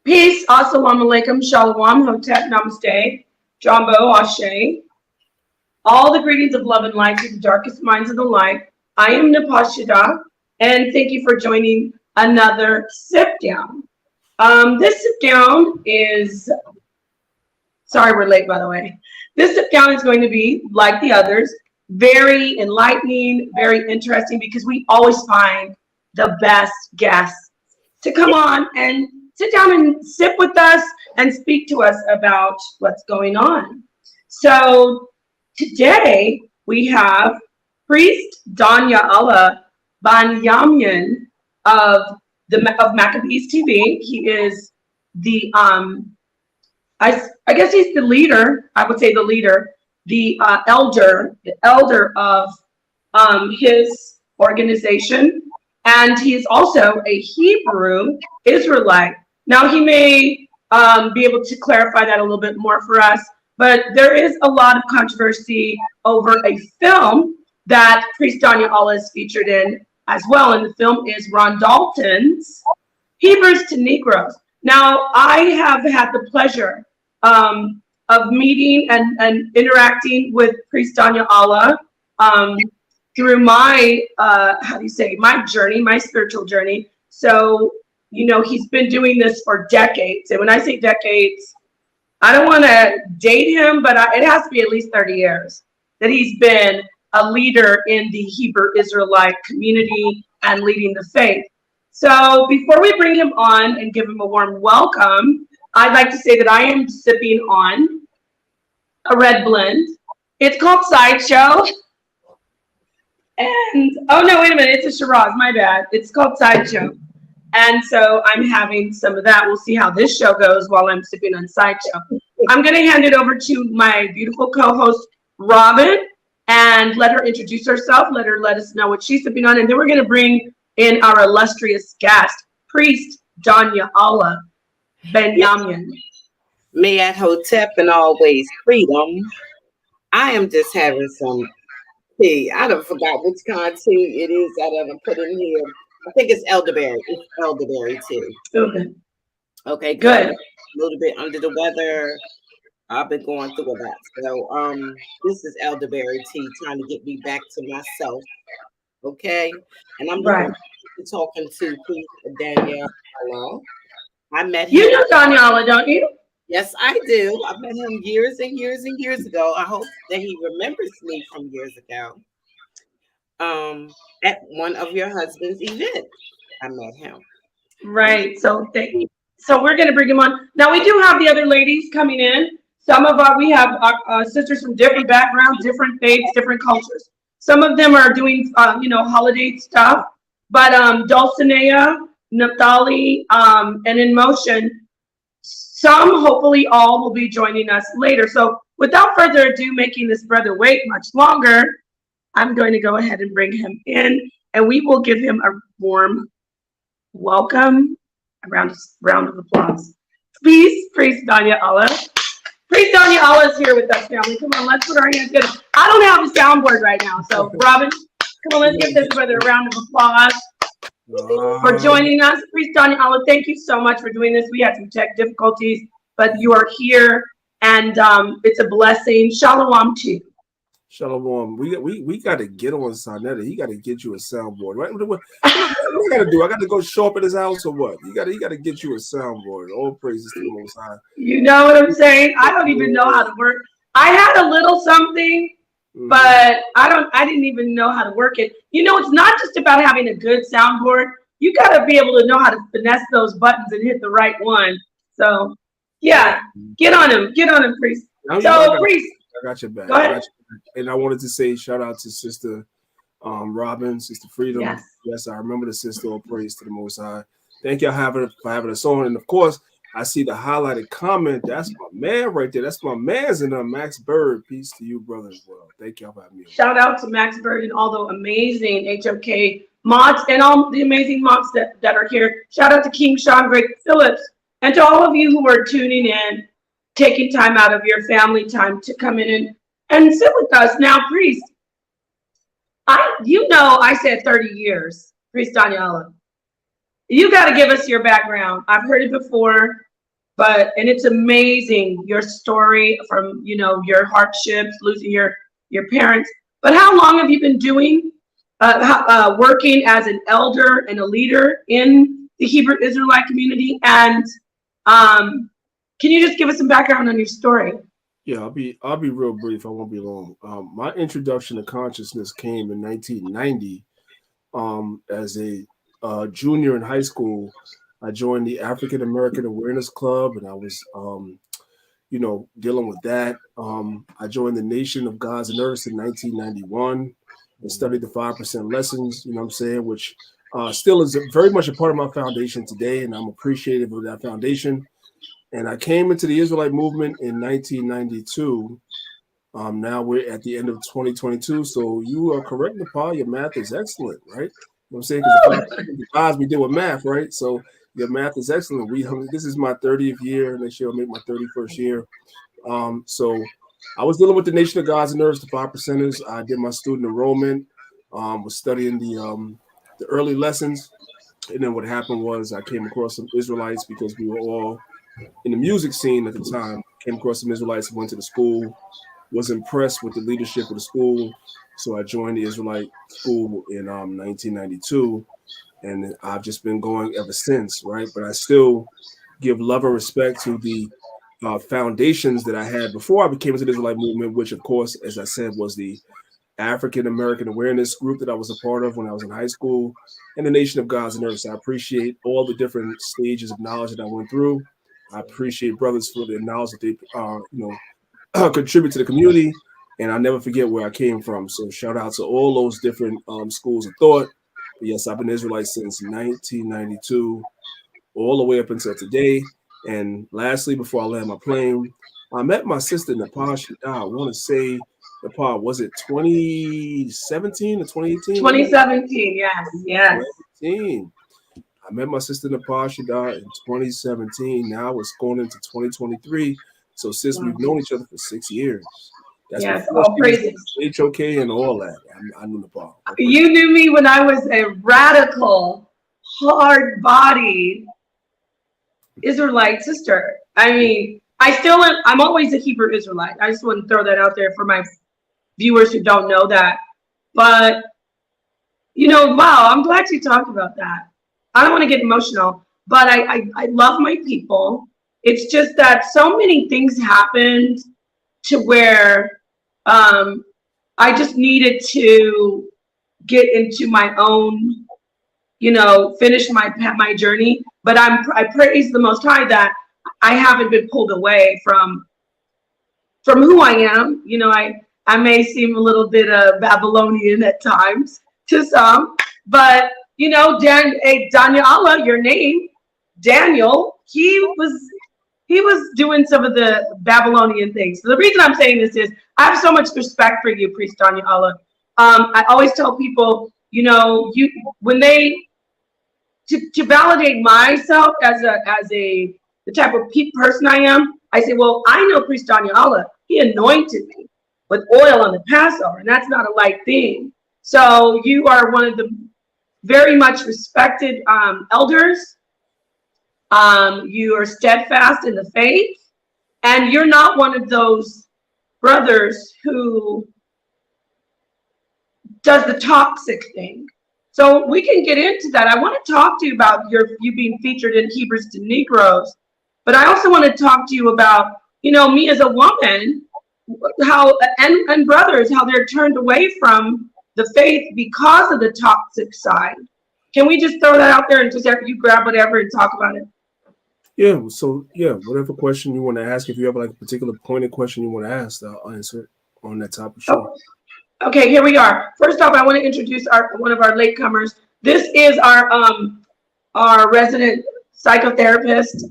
Peace, assalamu alaikum, shalom, hotep, namaste, jambo, ashe. All the greetings of love and light to the darkest minds of the light. I am NapahShadah, and thank you for joining another SipDown. This SipDown is, sorry we're late by the way. This SipDown is going to be, like the others, very enlightening, very interesting, because we always find the best guests to come on and sit down and sip with us and speak to us about what's going on. So today we have Priest Danyahla of Maccabees TV. He is the I guess he's the leader. I would say the leader, the elder of his organization, and he is also a Hebrew Israelite. Now he may be able to clarify that a little bit more for us, but there is a lot of controversy over a film that Priest Danyahla is featured in as well, and the film is Ron Dalton's Hebrews to Negroes. Now, I have had the pleasure of meeting and interacting with Priest Danyahla through my, my journey, my spiritual journey. So, you know, he's been doing this for decades. And when I say decades, I don't want to date him, but it has to be at least 30 years that he's been a leader in the Hebrew Israelite community and leading the faith. So before we bring him on and give him a warm welcome, I'd like to say that I am sipping on a red blend. It's called Sideshow. And, oh no, wait a minute, it's a Shiraz, my bad. It's called Sideshow. And so I'm having some of that. We'll see how this show goes while I'm sipping on Sideshow. I'm going to hand it over to my beautiful co-host, Robin, and let her introduce herself. Let us know what she's sipping on. And then we're going to bring in our illustrious guest, Priest Danyahla Benjamin. May at Hotep and always freedom. I am just having some tea. I don't forgot which kind of tea it is that I'm put in here. I think it's elderberry. It's elderberry tea. Okay. Okay, good. A little bit under the weather. I've been going through a lot. So this is elderberry tea, trying to get me back to myself. Okay. And I'm talking to Priest Danyahla. I met him. You know Danyahla, don't you? Yes, I do. I met him years and years and years ago. I hope that he remembers me from years ago. At one of your husband's events, I met him. Right. So thank you. So we're going to bring him on. Now we do have the other ladies coming in. We have our sisters from different backgrounds, different faiths, different cultures. Some of them are doing, holiday stuff. But Dulcinea, Naphtali, and In Motion, some, hopefully all, will be joining us later. So without further ado, making this brother wait much longer, I'm going to go ahead and bring him in, and we will give him a warm welcome, a round of applause. Peace, Priest Danyahla. Priest Danyahla is here with us, family. Come on, let's put our hands together. I don't have a soundboard right now, so Robin, come on, let's give this brother a round of applause for joining us. Priest Danyahla, thank you so much for doing this. We had some tech difficulties, but you are here, and it's a blessing. Shalom to you. Shalom. We got to get on Sonetta. He got to get you a soundboard, right? What I got to do? I got to go show up at his house or what? He got to get you a soundboard. All praises to the Most High. You know what I'm saying? I don't even know how to work. I had a little something, but I didn't even know how to work it. You know, it's not just about having a good soundboard. You got to be able to know how to finesse those buttons and hit the right one. So, yeah, get on him, Priest. Priest. I got your back. Go ahead. And I wanted to say shout out to Sister Robin, Sister Freedom. Yes, I remember the sister. All praise to the Most High. Thank y'all for having us on. And of course, I see the highlighted comment. That's my man right there. That's my man's in Max Bird. Peace to you, brother, as well. Thank y'all for having me on. Shout out to Max Bird and all the amazing HOK mods and all the amazing mods that are here. Shout out to King Sean Greg Phillips and to all of you who are tuning in, taking time out of your family time to come in and sit with us. Now, Priest, I said 30 years, Priest Danyahla. You got to give us your background. I've heard it before. and it's amazing, your story from, you know, your hardships, losing your parents. But how long have you been doing, working as an elder and a leader in the Hebrew Israelite community? And can you just give us some background on your story? Yeah, I'll be real brief. I won't be long. My introduction to consciousness came in 1990. As a junior in high school, I joined the African American Awareness Club, and I was, you know, dealing with that. I joined the Nation of Gods and Earths in 1991 and studied the 5% lessons, you know what I'm saying, which still is very much a part of my foundation today, and I'm appreciative of that foundation. And I came into the Israelite movement in 1992. Now we're at the end of 2022, so you are correct, Nepal. Your math is excellent, right? You know what I'm saying? Because the odds we deal with math, right? So your math is excellent. This is my 30th year. Next year I'll make my 31st year. So I was dealing with the Nation of Gods and Earths, the 5%ers. I did my student enrollment, was studying the early lessons. And then what happened was I came across some Israelites because we were all in the music scene at the time. Came across some Israelites, went to the school, was impressed with the leadership of the school. So I joined the Israelite school in 1992. And I've just been going ever since, right? But I still give love and respect to the foundations that I had before I became into the Israelite movement, which, of course, as I said, was the African American Awareness group that I was a part of when I was in high school, and the Nation of Gods and Earths. I appreciate all the different stages of knowledge that I went through. I appreciate brothers for the knowledge that they contribute to the community, and I'll never forget where I came from. So shout out to all those different schools of thought. But yes, I've been Israelite since 1992, all the way up until today. And lastly, before I land my plane, I met my sister NapahShadah. I want to say, Nepal, was it 2017 or 2018? 2017, yes. 2017. I met my sister NapahShadah in 2017. Now it's going into 2023. So sis, we've known each other for 6 years. That's all praises. HOK and all that. I knew Nepal. You knew me when I was a radical, hard-bodied Israelite sister. I mean, I'm always a Hebrew Israelite. I just want to throw that out there for my viewers who don't know that. But, you know, wow, I'm glad you talked about that. I don't want to get emotional, but I love my people. It's just that so many things happened to where I just needed to get into my own, you know, finish my journey. But I praise the Most High that I haven't been pulled away from who I am. You know, I may seem a little bit Babylonian at times to some, but you know, Danyahla, your name, Daniel, he was doing some of the Babylonian things. So the reason I'm saying this is I have so much respect for you, Priest Danyahla. I always tell people, you know, to validate myself as the type of person I am, I say, well, I know Priest Danyahla. He anointed me with oil on the Passover, and that's not a light thing. So you are one of the very much respected elders. You are steadfast in the faith, and you're not one of those brothers who does the toxic thing. So we can get into that. I want to talk to you about you being featured in Hebrews to NEQROES, but I also want to talk to you about, you know, me as a woman, how and brothers, how they're turned away from the faith because of the toxic side. Can we just throw that out there and just have you grab whatever and talk about it? Yeah. So yeah, whatever question you want to ask, if you have like a particular pointed question you want to ask, I'll answer it on that topic. Sure. Okay, here we are. First off, I want to introduce one of our latecomers. This is our resident psychotherapist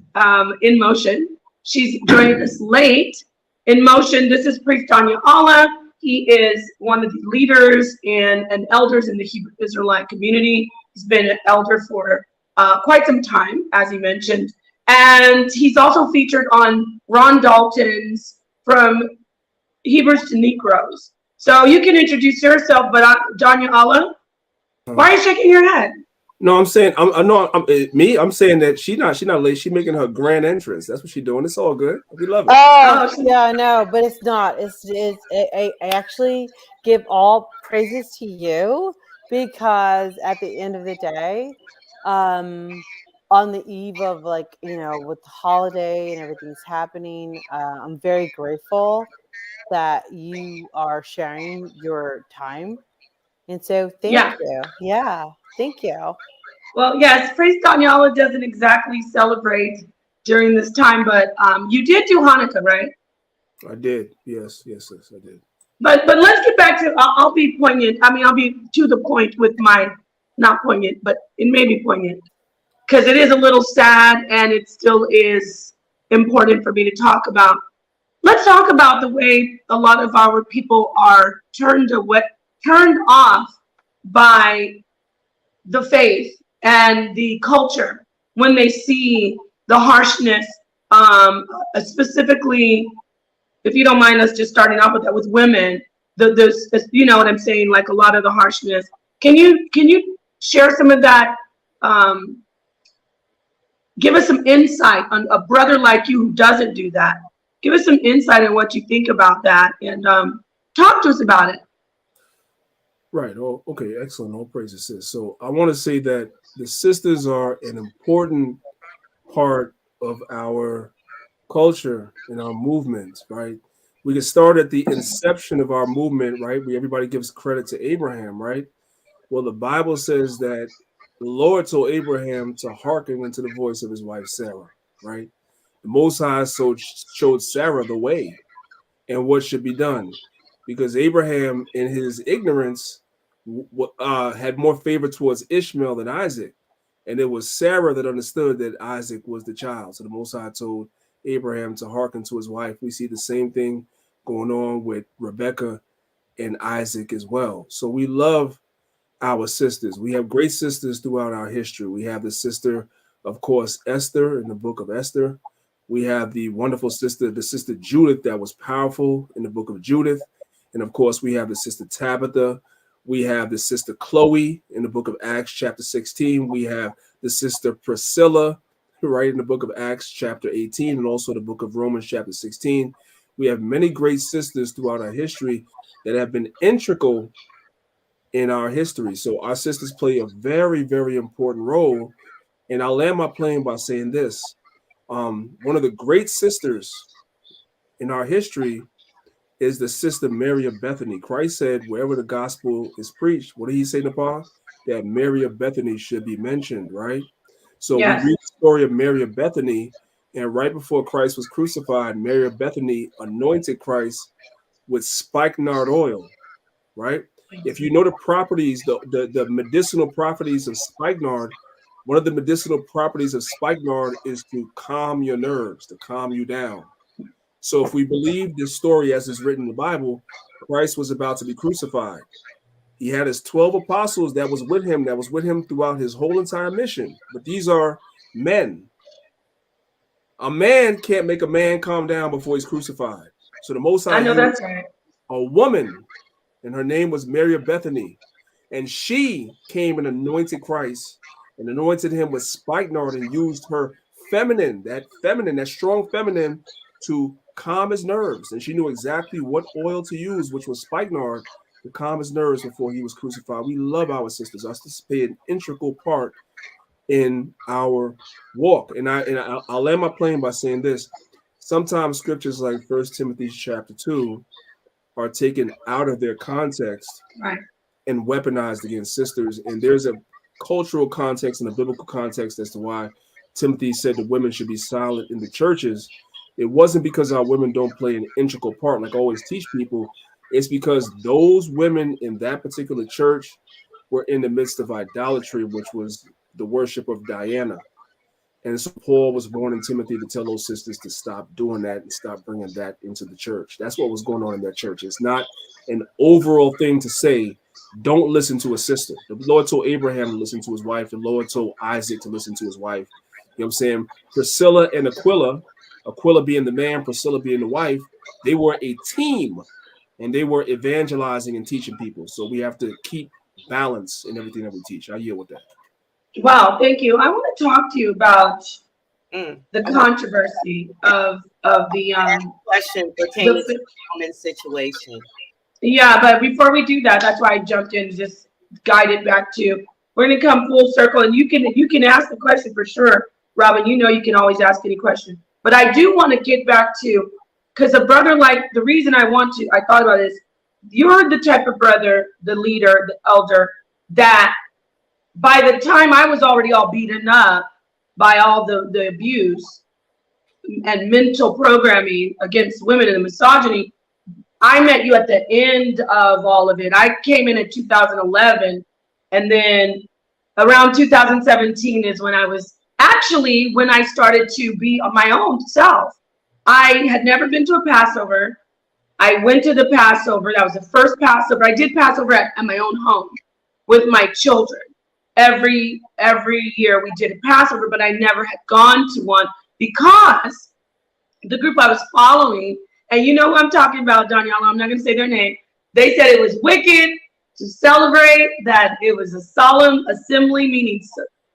in motion. She's joining us late. In motion, this is Priest Danyahla. He is one of the leaders and elders in the Hebrew Israelite community. He's been an elder for quite some time, as he mentioned. And he's also featured on Ron Dalton's From Hebrews to NEQROES. So you can introduce yourself, but Danyahla, why are you shaking your head? No, I'm saying I'm saying that she's not late. She's making her grand entrance. That's what she's doing. It's all good. We love it. Oh, Oh, yeah, no, but it's not. I actually give all praises to you because at the end of the day, um, on the eve of like, with the holiday and everything's happening, I'm very grateful that you are sharing your time. And so thank yeah. you. Yeah, thank you. Well, yes, Praise Danyahla doesn't exactly celebrate during this time, but you did do Hanukkah, right? I did. Yes, I did. But let's get back to. I'll be poignant. I mean, I'll be to the point with my not poignant, but it may be poignant because it is a little sad, and it still is important for me to talk about. Let's talk about the way a lot of our people are turned off by the faith and the culture when they see the harshness, specifically, if you don't mind us just starting off with that, with women, you know what I'm saying, like a lot of the harshness. Can you share some of that? Give us some insight on a brother like you who doesn't do that. Give us some insight on what you think about that, and talk to us about it. Right. Oh, okay. Excellent. All praises, sis. So I want to say that the sisters are an important part of our culture and our movement, right? We can start at the inception of our movement, right? Where everybody gives credit to Abraham, right? Well, the Bible says that the Lord told Abraham to hearken unto the voice of his wife Sarah, right? The Most High showed Sarah the way and what should be done, because Abraham, in his ignorance, had more favor towards Ishmael than Isaac, and it was Sarah that understood that Isaac was the child. So the Most High told Abraham to hearken to his wife. We see the same thing going on with Rebekah and Isaac as well. So we love our sisters. We have great sisters throughout our history. We have the sister, of course, Esther in the book of Esther. We have the wonderful sister, the sister Judith, that was powerful in the book of Judith. And of course, we have the sister Tabitha. We have the sister Chloe in the book of Acts, chapter 16. We have the sister Priscilla, right, in the book of Acts, chapter 18, and also the book of Romans, chapter 16. We have many great sisters throughout our history that have been integral in our history. So our sisters play a very, very important role. And I'll land my plane by saying this. One of the great sisters in our history is the sister Mary of Bethany. Christ said, wherever the gospel is preached, what did he say, Nepal? That Mary of Bethany should be mentioned, right? So Yes. we read the story of Mary of Bethany, and right before Christ was crucified, Mary of Bethany anointed Christ with spikenard oil, right? If you know the properties, the medicinal properties of spikenard, one of the medicinal properties of spikenard is to calm your nerves, to calm you down. So if we believe this story as is written in the Bible, Christ was about to be crucified. He had his 12 apostles that was with him throughout his whole entire mission. But these are men. A man can't make a man calm down before he's crucified. So the Most High I know used that's right. a woman, and her name was Mary of Bethany. And she came and anointed Christ and anointed him with spikenard and used her that strong feminine to calm his nerves. And she knew exactly what oil to use, which was spikenard, to calm his nerves before he was crucified. We love our sisters. Our sisters play an integral part in our walk. And I'll land my plane by saying this. Sometimes scriptures like 1 Timothy chapter 2 are taken out of their context, Right. and weaponized against sisters. And there's a cultural context and a biblical context as to why Timothy said that women should be silent in the churches. It wasn't because our women don't play an integral part, like I always teach people. It's because those women in that particular church were in the midst of idolatry, which was the worship of Diana. And so Paul was warning Timothy to tell those sisters to stop doing that and stop bringing that into the church. That's what was going on in that church. It's not an overall thing to say, don't listen to a sister. The Lord told Abraham to listen to his wife. The Lord told Isaac to listen to his wife. You know what I'm saying? Priscilla and Aquila being the man, Priscilla being the wife, they were a team, and they were evangelizing and teaching people. So we have to keep balance in everything that we teach. I yield with that. Wow, thank you. I want to talk to you about Mm. the controversy of the Question pertaining to the, the woman situation. yeah, but before we do that, that's why I jumped in, just guided back to, we're gonna come full circle, and you can ask the question for sure, Robin. You know you can always ask any question. But I do want to get back to, because a brother, like, the reason I thought about it is, you're the type of brother, the leader, the elder, that by the time I was already all beaten up by all the abuse and mental programming against women and the misogyny, I met you at the end of all of it. I came in 2011, and then around 2017 is when when I started to be my own self. I had never been to a Passover. I went to the Passover. That was the first Passover. I did Passover at my own home with my children. Every year we did a Passover, but I never had gone to one because the group I was following, and you know who I'm talking about, Danyahla, I'm not going to say their name. They said it was wicked to celebrate, that it was a solemn assembly, meaning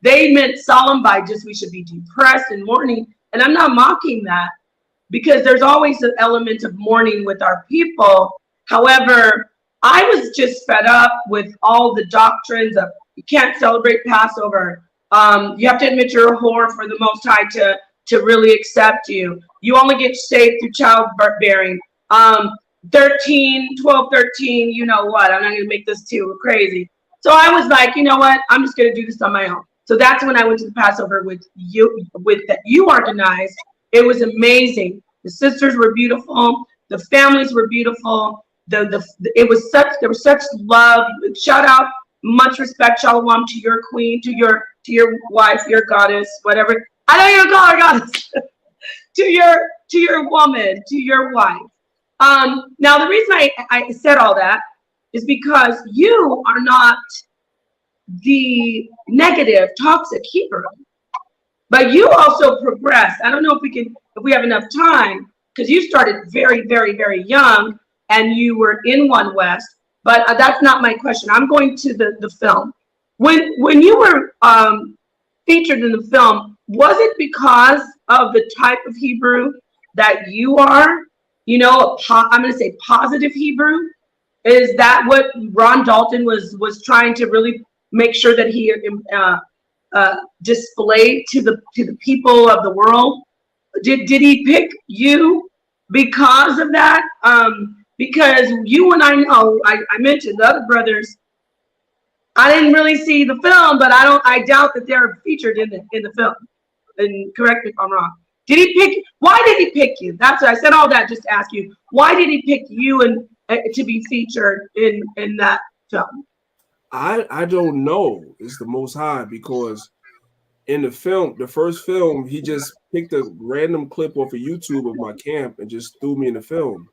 they meant solemn by just we should be depressed and mourning. And I'm not mocking that, because there's always an element of mourning with our people. However, I was just fed up with all the doctrines of you can't celebrate Passover. You have to admit you're a whore for the Most High to really accept you. You only get saved through childbearing. 13, you know what? I'm not going to make this too crazy. So I was like, you know what? I'm just going to do this on my own. So that's when I went to the Passover with that you organized. It was amazing. The sisters were beautiful. The families were beautiful. There was such love. Shout out, much respect, shalom to your queen, to your wife, your goddess, whatever. I don't even call her goddess. to your woman, to your wife. Now the reason I said all that is because you are not the negative, toxic Hebrew, but you also progressed. I don't know if we have enough time, because you started very, very, very young, and you were in One West. But that's not my question. I'm going to the film. When you were featured in the film, was it because of the type of Hebrew that you are? You know, I'm going to say positive Hebrew. Is that what Ron Dalton was trying to really make sure that he displayed to the people of the world? Did he pick you because of that? Because you and I know, I mentioned the other brothers. I didn't really see the film, but I doubt that they're featured in the film. And correct me if I'm wrong. Why did he pick you? That's what I said all that just to ask you. Why did he pick you and to be featured in that film? I don't know. It's the Most High, because in the film, the first film, he just picked a random clip off of YouTube of my camp and just threw me in the film.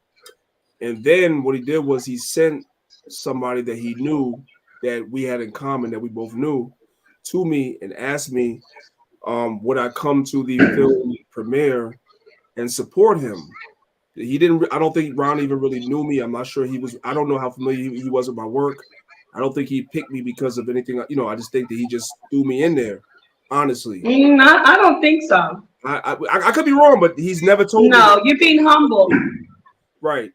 And then what he did was he sent somebody that he knew that we had in common, that we both knew, to me and asked me, would I come to the film premiere and support him? I don't think Ron even really knew me. I'm not sure I don't know how familiar he was with my work. I don't think he picked me because of anything. I just think that he just threw me in there, honestly. I don't think so. I could be wrong, but he's never told me. No, you're being humble. Right.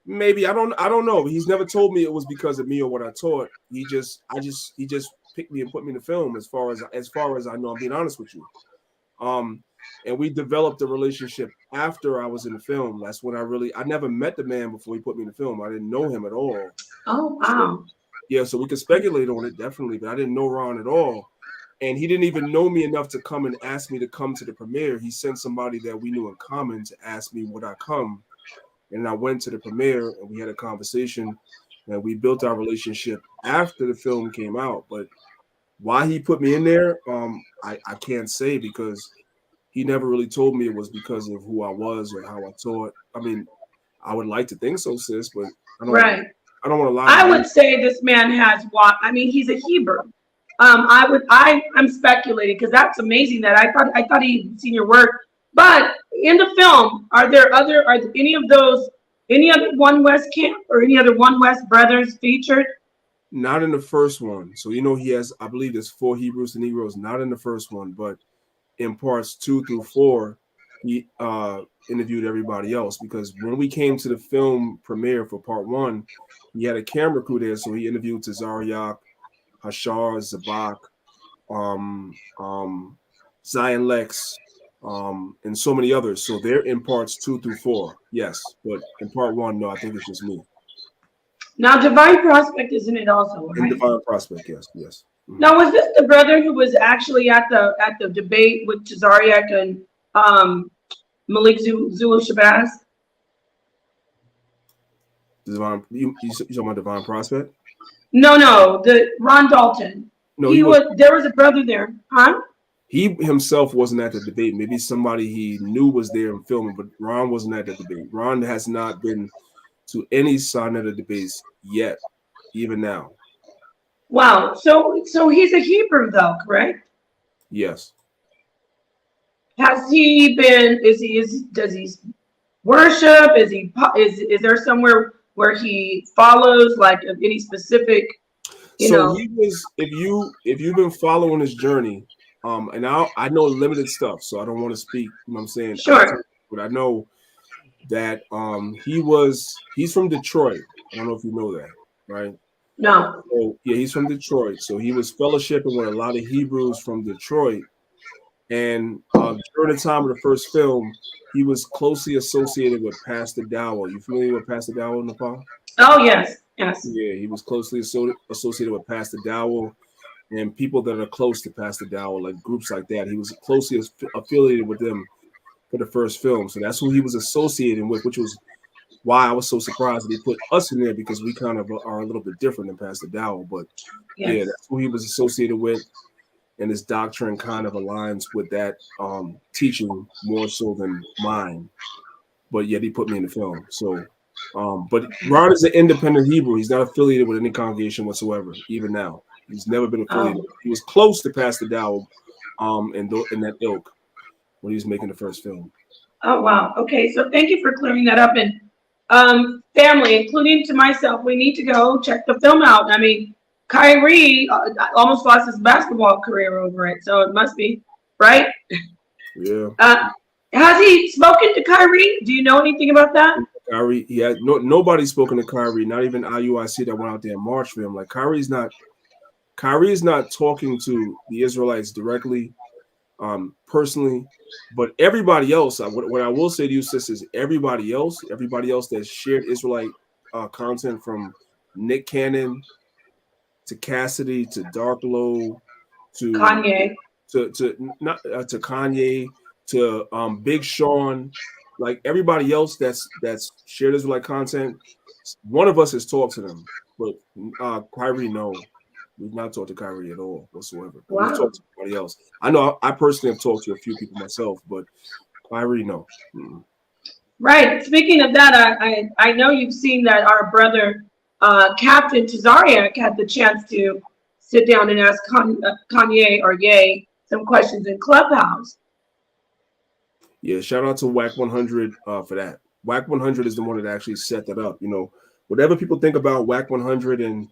Maybe I don't know. He's never told me it was because of me or what I taught. He just picked me and put me in the film. As far as I know, I'm being honest with you. And we developed a relationship after I was in the film. That's when I never met the man before he put me in the film. I didn't know him at all. Oh wow. So we could speculate on it definitely, but I didn't know Ron at all. And he didn't even know me enough to come and ask me to come to the premiere. He sent somebody that we knew in common to ask me would I come. And I went to the premiere and we had a conversation and we built our relationship after the film came out. But why he put me in there, I can't say, because he never really told me it was because of who I was or how I taught. I mean, I would like to think so, sis, but I don't want to lie. I would say this man has what? I mean, he's a Hebrew. I'm speculating because that's amazing that I thought he'd seen your work. But in the film, are any other One West camp or any other One West brothers featured Not in the first one. So he has, I believe there's 4 Hebrews to Negroes, not in the first one, but in parts 2 through 4, he interviewed everybody else, because when we came to the film premiere for part 1, he had a camera crew there, so he interviewed Tazariak, Hashar, Zabak, Zion Lex, and so many others. So they're in parts 2 through 4, yes, but in part 1, no, I think it's just me. Now, Divine Prospect, isn't it also, right? In Divine Prospect, yes. Mm-hmm. Now, was this the brother who was actually at the debate with Tazariak and Malik Zulu Shabazz? Divine, you talking about Divine Prospect? No, the Ron Dalton. No, there was a brother there, huh? He himself wasn't at the debate. Maybe somebody he knew was there and filming, but Ron wasn't at the debate. Ron has not been to any sign of the debates yet, even now. Wow. So he's a Hebrew, though, correct? Yes. Has he been? Does he worship? Is there somewhere where he follows, like, any specific? He was. If you've been following his journey, and I know limited stuff, so I don't want to speak. You know what I'm saying? Sure. But I know that he's from Detroit. I don't know if you know that, right? No. So, yeah, he's from Detroit. So he was fellowshipping with a lot of Hebrews from Detroit. And during the time of the first film, he was closely associated with Pastor Dowell. You familiar with Pastor Dowell, Nepal? Oh, yes. Yeah, he was closely associated with Pastor Dowell and people that are close to Pastor Dowell, like groups like that. He was closely affiliated with them for the first film. So that's who he was associating with, which was why I was so surprised that they put us in there, because we kind of are a little bit different than Pastor Dowell. But yeah, that's who he was associated with. And his doctrine kind of aligns with that teaching more so than mine. But yet he put me in the film. So, but Ron is an independent Hebrew. He's not affiliated with any congregation whatsoever, even now. He's never been affiliated. He was close to Pastor Dowell in that ilk when he was making the first film. Oh, wow. Okay, so thank you for clearing that up. And family, including to myself, we need to go check the film out. I mean, Kyrie almost lost his basketball career over it, so it must be, right? Yeah. Has he spoken to Kyrie? Do you know anything about that? Kyrie, he had nobody's spoken to Kyrie, not even IUIC that went out there and marched for him. Like Kyrie is not talking to the Israelites directly, personally, but everybody else. What I will say to you, sisters, everybody else that shared Israelite content, from Nick Cannon to Cassidy to Dark Low to Kanye, to Kanye to Big Sean, like everybody else that's shared Israelite content, one of us has talked to them, but Kyrie, no, we've not talked to Kyrie at all whatsoever. Wow. We've talked to somebody else. I know I personally have talked to a few people myself, but Kyrie, no. Mm-hmm. Right. Speaking of that, I know you've seen that our brother Captain Tazariak had the chance to sit down and ask Kanye or Ye some questions in Clubhouse. Yeah, shout out to WAC 100 for that. WAC 100 is the one that actually set that up. You know, whatever people think about WAC 100 and,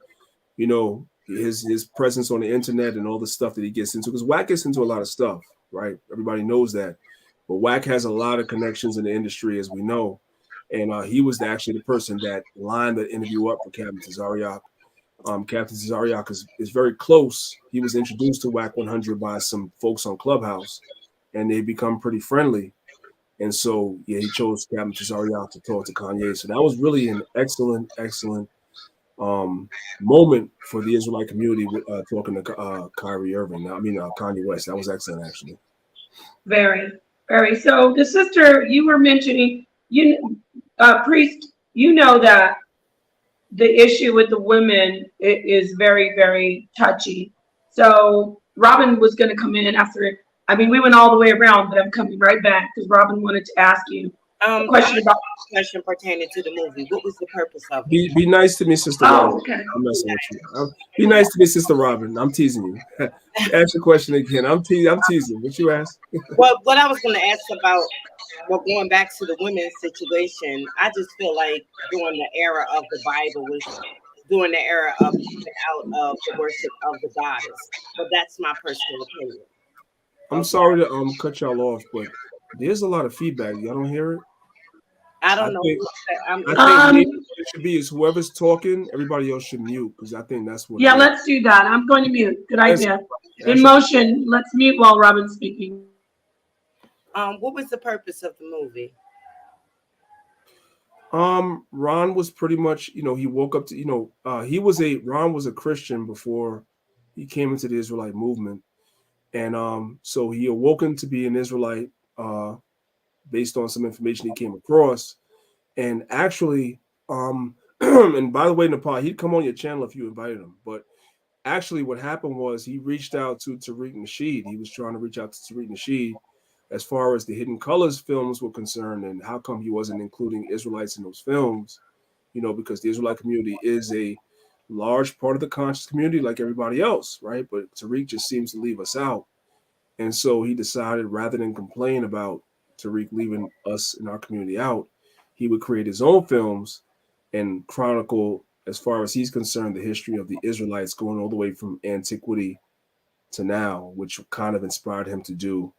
you know, his presence on the internet and all the stuff that he gets into, because WAC gets into a lot of stuff, right? Everybody knows that. But WAC has a lot of connections in the industry, as we know. And he was actually the person that lined the interview up for Captain Tazariak. Captain Tazariak is very close. He was introduced to WAC 100 by some folks on Clubhouse, and they become pretty friendly. And so, yeah, he chose Captain Tazariak to talk to Kanye. So that was really an excellent moment for the Israelite community with talking to Kyrie Irving. Kanye West. That was excellent, actually. Very, very. So the sister you were mentioning, priest, you know that the issue with the women is very, very touchy. So Robin was going to come in after it. I mean, we went all the way around, but I'm coming right back because Robin wanted to ask you a question pertaining to the movie. What was the purpose of it? Be nice to me, Sister Robin. Okay. I'm messing with you. Be nice to me, Sister Robin. I'm teasing you. Ask your question again. I'm teasing. What you ask? Well, what I was going to ask about, going back to the women's situation, I just feel like during the era of the Bible was during the era of coming out of the worship of the goddess. But that's my personal opinion. I'm sorry to cut y'all off, but there's a lot of feedback. Y'all don't hear it? I don't I know. think, I'm, I think maybe what it should be is whoever's talking, everybody else should mute, because I think that's what. Yeah, let's do that. I'm going to mute. Good idea. In motion, let's mute while Robin's speaking. what was the purpose of the movie? Ron was pretty much, he woke up to, Ron was a Christian before he came into the Israelite movement. And so he awoken to be an Israelite based on some information he came across. And actually, and by the way, Nepal, he'd come on your channel if you invited him. But actually what happened was he reached out to Tariq Nasheed. He was trying to reach out to Tariq Nasheed as far as the Hidden Colors films were concerned, and how come he wasn't including Israelites in those films, because the Israelite community is a large part of the conscious community like everybody else, right? But Tariq just seems to leave us out. And so he decided, rather than complain about Tariq leaving us in our community out, he would create his own films and chronicle, as far as he's concerned, the history of the Israelites going all the way from antiquity to now, which kind of inspired him to do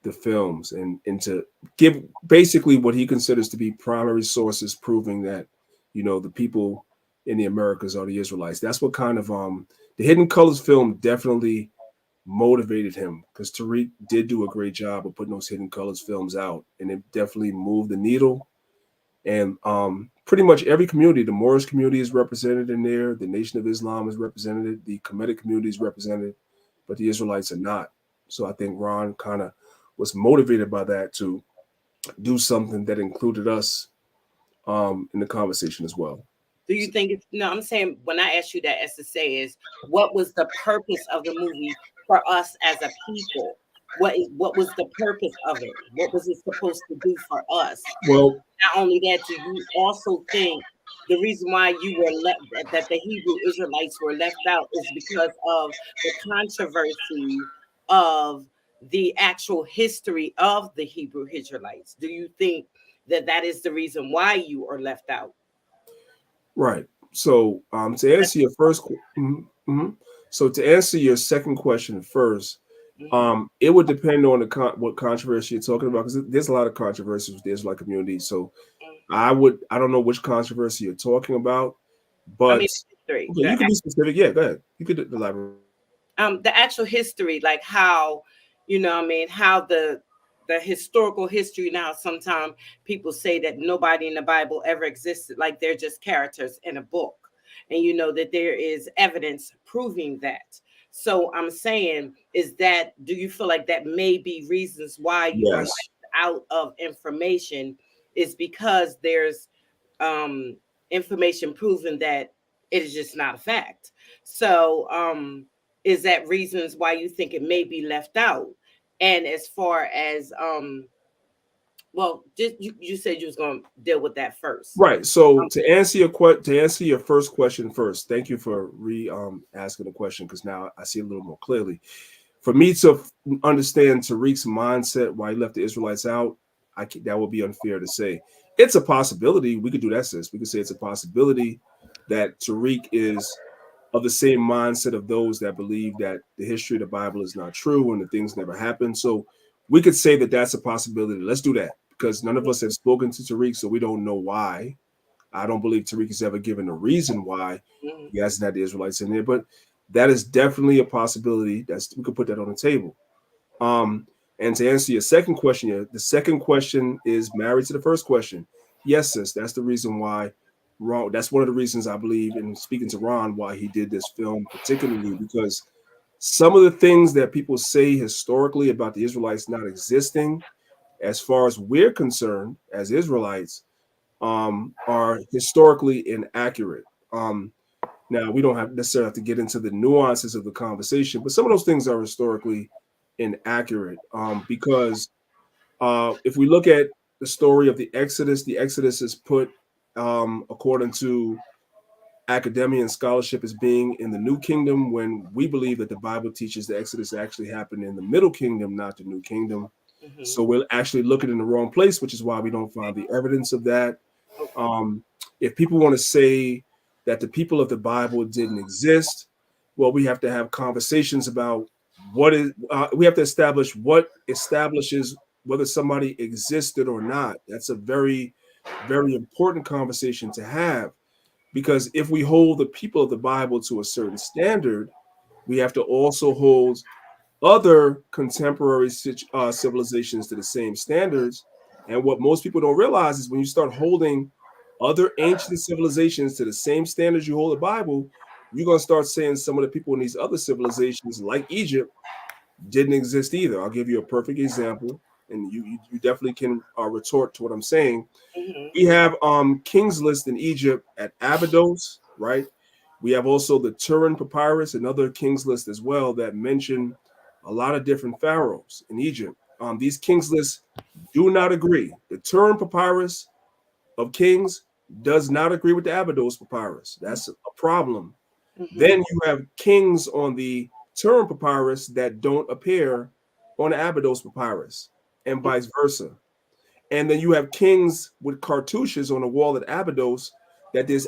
the films and to give basically what he considers to be primary sources proving that, the people in the Americas are the Israelites. That's what kind of the Hidden Colors film definitely motivated him, because Tariq did do a great job of putting those Hidden Colors films out, and it definitely moved the needle. And pretty much every community, the Moorish community is represented in there, the Nation of Islam is represented, the Kemetic community is represented, but the Israelites are not. So I think Ron kind of was motivated by that to do something that included us in the conversation as well. Do you think I'm saying, when I asked you that, as to say, is what was the purpose of the movie for us as a people? What was the purpose of it? What was it supposed to do for us? Well, not only that, do you also think the reason why you were left, that the Hebrew Israelites were left out, is because of the controversy of the actual history of the Hebrew Israelites? Do you think that is the reason why you are left out? Right. So to answer your first, so to answer your second question first, it would depend on what controversy you're talking about, because there's a lot of controversies with the Israelite community. So I don't know which controversy you're talking about, but you can be specific. Yeah, go ahead. You could elaborate. The actual history, like how, how the historical history. Now, sometimes people say that nobody in the Bible ever existed, like they're just characters in a book, and that there is evidence proving that. So I'm saying, do you feel like that may be reasons why you are out of information, is because there's information proving that it is just not a fact? So is that reasons why you think it may be left out? And as far as well, just you said you was going to deal with that first, right? So to answer your first question first, thank you for asking the question, because now I see a little more clearly. For me to understand Tariq's mindset why he left the Israelites out, that would be unfair to say. It's a possibility. We could do that, sis. We could say it's a possibility that Tariq is of the same mindset of those that believe that the history of the Bible is not true and the things never happened. So we could say that that's a possibility. Let's do that, because none of us have spoken to Tariq, so we don't know why. I don't believe Tariq has ever given a reason why he hasn't had the Israelites in there, but that is definitely a possibility. We could put that on the table. And to answer your second question, the second question is married to the first question. Yes, sis, that's the reason why. Ron, that's one of the reasons I believe, in speaking to Ron, why he did this film particularly, because some of the things that people say historically about the Israelites not existing, as far as we're concerned as Israelites, are historically inaccurate. Now, we don't necessarily have to get into the nuances of the conversation, but some of those things are historically inaccurate, because if we look at the story of the Exodus is put, according to academia and scholarship, as being in the New Kingdom, when we believe that the Bible teaches the Exodus actually happened in the Middle Kingdom, not the New Kingdom. So we're actually looking in the wrong place, which is why we don't find the evidence of that. If people want to say that the people of the Bible didn't exist. Well, we have to have conversations about what is, we have to establish what establishes whether somebody existed or not. That's a very, very important conversation to have, because if we hold the people of the Bible to a certain standard, we have to also hold other contemporary civilizations to the same standards. And what most people don't realize is when you start holding other ancient civilizations to the same standards you hold the Bible, you're going to start saying some of the people in these other civilizations, like Egypt, didn't exist either. I'll give you a perfect example, and you definitely can retort to what I'm saying. We have King's List in Egypt at Abydos, right? We have also the Turin Papyrus, another King's List as well, that mention a lot of different pharaohs in Egypt. These King's Lists do not agree. The Turin Papyrus of Kings does not agree with the Abydos Papyrus. That's a problem. Then you have kings on the Turin Papyrus that don't appear on the Abydos Papyrus, and vice versa. And then you have kings with cartouches on the wall at Abydos that there's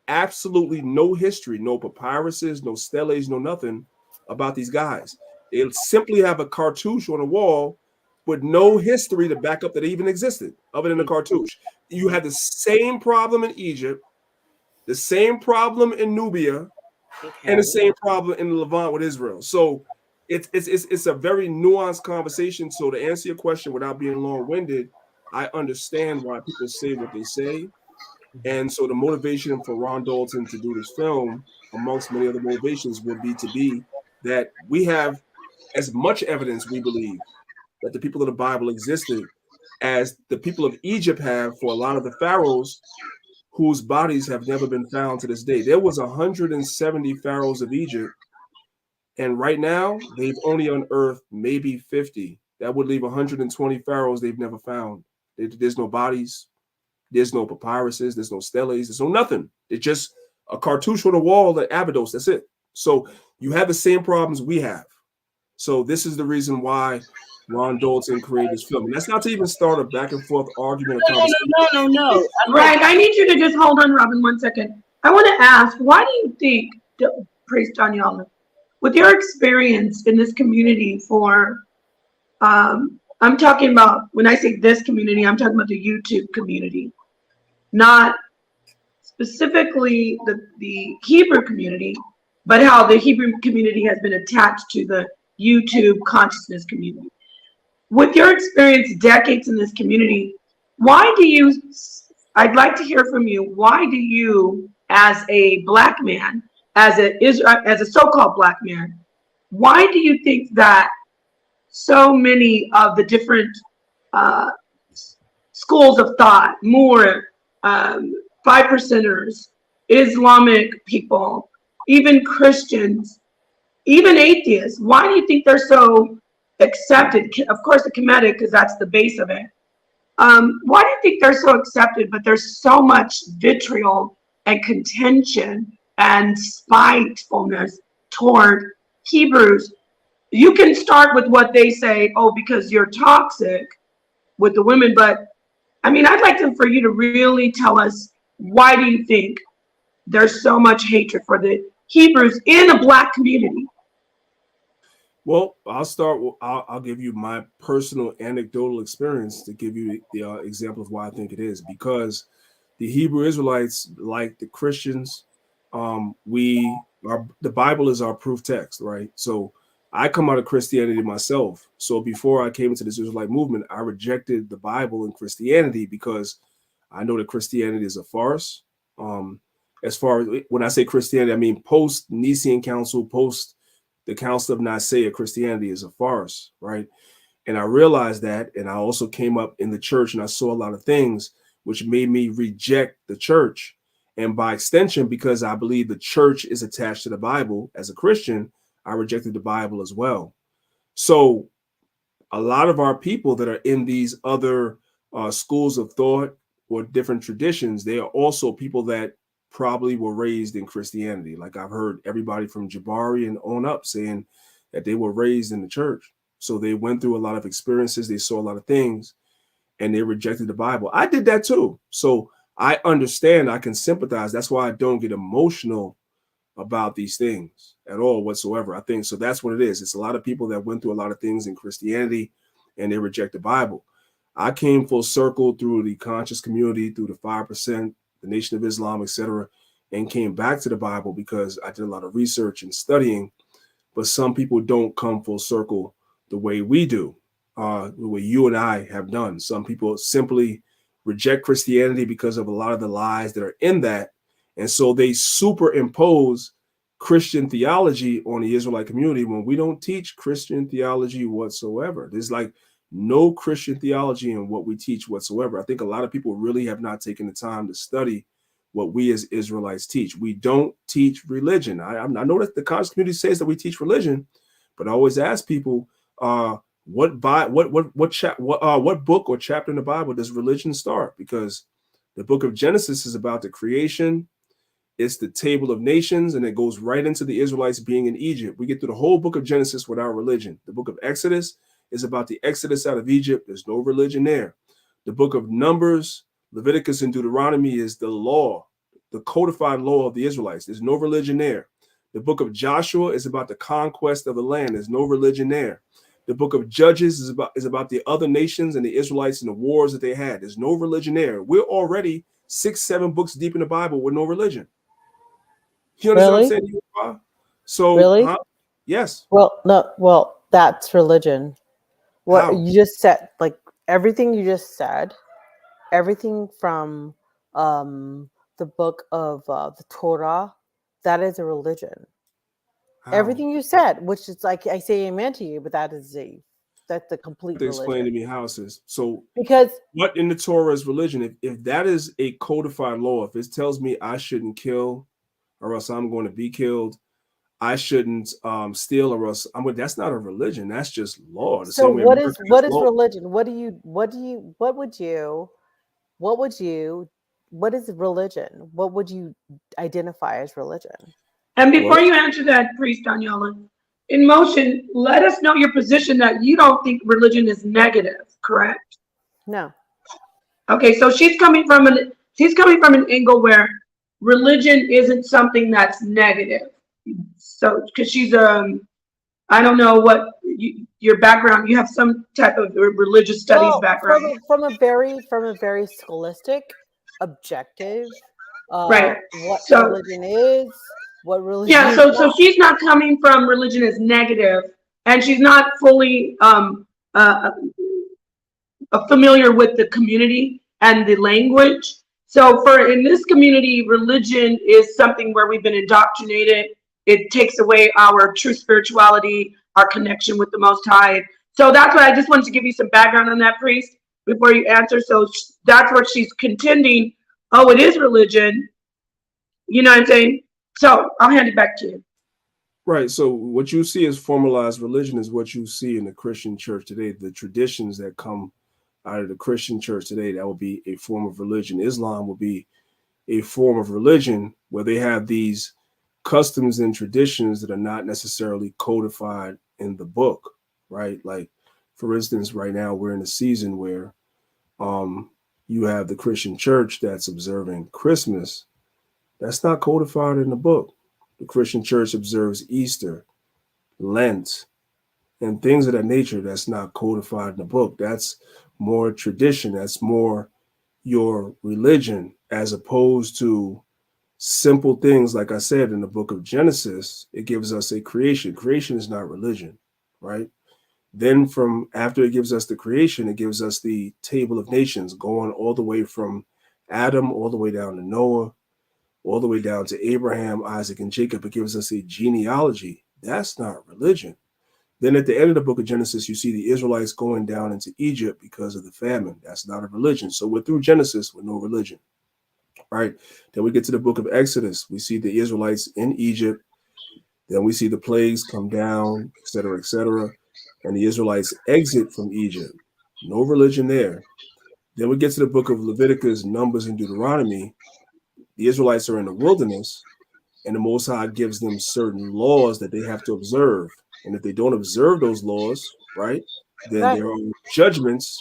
absolutely no history, no papyruses, no steles, no nothing about these guys. They simply have a cartouche on the wall with no history to back up that they even existed other than the cartouche. You had the same problem in Egypt, the same problem in Nubia, and the same problem in the Levant with Israel. So it's a very nuanced conversation. So to answer your question without being long-winded, I understand why people say what they say. And so the motivation for Ron Dalton to do this film, amongst many other motivations, would be that we have as much evidence, we believe, that the people of the Bible existed as the people of Egypt have for a lot of the pharaohs whose bodies have never been found to this day. There was 170 pharaohs of Egypt, and right now they've only unearthed maybe 50. That would leave 120 pharaohs they've never found. There's no bodies, there's no papyruses, there's no steles, there's no nothing. It's just a cartouche on the wall at Abydos. That's it. So you have the same problems we have. So this is the reason why Ron Dalton created this film. And that's not to even start a back and forth argument or conversation. No. Right. I need you to just hold on, Robin, 1 second. I want to ask, why do you think, praise Danyahla, with your experience in this community for, I'm talking about, when I say this community, I'm talking about the YouTube community, not specifically the Hebrew community, but how the Hebrew community has been attached to the YouTube consciousness community. With your experience, decades in this community, I'd like to hear from you, why do you, as a black man, as a so-called black man, why do you think that so many of the different schools of thought, more 5%ers, Islamic people, even Christians, even atheists, why do you think they're so accepted? Of course, the Kemetic, because that's the base of it. Why do you think they're so accepted, but there's so much vitriol and contention and spitefulness toward Hebrews? You can start with what they say, oh, because you're toxic with the women, but I mean, I'd like for you to really tell us, why do you think there's so much hatred for the Hebrews in a black community? Well, I'll give you my personal anecdotal experience to give you the example of why I think it is. Because the Hebrew Israelites, like the Christians, the Bible is our proof text, right? So I come out of Christianity myself. So before I came into this Israelite movement, I rejected the Bible and Christianity because I know that Christianity is a farce. As far as when I say Christianity, I mean post-Nicene Council, post the Council of Nicaea, Christianity is a farce, right? And I realized that, and I also came up in the church and I saw a lot of things which made me reject the church. And by extension, because I believe the church is attached to the Bible, as a Christian, I rejected the Bible as well. So a lot of our people that are in these other schools of thought or different traditions, they are also people that probably were raised in Christianity. Like I've heard everybody from Jabari and on up saying that they were raised in the church. So they went through a lot of experiences. They saw a lot of things and they rejected the Bible. I did that too. So I understand, I can sympathize. That's why I don't get emotional about these things at all whatsoever. I think so. That's what it is. It's a lot of people that went through a lot of things in Christianity and they reject the Bible. I came full circle through the conscious community, through the 5%, the Nation of Islam, etc., and came back to the Bible because I did a lot of research and studying. But some people don't come full circle the way we do, the way you and I have done. Some people simply reject Christianity because of a lot of the lies that are in that. And so they superimpose Christian theology on the Israelite community when we don't teach Christian theology whatsoever. There's like no Christian theology in what we teach whatsoever. I think a lot of people really have not taken the time to study what we as Israelites teach. We don't teach religion. I know that the conscious community says that we teach religion, but I always ask people, what book or chapter in the Bible does religion start? Because the book of Genesis is about the creation. It's the table of nations, and it goes right into the Israelites being in Egypt. We get through the whole book of Genesis without religion. The book of Exodus is about the Exodus out of Egypt. There's no religion there. The book of Numbers, Leviticus, and Deuteronomy is the law, the codified law of the Israelites. There's no religion there. The book of Joshua is about the conquest of the land. There's no religion there. The book of Judges is about the other nations and the Israelites and the wars that they had. There's no religion there. We're already 6-7 books deep in the Bible with no religion. You understand what I'm saying? So, really? Yes. Well, no. Well, that's religion. What you just said, like everything you just said, everything from the book of the Torah, that is a religion. How? Everything you said, which is like I say amen to you, but that's the complete religion. Explain to me how, sis. So because what in the Torah is religion? If that is a codified law, if it tells me I shouldn't kill or else I'm going to be killed, I shouldn't steal or else that's not a religion. That's just law. So what is religion? What is religion? What would you identify as religion? And before you answer that, Priest Danyahla, in motion, let us know your position that you don't think religion is negative, correct? No. Okay, so she's coming from an angle where religion isn't something that's negative. So because she's I don't know what your background, you have some type of religious studies background. From a very scholastic, objective, right. What religion is, what religion is so she's not coming from religion as negative, and she's not fully familiar with the community and the language. So in this community, religion is something where we've been indoctrinated. It takes away our true spirituality, our connection with the Most High. So that's why I just wanted to give you some background on that, Priest, before you answer. So that's what she's contending. Oh, it is religion. You know what I'm saying? So I'll hand it back to you. Right. So what you see as formalized religion is what you see in the Christian church today. The traditions that come out of the Christian church today, that will be a form of religion. Islam will be a form of religion where they have these customs and traditions that are not necessarily codified in the book, right? Like, for instance, right now we're in a season where you have the Christian church that's observing Christmas. That's not codified in the book. The Christian church observes Easter, Lent, and things of that nature. That's not codified in the book. That's more tradition. That's more your religion, as opposed to simple things. Like I said, in the book of Genesis, it gives us a creation. Creation is not religion, right? Then from after it gives us the creation, it gives us the table of nations, going all the way from Adam, all the way down to Noah, all the way down to Abraham, Isaac, and Jacob. It gives us a genealogy. That's not religion. Then at the end of the book of Genesis, you see the Israelites going down into Egypt because of the famine. That's not a religion. So we're through Genesis with no religion, right? Then we get to the book of Exodus. We see the Israelites in Egypt. Then we see the plagues come down, et cetera, and the Israelites exit from Egypt. No religion there. Then we get to the book of Leviticus, Numbers, and Deuteronomy. The Israelites are in the wilderness, and the Most High gives them certain laws that they have to observe. And if they don't observe those laws, right, then there are judgments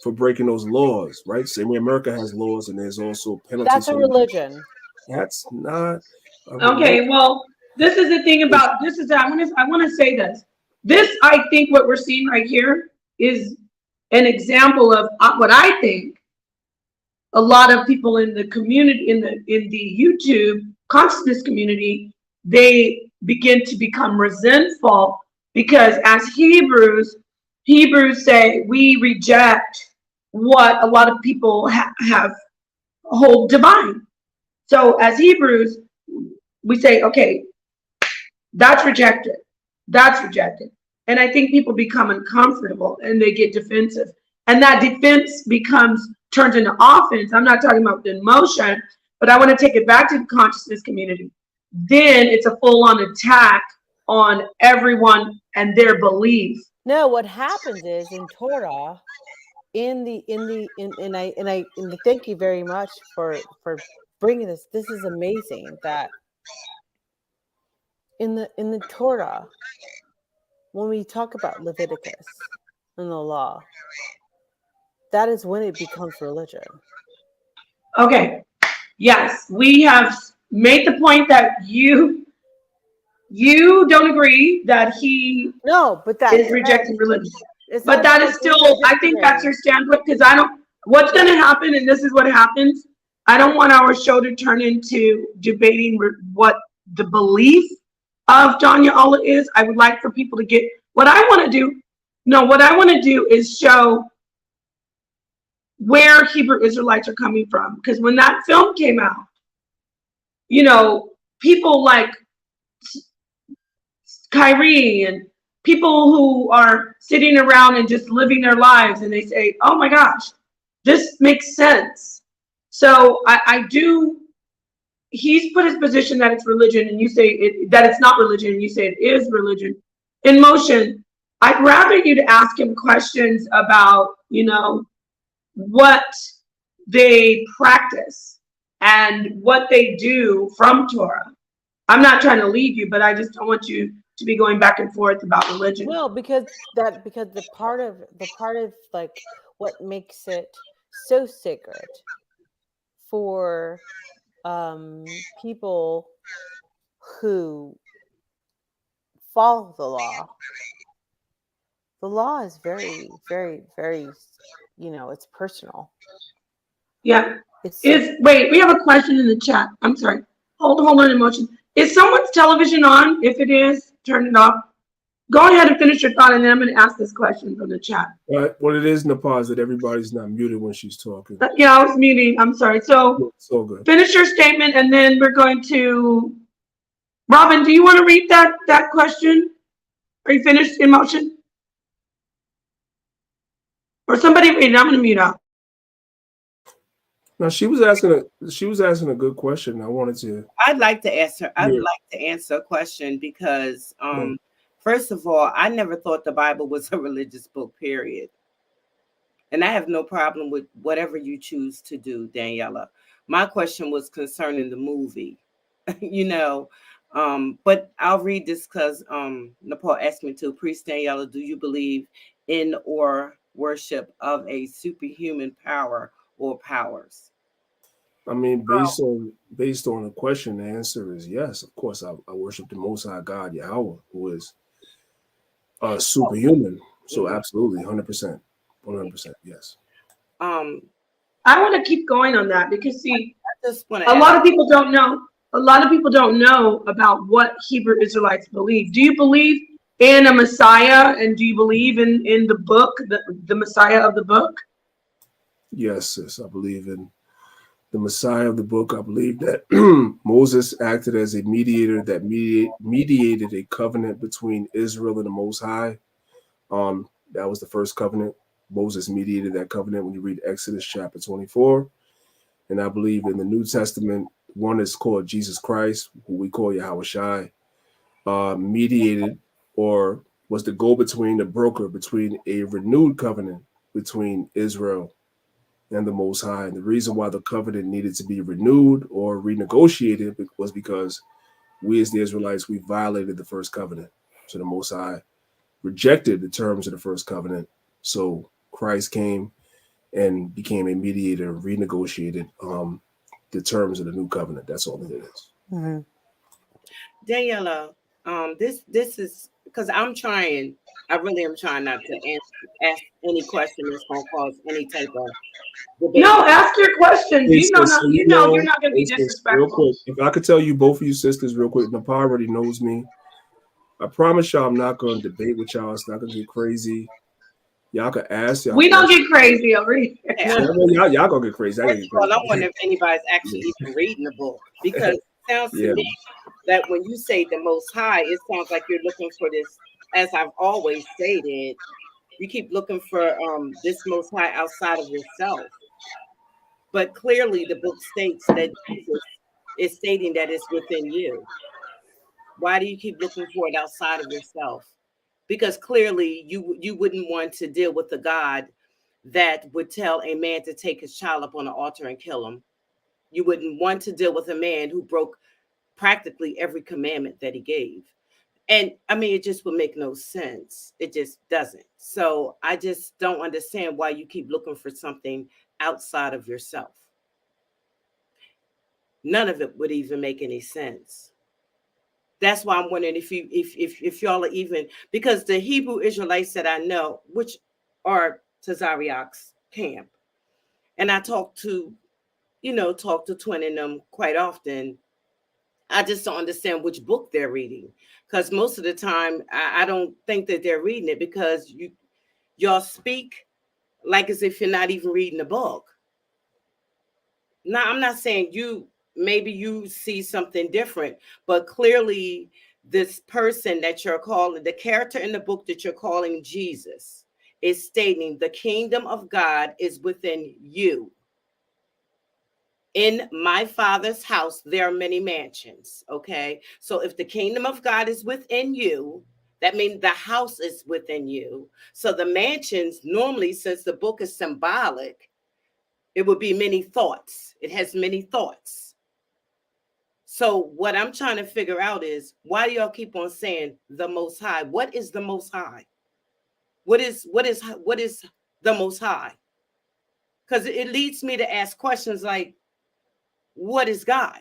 for breaking those laws, right? Same way America has laws, and there's also penalties. That's a religion. That's not a Okay, well, this is the thing about this is I want to say this. This, I think what we're seeing right here is an example of what I think a lot of people in the community, in the YouTube consciousness community, they begin to become resentful because as Hebrews say we reject what a lot of people have hold divine. So as Hebrews, we say, okay, that's rejected. That's rejected. And I think people become uncomfortable and they get defensive. And that defense turns into offense. I'm not talking about the emotion, but I want to take it back to the consciousness community. Then it's a full-on attack on everyone and their belief. No, what happens is in Torah, and thank you very much for bringing this. This is amazing that in the Torah, when we talk about Leviticus and the law, that is when it becomes religion. Okay. Yes, we have made the point that you don't agree that he is rejecting religion. But that is still, I think that's your standpoint, because what's going to happen, and this is what happens, I don't want our show to turn into debating what the belief of Danyahla is. I would like for people to get, what I want to do is show where Hebrew Israelites are coming from. Because when that film came out, people like Kyrie and people who are sitting around and just living their lives, and they say, oh my gosh, this makes sense. So he's put his position that it's religion, and you say that it's not religion, and you say it is religion. In motion, I'd rather you to ask him questions about, what they practice and what they do from Torah. I'm not trying to leave you, but I just don't want you to be going back and forth about religion. Well, because the part of like what makes it so sacred for people who follow the law is very, very, very, it's personal. Yeah. Wait, we have a question in the chat. I'm sorry. Hold on, emotion. Is someone's television on? If it is, turn it off. Go ahead and finish your thought, and then I'm going to ask this question from the chat. What it is, Napah, is that everybody's not muted when she's talking. Yeah, I was muting. I'm sorry. So it's all good. Finish your statement, and then we're going to. Robin, do you want to read that question? Are you finished, in motion? Or somebody read it. I'm going to mute out. Now she was asking a good question. I wanted to. I'd like to ask her. I'd like to answer a question because, first of all, I never thought the Bible was a religious book. Period. And I have no problem with whatever you choose to do, Danyahla. My question was concerning the movie, But I'll read this because Napah asked me to. Priest Danyahla, do you believe in or worship of a superhuman power or powers? I mean, based on the question, the answer is yes. Of course, I worship the Most High God, Yahweh, who is superhuman. So absolutely, 100%, 100%, yes. I want to keep going on that because see, a lot of people don't know. A lot of people don't know about what Hebrew Israelites believe. Do you believe in a Messiah, and do you believe in the book, the Messiah of the book? Yes, sis, I believe in the Messiah of the book. I believe that Moses acted as a mediator that mediated a covenant between Israel and the Most High. That was the first covenant. Moses mediated that covenant when you read Exodus chapter 24. And I believe in the New Testament, one is called Jesus Christ, who we call NapahShadah, mediated or was the go-between, the broker between a renewed covenant between Israel and the Most High. And the reason why the covenant needed to be renewed or renegotiated was because we as the Israelites, we violated the first covenant. So the Most High rejected the terms of the first covenant. So Christ came and became a mediator, renegotiated the terms of the new covenant. That's all it is. Mhm. Danyahla, this is because I really am trying not to ask any question that's gonna cause any type of debate. No, ask your questions. Hey, You know, sis, you're not going to be sis, real disrespectful. quick, if I could tell you, both of you sisters, real quick, Napah already knows me. I promise y'all I'm not going to debate with y'all. It's not going to get crazy. Y'all can ask y'all. We don't get crazy over here. Y'all gonna get crazy. First of all, I wonder if anybody's actually even reading the book, because it sounds to me that when you say the Most High, it sounds like you're looking for this, as I've always stated, you keep looking for this Most High outside of yourself. But clearly the book states that Jesus is stating that it's within you. Why do you keep looking for it outside of yourself? Because clearly you wouldn't want to deal with a God that would tell a man to take his child up on an altar and kill him. You wouldn't want to deal with a man who broke practically every commandment that he gave. And I mean, it just would make no sense. It just doesn't. So I just don't understand why you keep looking for something outside of yourself. None of it would even make any sense. That's why I'm wondering if y'all are even, because the Hebrew Israelites that I know, which are Tazariak's camp, and I talk to Twin and them quite often. I just don't understand which book they're reading, because most of the time I don't think that they're reading it, because y'all speak like as if you're not even reading the book. Now, I'm not saying maybe you see something different, but clearly this person that you're calling, the character in the book that you're calling Jesus, is stating the kingdom of God is within you. In my Father's house, there are many mansions. Okay. So if the kingdom of God is within you, that means the house is within you. So the mansions, normally, since the book is symbolic, it would be many thoughts. It has many thoughts. So what I'm trying to figure out is, why do y'all keep on saying the Most High? What is the Most High? What is the Most High? Because it leads me to ask questions like, what is God?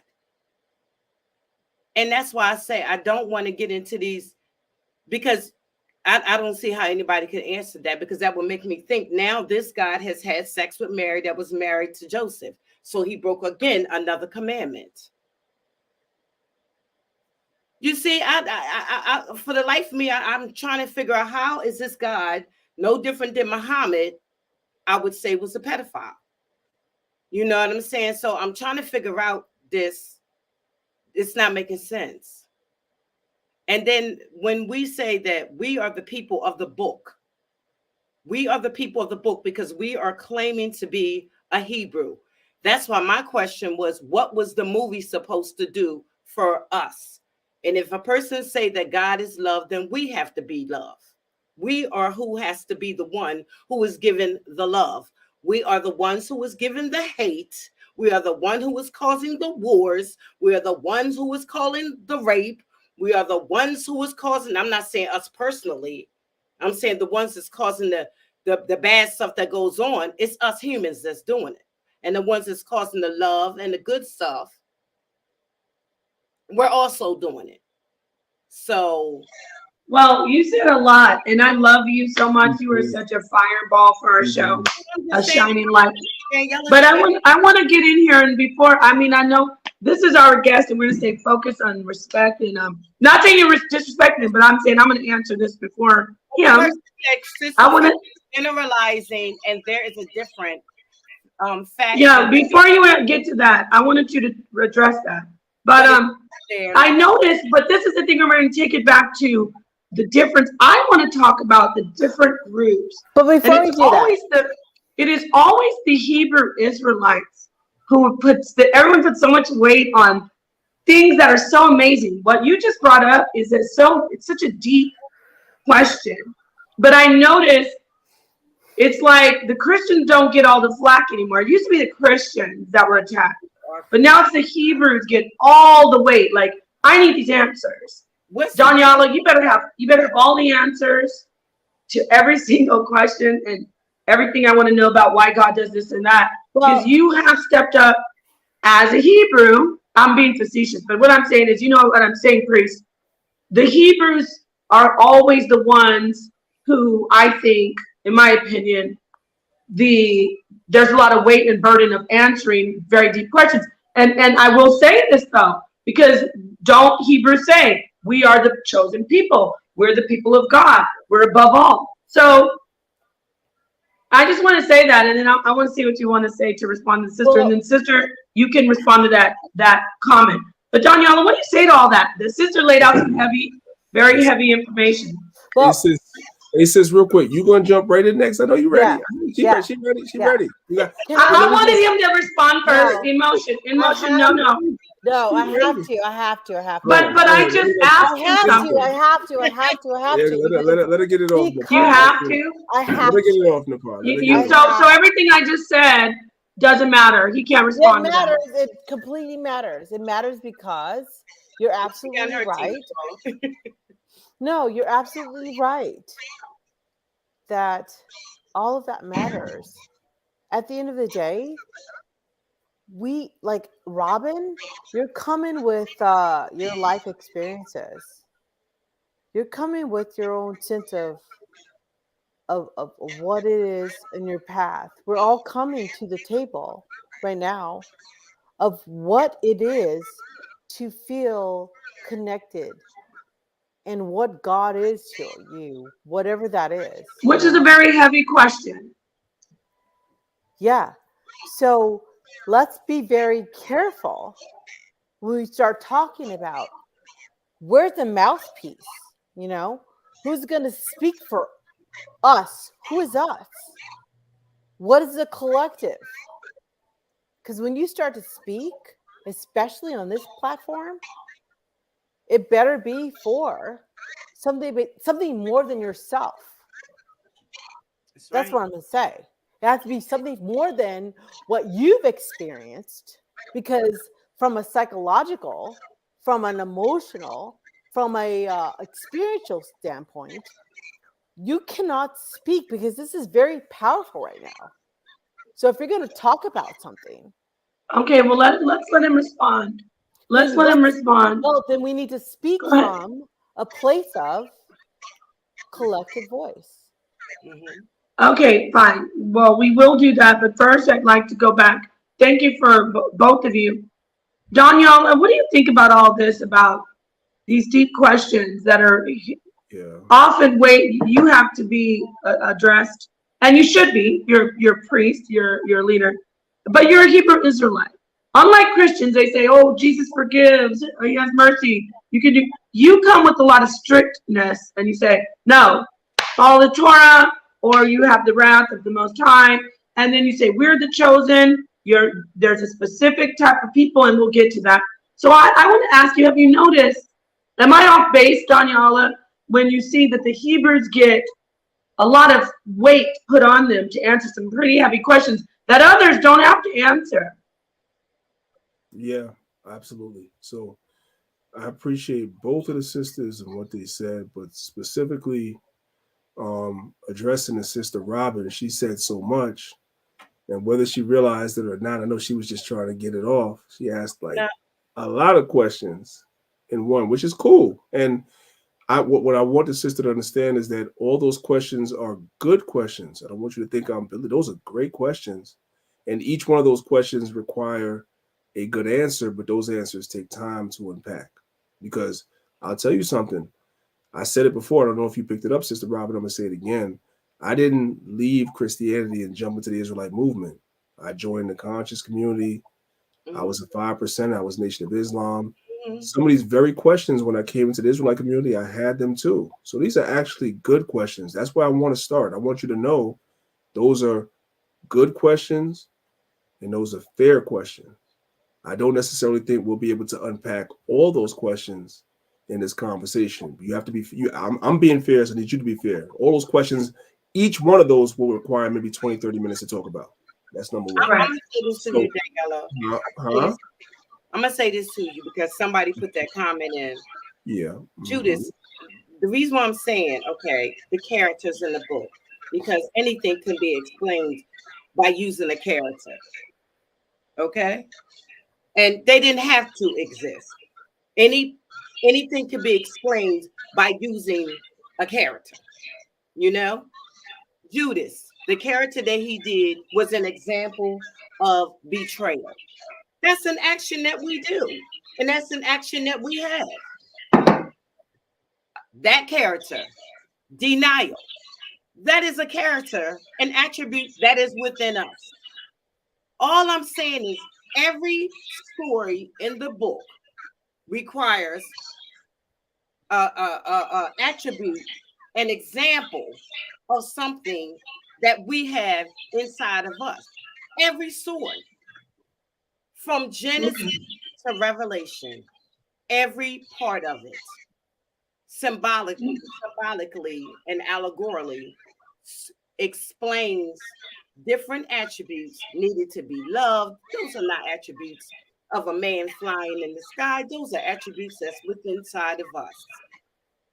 And that's why I say I don't want to get into these, because I don't see how anybody could answer that, because that would make me think now this God has had sex with Mary that was married to Joseph. So he broke again another commandment. You see, I for the life of me, I'm trying to figure out, how is this God no different than Muhammad, I would say, was a pedophile. You know what I'm saying? So I'm trying to figure out this. It's not making sense. And then when we say that we are the people of the book, we are the people of the book because we are claiming to be a Hebrew. That's why my question was, what was the movie supposed to do for us? And if a person say that God is love, then we have to be love. We are who has to be the one who is given the love. We are the ones who is given the hate. We are the one who is causing the wars. We are the ones who is calling the rape. We are the ones who is causing, I'm not saying us personally, I'm saying the ones that's causing the bad stuff that goes on. It's us humans that's doing it. And the ones that's causing the love and the good stuff, we're also doing it. So, well, you said a lot, and I love you so much. You are such a fireball for our show, a shining light. But I want to get in here, and before, I know this is our guest, and we're going to stay focused on respect, and not saying you're disrespecting, but I'm saying I'm going to answer this before him. I want to generalizing, and there is a different fact. Yeah, before you get to that, I wanted you to address that. But I noticed, but this is the thing, I'm going to take it back to the difference. I want to talk about the different groups. But before we do that, it is always the Hebrew Israelites who everyone puts so much weight on things that are so amazing. What you just brought up is it's such a deep question. But I noticed it's like the Christians don't get all the flack anymore. It used to be the Christians that were attacked. But now it's the Hebrews get all the weight. Like, I need these answers. Danyahla, you better have all the answers to every single question. everything I want to know about why God does this and that. Well- Because you have stepped up as a Hebrew. I'm being facetious, but what I'm saying is, you know what I'm saying, priest? The Hebrews are always the ones who, I think, in my opinion, there's a lot of weight and burden of answering very deep questions. And I will say this though, because don't Hebrews say we are the chosen people? We're the people of God. We're above all. So I just want to say that, and then I want to see what you want to say to respond to the sister. And then, sister, you can respond to that comment. But Danyahla, what do you say to all that? The sister laid out some heavy, very heavy information. Well, Hey, sis, real quick, you gonna jump right in next? I know you ready. She ready. She ready. I wanted him to respond first. No. Emotion. No. No, I have to. But I just asked you something. I have to. Yeah, let her get it off. Because You have to. I have Let her get to. it off, Napah. So everything I just said doesn't matter. He can't respond It to that. matters. It completely matters. It matters because you're absolutely right. No, you're absolutely right. That all of that matters. At the end of the day, we like Robin, you're coming with your life experiences. You're coming with your own sense of what it is in your path. We're all coming to the table right now of what it is to feel connected and what God is to you, whatever that is. Which is a very heavy question. Yeah. So let's be very careful when we start talking about where's the mouthpiece, who's going to speak for us? Who is us? What is the collective? Because when you start to speak, especially on this platform, it better be for something more than yourself. That's what I'm going to say. It has to be something more than what you've experienced, because from a psychological, from an emotional, from a experiential standpoint, you cannot speak because this is very powerful right now. So if you're going to talk about something. Okay, well, let's let him respond. Let's let him respond. Well, then we need to speak from a place of collective voice. Okay, fine. Well, we will do that. But first, I'd like to go back. Thank you for both of you. Danyahla, what do you think about all this, about these deep questions that are often you have to be addressed, and you should be. You're priest, you're leader, but you're a Hebrew Israelite. Unlike Christians, they say, "Oh, Jesus forgives. Oh, he has mercy." You come with a lot of strictness, and you say, "No, follow the Torah," or you have the wrath of the Most High, and then you say, "We're the chosen." There's a specific type of people, and we'll get to that. So I want to ask you: have you noticed? Am I off base, Danyahla, when you see that the Hebrews get a lot of weight put on them to answer some pretty heavy questions that others don't have to answer? Yeah, absolutely. So I appreciate both of the sisters and what they said, but specifically addressing the sister Robin. She said so much, and whether she realized it or not, I know she was just trying to get it off. She asked a lot of questions in one, which is cool. And what I want the sister to understand is that all those questions are good questions. I don't want you to think I'm Billy. Those are great questions. And each one of those questions require a good answer, but those answers take time to unpack. Because I'll tell you something. I said it before. I don't know if you picked it up, Sister Robin. I'm going to say it again. I didn't leave Christianity and jump into the Israelite movement. I joined the conscious community. I was a 5%. I was Nation of Islam. Some of these very questions, when I came into the Israelite community, I had them too. So these are actually good questions. That's where I want to start. I want you to know those are good questions and those are fair questions. I don't necessarily think we'll be able to unpack all those questions in this conversation. You have to be, I'm being fair, so I need you to be fair. All those questions, each one of those will require maybe 20, 30 minutes to talk about. That's number one. I'm going to say this to you, Danyahla. I'm going to say this to you because somebody put that comment in. Yeah. Judas, the reason why I'm saying, okay, the characters in the book. because anything can be explained by using a character. Okay? And they didn't have to exist. Anything can be explained by using a character. You know? Judas, the character that he did was an example of betrayal. That's an action that we do, and that's an action that we have. That character, denial, that is a character, an attribute that is within us. All I'm saying is every story in the book requires a attribute, an example of something that we have inside of us. Every story, from Genesis to Revelation, every part of it, symbolically and allegorically, explains different attributes needed to be loved. Those are not attributes of a man flying in the sky. Those are attributes that's within inside of us.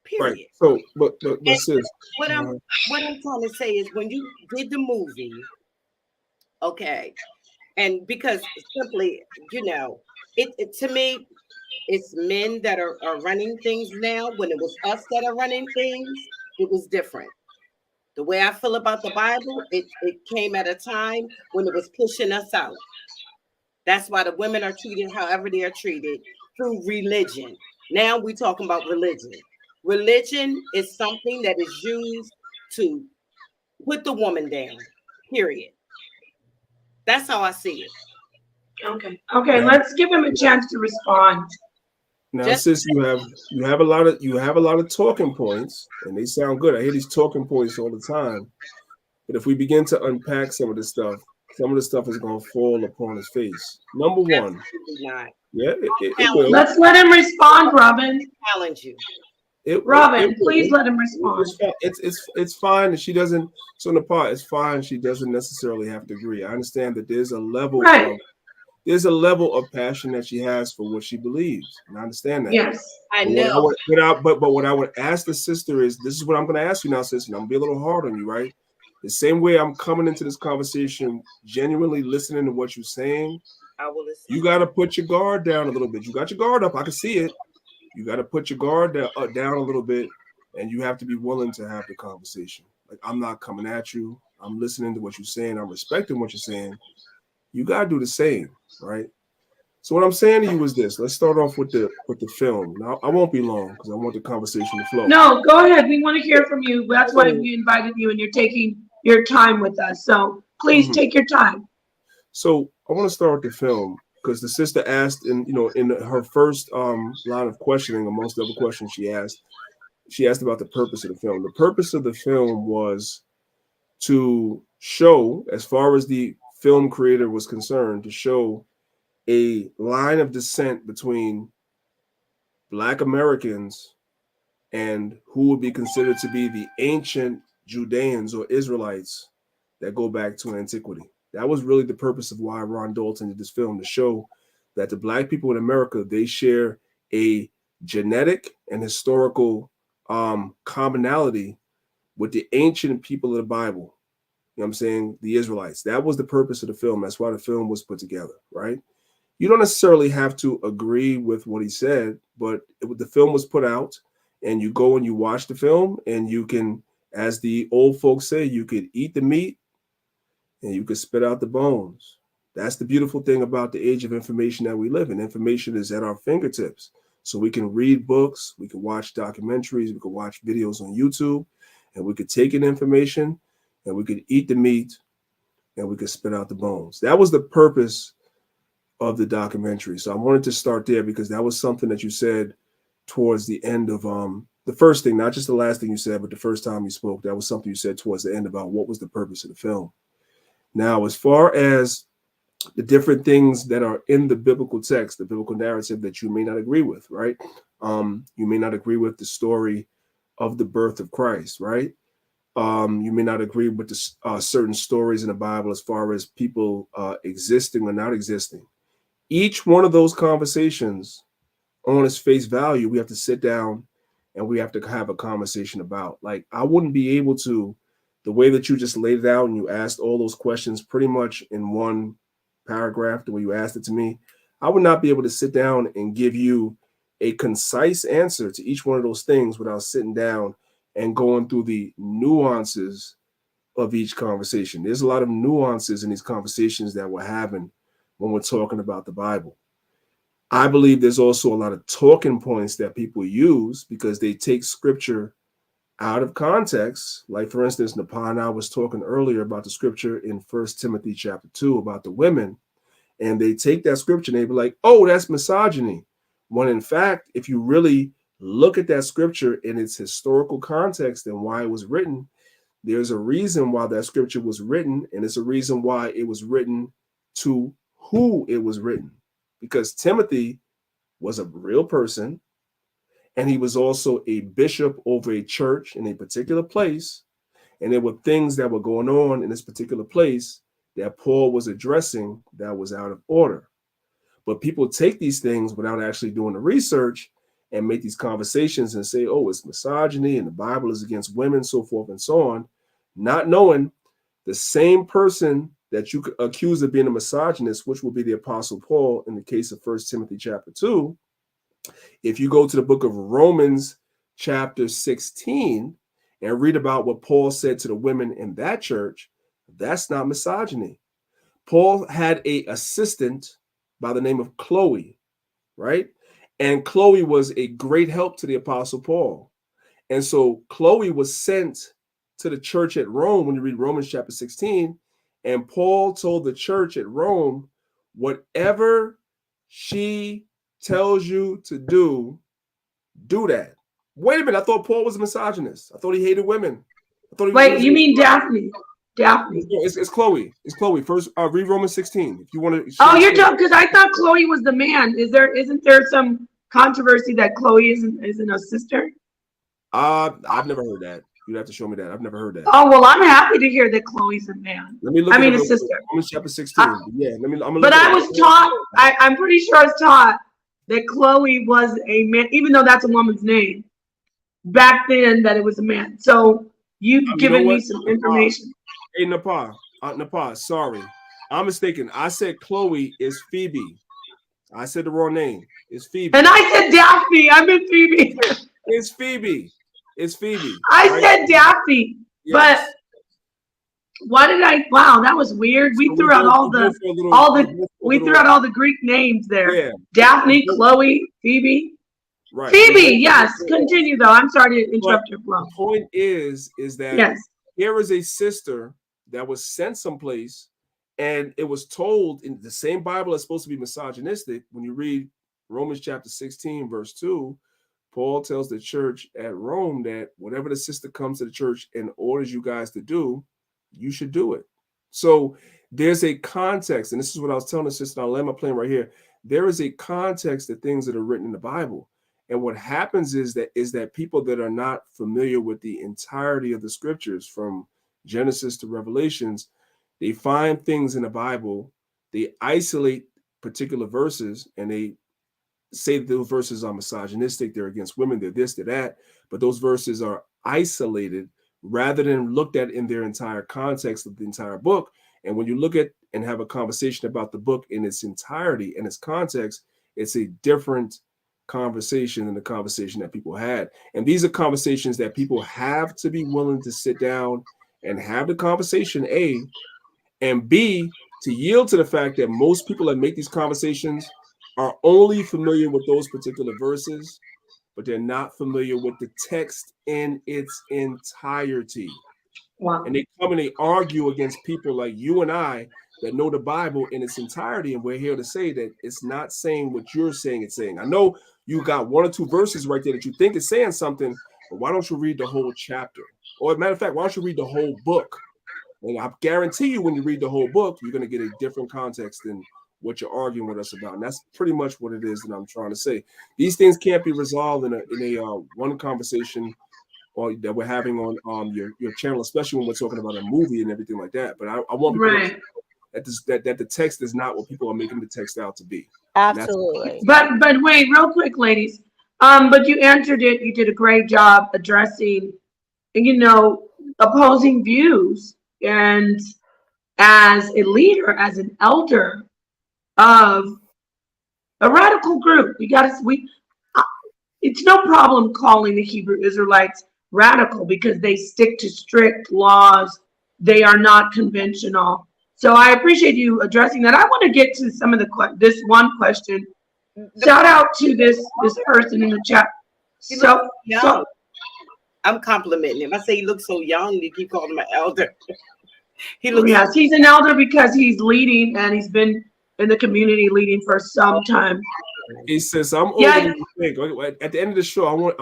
Period. Right. So, but sis, what I'm trying to say is when you did the movie, okay, and because simply, it to me, it's men that are running things now. When it was us that are running things, it was different. The way I feel about the Bible, it came at a time when it was pushing us out. That's why the women are treated however they are treated through religion. Now we're talking about religion. Religion is something that is used to put the woman down, period. That's how I see it. Okay, let's give him a chance to respond. Now, sis, you have a lot of talking points, and they sound good. I hear these talking points all the time. But if we begin to unpack some of the stuff is going to fall upon his face. Number one, it will. Let's let him respond, Robin. Challenge you. Robin, please let him respond. It's fine if she doesn't. So in the part, it's fine. She doesn't necessarily have to agree. I understand that there's a level of passion that she has for what she believes, and I understand that. Yes, I know. But what I would ask the sister is, this is what I'm going to ask you now, sister. And I'm going to be a little hard on you, right? The same way I'm coming into this conversation, genuinely listening to what you're saying. I will listen. You got to put your guard down a little bit. You got your guard up. I can see it. You got to put your guard down a little bit, and you have to be willing to have the conversation. Like, I'm not coming at you. I'm listening to what you're saying. I'm respecting what you're saying. You got to do the same, right? So what I'm saying to you is this. Let's start off with the film. Now, I won't be long because I want the conversation to flow. No, go ahead. We want to hear from you. That's why we invited you, and you're taking your time with us. So please take your time. So I want to start with the film because the sister asked in her first line of questioning, amongst other questions she asked about the purpose of the film. The purpose of the film was to show, as far as the film creator was concerned, to show a line of descent between Black Americans and who would be considered to be the ancient Judeans or Israelites that go back to antiquity. That was really the purpose of why Ron Dalton did this film, to show that the Black people in America, they share a genetic and historical commonality with the ancient people of the Bible. You know what I'm saying? The Israelites. That was the purpose of the film. That's why the film was put together, right? You don't necessarily have to agree with what he said, but the film was put out, and you go and you watch the film, and you can, as the old folks say, you could eat the meat and you could spit out the bones. That's the beautiful thing about the age of information that we live in. Information is at our fingertips. So we can read books, we can watch documentaries, we can watch videos on YouTube, and we could take in information, and we could eat the meat, and we could spit out the bones. That was the purpose of the documentary. So I wanted to start there because that was something that you said towards the end of the first thing, not just the last thing you said, but the first time you spoke. That was something you said towards the end about what was the purpose of the film. Now, as far as the different things that are in the biblical text, the biblical narrative that you may not agree with, right? You may not agree with the story of the birth of Christ, right? You may not agree with the certain stories in the Bible as far as people existing or not existing. Each one of those conversations, on its face value, we have to sit down and we have to have a conversation about. Like, I wouldn't be able to the way that you just laid it out and you asked all those questions pretty much in one paragraph, the way you asked it to me, I would not be able to sit down and give you a concise answer to each one of those things without sitting down and going through the nuances of each conversation. There's a lot of nuances in these conversations that we're having when we're talking about the Bible. I believe there's also a lot of talking points that people use because they take scripture out of context. Like, for instance, Napah and I was talking earlier about the scripture in 1 Timothy chapter 2 about the women, and they take that scripture and they be like, oh, that's misogyny. When in fact, if you really look at that scripture in its historical context and why it was written, there's a reason why that scripture was written, and it's a reason why it was written to who it was written. Because Timothy was a real person, and he was also a bishop over a church in a particular place, and there were things that were going on in this particular place that Paul was addressing that was out of order. But people take these things without actually doing the research and make these conversations and say, oh, it's misogyny and the Bible is against women, so forth and so on, not knowing the same person that you could accuse of being a misogynist, which would be the Apostle Paul in the case of 1 Timothy chapter 2. If you go to the book of Romans chapter 16 and read about what Paul said to the women in that church, that's not misogyny. Paul had an assistant by the name of Chloe, right? And Chloe was a great help to the Apostle Paul. And so Chloe was sent to the church at Rome when you read Romans chapter 16, and Paul told the church at Rome, whatever she tells you to do, do that. Wait a minute, I thought Paul was a misogynist. I thought he hated women. I thought he Wait, you mean Daphne? Daphne. It's Chloe. It's Chloe. First, read Romans 16. If you want to. Oh, you're talking because I thought Chloe was the man. Isn't there some controversy that Chloe isn't a sister? I've never heard that. You'd have to show me that. I've never heard that. Oh well, I'm happy to hear that Chloe's a man. Let me look. I mean, a sister. Romans chapter 16. Yeah. But I was taught. I'm pretty sure I was taught that Chloe was a man, even though that's a woman's name. Back then, that it was a man. So you've given me some information. Hey, Napah, sorry. I'm mistaken. I said Chloe is Phoebe. I said the wrong name. It's Phoebe. And I said Daphne. I meant Phoebe. It's Phoebe. It's Phoebe. I said Daphne. Yes. But why did I? Wow, that was weird. We threw out all the Greek names there. Yeah. Daphne, Chloe, Phoebe. Right. Phoebe, yes. Continue though. I'm sorry to interrupt your flow. The point is that here is a sister that was sent someplace, and it was told in the same Bible that's supposed to be misogynistic. When you read Romans chapter 16, verse 2, Paul tells the church at Rome that whatever the sister comes to the church and orders you guys to do, you should do it. So there's a context, and this is what I was telling the sister. I'll land my plane right here. There is a context to things that are written in the Bible. And what happens is that people that are not familiar with the entirety of the scriptures from Genesis to Revelations, they find things in the Bible, they isolate particular verses, and they say that those verses are misogynistic, they're against women, they're this, they're that, but those verses are isolated rather than looked at in their entire context of the entire book. And when you look at and have a conversation about the book in its entirety and its context, it's a different conversation than the conversation that people had. And these are conversations that people have to be willing to sit down and have the conversation, A, and B, to yield to the fact that most people that make these conversations are only familiar with those particular verses, but they're not familiar with the text in its entirety. Wow. And they come and they argue against people like you and I that know the Bible in its entirety, and we're here to say that it's not saying what you're saying it's saying. I know you got one or two verses right there that you think is saying something, but why don't you read the whole chapter? Or as a matter of fact, why don't you read the whole book? And I guarantee you when you read the whole book, you're going to get a different context than what you're arguing with us about. And that's pretty much what it is that I'm trying to say. These things can't be resolved in a one conversation or that we're having on your channel, especially when we're talking about a movie and everything like that. But I want people to know that the text is not what people are making the text out to be. Absolutely. But wait, real quick, ladies. But you answered it. You did a great job addressing, opposing views. And as a leader, as an elder of a radical group, it's no problem calling the Hebrew Israelites radical because they stick to strict laws. They are not conventional. So I appreciate you addressing that. I want to get to some of this one question. Shout out to this person in the chat. So I'm complimenting him. I say he looks so young. You keep calling him an elder. He looks. Yes, he's an elder because he's leading and he's been in the community leading for some time. He says, "I'm older than you think." At the end of the show, I want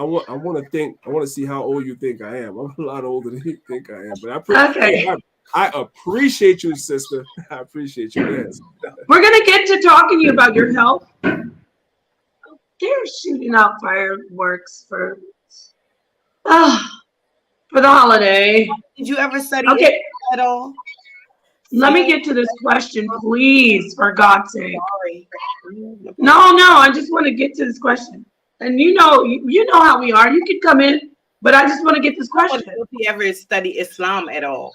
to see how old you think I am. I'm a lot older than you think I am, but I appreciate you, sister. I appreciate you. Yes. We're gonna get to talking to you about your health. They're shooting out fireworks for the holiday. Did you ever study at all? Let me get to this question, please, for God's sake. No, I just want to get to this question. And you know how we are. You can come in, but I just want to get this question. If you ever study Islam at all?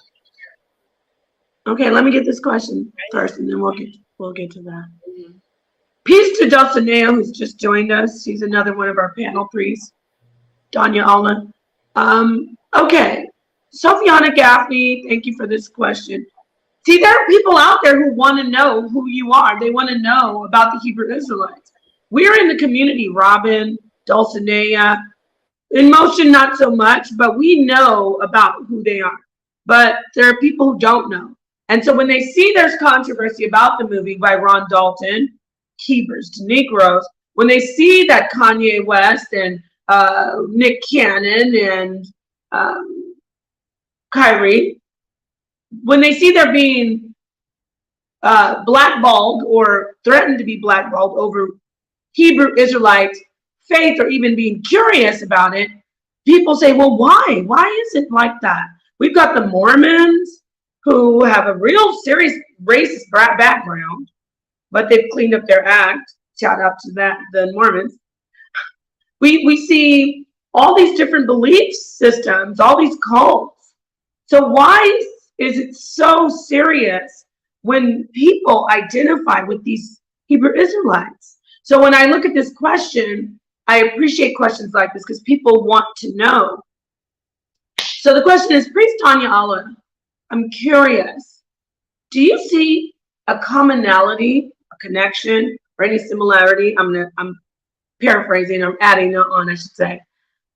Okay, let me get this question first, and then we'll get to that. Mm-hmm. Peace to Dulcinea, who's just joined us. She's another one of our panel priests. Danyahla. Okay, Sophiana Gaffney, thank you for this question. See, there are people out there who want to know who you are. They want to know about the Hebrew Israelites. We're in the community, Robin, Dulcinea, in Motion, not so much, but we know about who they are. But there are people who don't know. And so when they see there's controversy about the movie by Ron Dalton, Hebrews to NEQROES, when they see that Kanye West and Nick Cannon and Kyrie, when they see they're being blackballed or threatened to be blackballed over Hebrew Israelite faith or even being curious about it, people say, well, why? Why is it like that? We've got the Mormons who have a real serious racist background, but they've cleaned up their act. Shout out to the Mormons. We see all these different belief systems, all these cults. So why is it so serious when people identify with these Hebrew Israelites? So when I look at this question, I appreciate questions like this because people want to know. So the question is, Priest Danyahla, I'm curious, do you see a commonality, a connection, or any similarity? I'm paraphrasing, I'm adding on, I should say,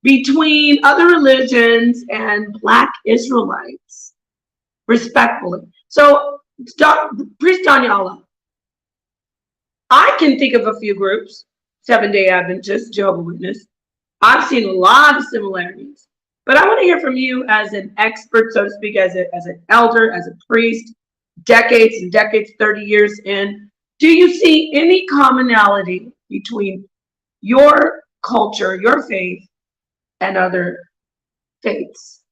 between other religions and Black Israelites, respectfully. So, Priest Danyahla, I can think of a few groups, Seventh-day Adventists, Jehovah's Witness. I've seen a lot of similarities, but I want to hear from you as an expert, so to speak, as an elder, as a priest, decades and decades, 30 years in. Do you see any commonality between your culture, your faith, and other faiths?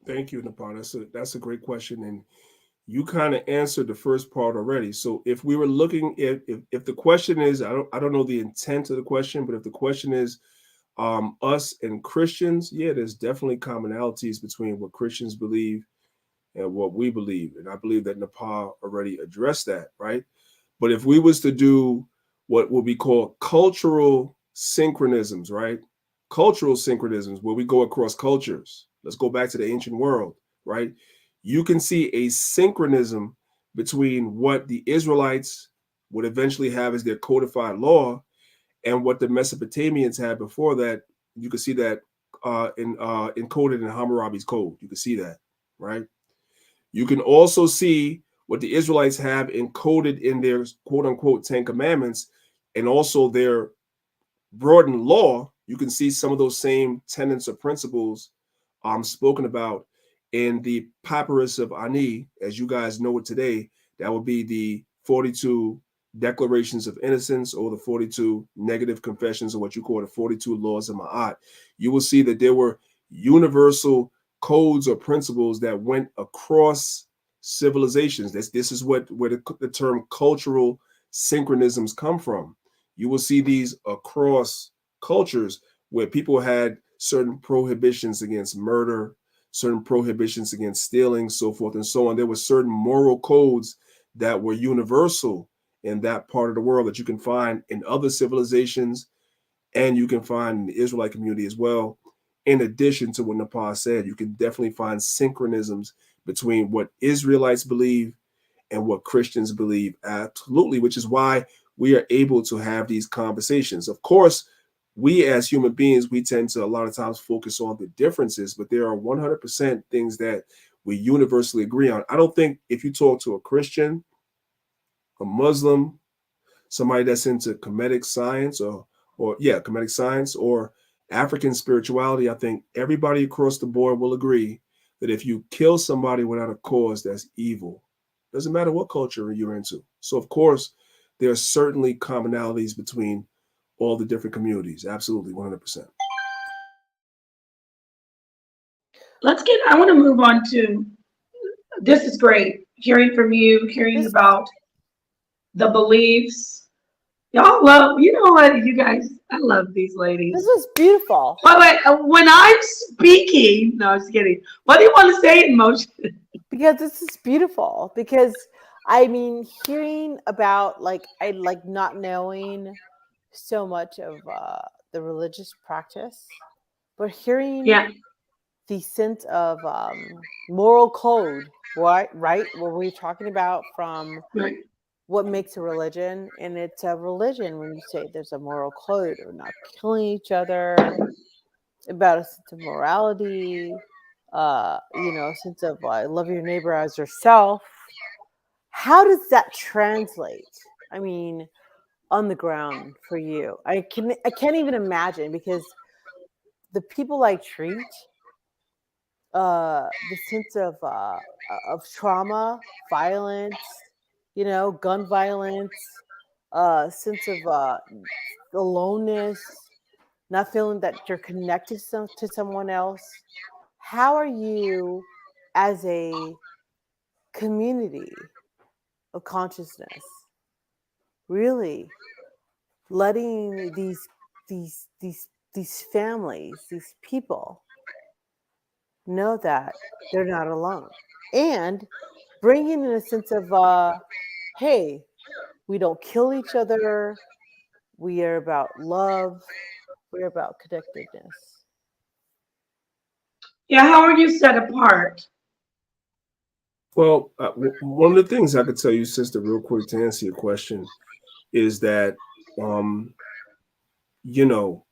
Thank you, Napah. That's a great question, and you kind of answered the first part already. So if we were looking, if the question is, I don't know the intent of the question, but if the question is us and Christians, yeah, there's definitely commonalities between what Christians believe and what we believe, and I believe that Napah already addressed that, right? But if we was to do what will be called cultural synchronisms, right? Cultural synchronisms, where we go across cultures. Let's go back to the ancient world, right? You can see a synchronism between what the Israelites would eventually have as their codified law and what the Mesopotamians had before that. You can see that encoded in Hammurabi's code. You can see that, right? You can also see what the Israelites have encoded in their quote unquote 10 commandments and also their broadened law. You can see some of those same tenets or principles spoken about in the Papyrus of Ani, as you guys know it today. That would be the 42 declarations of innocence, or the 42 negative confessions, or what you call the 42 laws of Ma'at. You will see that there were universal codes or principles that went across civilizations. This is where the term cultural synchronisms come from. You will see these across cultures where people had certain prohibitions against murder, certain prohibitions against stealing, so forth and so on. There were certain moral codes that were universal in that part of the world that you can find in other civilizations, and you can find in the Israelite community as well. In addition to what Napah said, you can definitely find synchronisms between what Israelites believe and what Christians believe, absolutely, which is why we are able to have these conversations. Of course, we as human beings, we tend to a lot of times focus on the differences, but there are 100% things that we universally agree on. I don't think if you talk to a Christian, a Muslim, somebody that's into comedic science or comedic science or African spirituality, I think everybody across the board will agree that if you kill somebody without a cause, that's evil. Doesn't matter what culture you're into. So of course, there are certainly commonalities between all the different communities. Absolutely, 100%. I want to move on to, this is great, hearing from you, hearing about the beliefs. Y'all love, you know what, you guys, I love these ladies. This was beautiful. Wait, when I'm speaking, no, I'm just kidding. What do you want to say in motion? Because this is beautiful. Because I mean, hearing about I not knowing so much of the religious practice, but hearing the sense of moral code, right? What we're talking about from what makes a religion, and it's a religion when you say there's a moral code or not killing each other, about a sense of morality, a sense of love your neighbor as yourself. How does that translate? I mean, on the ground for you? I can't even imagine, because the people I treat, the sense of trauma, violence, gun violence, sense of aloneness, not feeling that you're connected to someone else. How are you, as a community of consciousness, really letting these families, these people, know that they're not alone, and bringing in a sense of hey, we don't kill each other, we are about love, we're about connectedness? Yeah, how are you set apart? Well, one of the things I could tell you, sister, real quick, to answer your question, is that you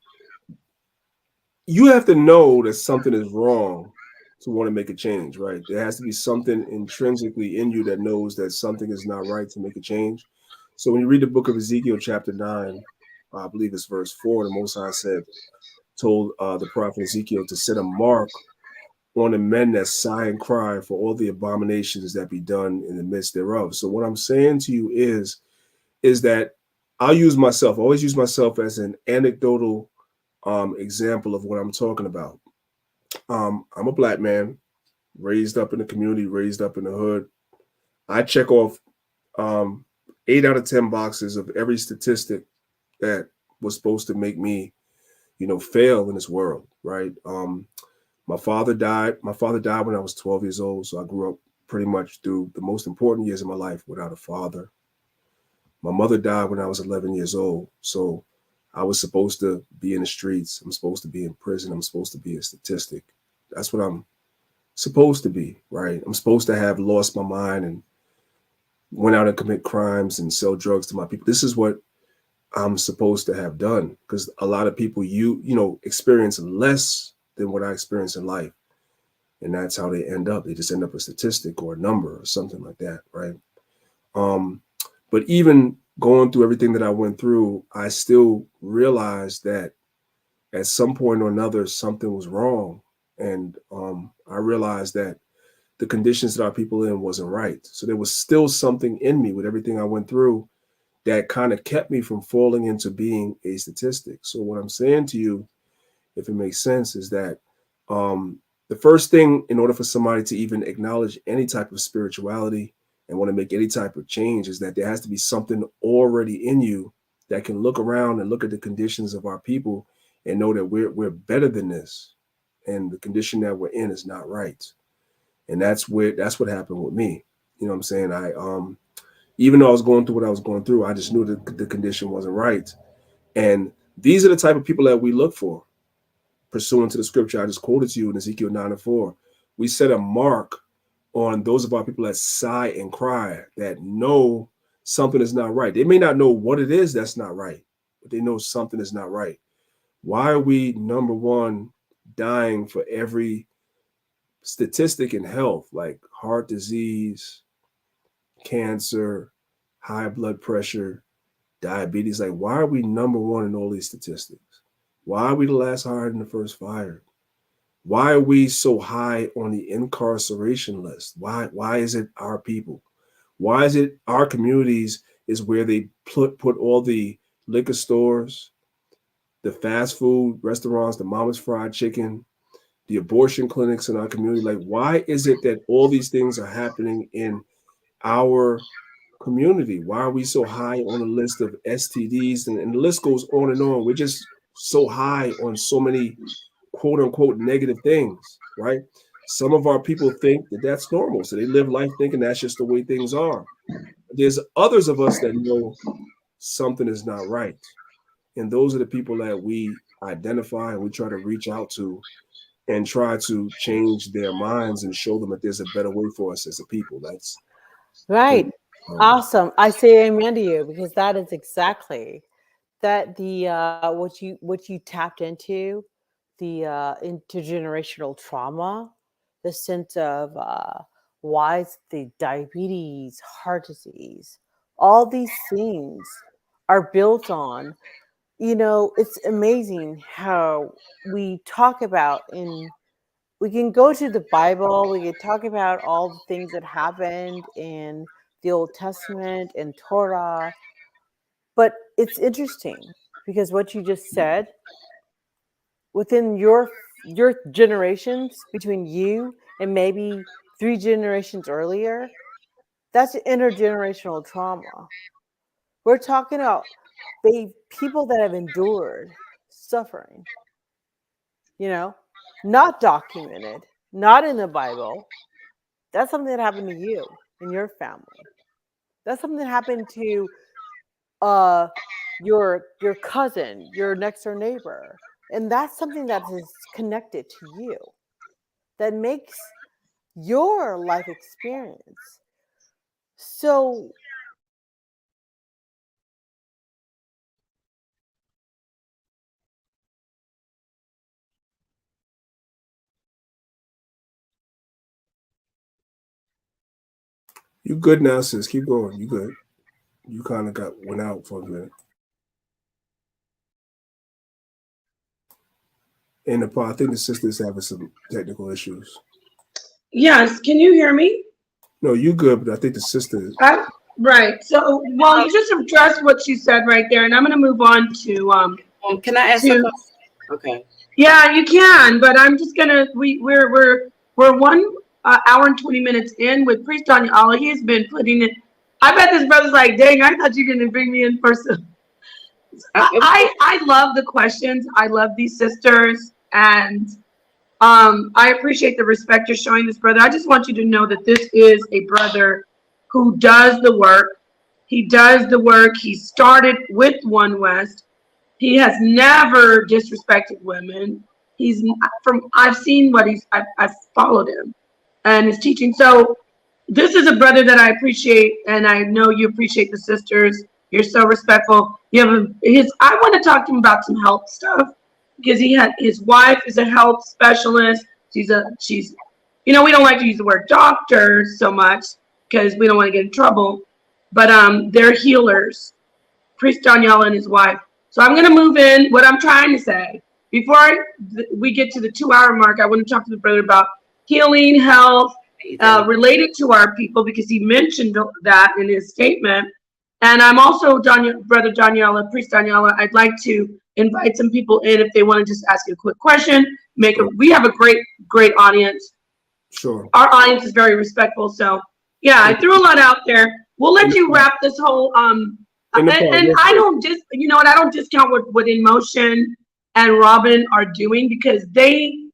have to know that something is wrong to want to make a change, right? There has to be something intrinsically in you that knows that something is not right to make a change. So when you read the book of Ezekiel, chapter 9, I believe it's verse 4, the Most High told the prophet Ezekiel to set a mark on the men that sigh and cry for all the abominations that be done in the midst thereof. So what I'm saying to you is that I'll always use myself as an anecdotal example of what I'm talking about. I'm a black man, raised up in the community, raised up in the hood. I check off 8 out of 10 boxes of every statistic that was supposed to make me, fail in this world, right? My father died. My father died when I was 12 years old, so I grew up pretty much through the most important years of my life without a father. My mother died when I was 11 years old, so I was supposed to be in the streets. I'm supposed to be in prison. I'm supposed to be a statistic. That's what I'm supposed to be, right? I'm supposed to have lost my mind and went out and commit crimes and sell drugs to my people. This is what I'm supposed to have done, because a lot of people, experience less than what I experienced in life. And that's how they end up. They just end up a statistic or a number or something like that, right? But even going through everything that I went through, I still realized that at some point or another, something was wrong. And I realized that the conditions that our people in wasn't right. So there was still something in me with everything I went through that kind of kept me from falling into being a statistic. So what I'm saying to you, if it makes sense, is that the first thing, in order for somebody to even acknowledge any type of spirituality and want to make any type of change, is that there has to be something already in you that can look around and look at the conditions of our people and know that we're better than this. and the condition that we're in is not right. And that's what happened with me. You know what I'm saying? I even though I was going through what I was going through, I just knew that the condition wasn't right. And these are the type of people that we look for, pursuant to the scripture I just quoted to you in Ezekiel 9:4. We set a mark on those of our people that sigh and cry, that know something is not right. They may not know what it is that's not right, but they know something is not right. Why are we, number one, dying for every statistic in health, like heart disease, cancer, high blood pressure, diabetes? Like, why are we number one in all these statistics? Why are we the last hired and the first fired? Why are we so high on the incarceration list? Why is it our people? Why is it our communities is where they put all the liquor stores, the fast food restaurants, the Mama's Fried Chicken, the abortion clinics in our community? Like, why is it that all these things are happening in our community? Why are we so high on the list of STDs? And the list goes on and on. We're just so high on so many quote unquote negative things, right? Some of our people think that that's normal. So they live life thinking that's just the way things are. There's others of us that know something is not right. And those are the people that we identify and we try to reach out to and try to change their minds and show them that there's a better way for us as a people. That's right. Awesome. I say amen to you, because that is exactly that the what you tapped into, the intergenerational trauma, the sense of why the diabetes, heart disease, all these things are built on. You know, it's amazing how we talk about we can go to the Bible, we can talk about all the things that happened in the Old Testament and Torah, but it's interesting because what you just said, within your generations, between you and maybe 3 generations earlier, that's intergenerational trauma. We're talking about people that have endured suffering, not documented, not in the Bible. That's something that happened to you and your family. That's something that happened to your cousin, your next door neighbor. And that's something that is connected to you, that makes your life experience. So you good now, sis. Keep going. You good. You kind of went out for a minute. And I think the sister's having some technical issues. Yes, can you hear me? No, you good, but I think the sister. Right. So, well, you just addressed what she said right there, and I'm going to move on to. Can I ask something? Okay. Yeah, you can, but I'm just gonna. We're 1 hour and 20 minutes in with Priest Danyahla. He has been putting it. I bet this brother's like, dang, I thought you were gonna bring me in first. I love the questions. I love these sisters, and I appreciate the respect you're showing this brother. I just want you to know that this is a brother who does the work. He does the work. He started with One West. He has never disrespected women. I've seen what I've followed him and his teaching. So this is a brother that I appreciate, and I know you appreciate the sisters. You're so respectful. I want to talk to him about some health stuff, because his wife is a health specialist. We don't like to use the word doctor so much because we don't want to get in trouble, but they're healers, Priest Danyahla and his wife. So I'm going to move in. What I'm trying to say, before we get to the 2-hour mark, I want to talk to the brother about healing, health, related to our people, because he mentioned that in his statement. And I'm also, Brother Danyahla, Priest Danyahla, I'd like to invite some people in if they want to just ask a quick question. We have a great audience. Sure. Our audience is very respectful. So yeah, I threw a lot out there. We'll let you wrap this whole and I don't I don't discount what In Motion and Robin are doing, because they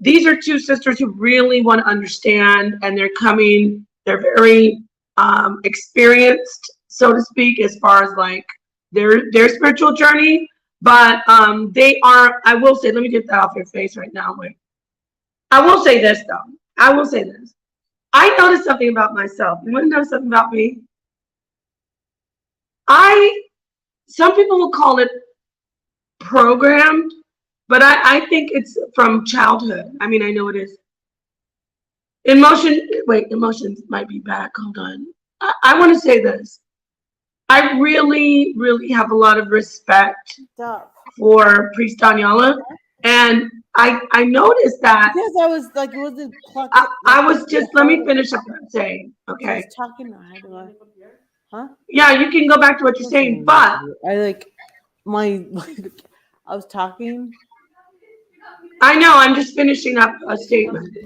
these are two sisters who really want to understand, and they're very experienced, so to speak, as far as like their spiritual journey. But they are, I will say, let me get that off your face right now. Wait. I will say this though. I will say this. I noticed something about myself. You want to know something about me? Some people will call it programmed, but I think it's from childhood. I mean, I know it is. Emotions might be back. Hold on. I want to say this. I really, really have a lot of respect for Priest Danyahla, and I noticed that because I was like, it wasn't. I was just. Let me finish up what I'm saying. Okay. I was talking. I had to, huh? Yeah, you can go back to what you're saying, but I was talking. I know, I'm just finishing up a statement.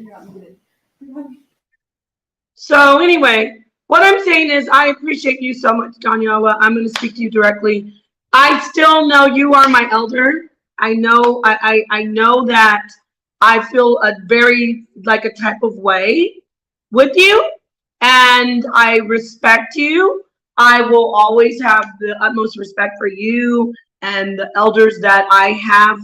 So anyway, what I'm saying is I appreciate you so much, Danyahla. I'm going to speak to you directly. I still know you are my elder. I know that I feel a very like a type of way with you, and I respect you. I will always have the utmost respect for you and the elders that I have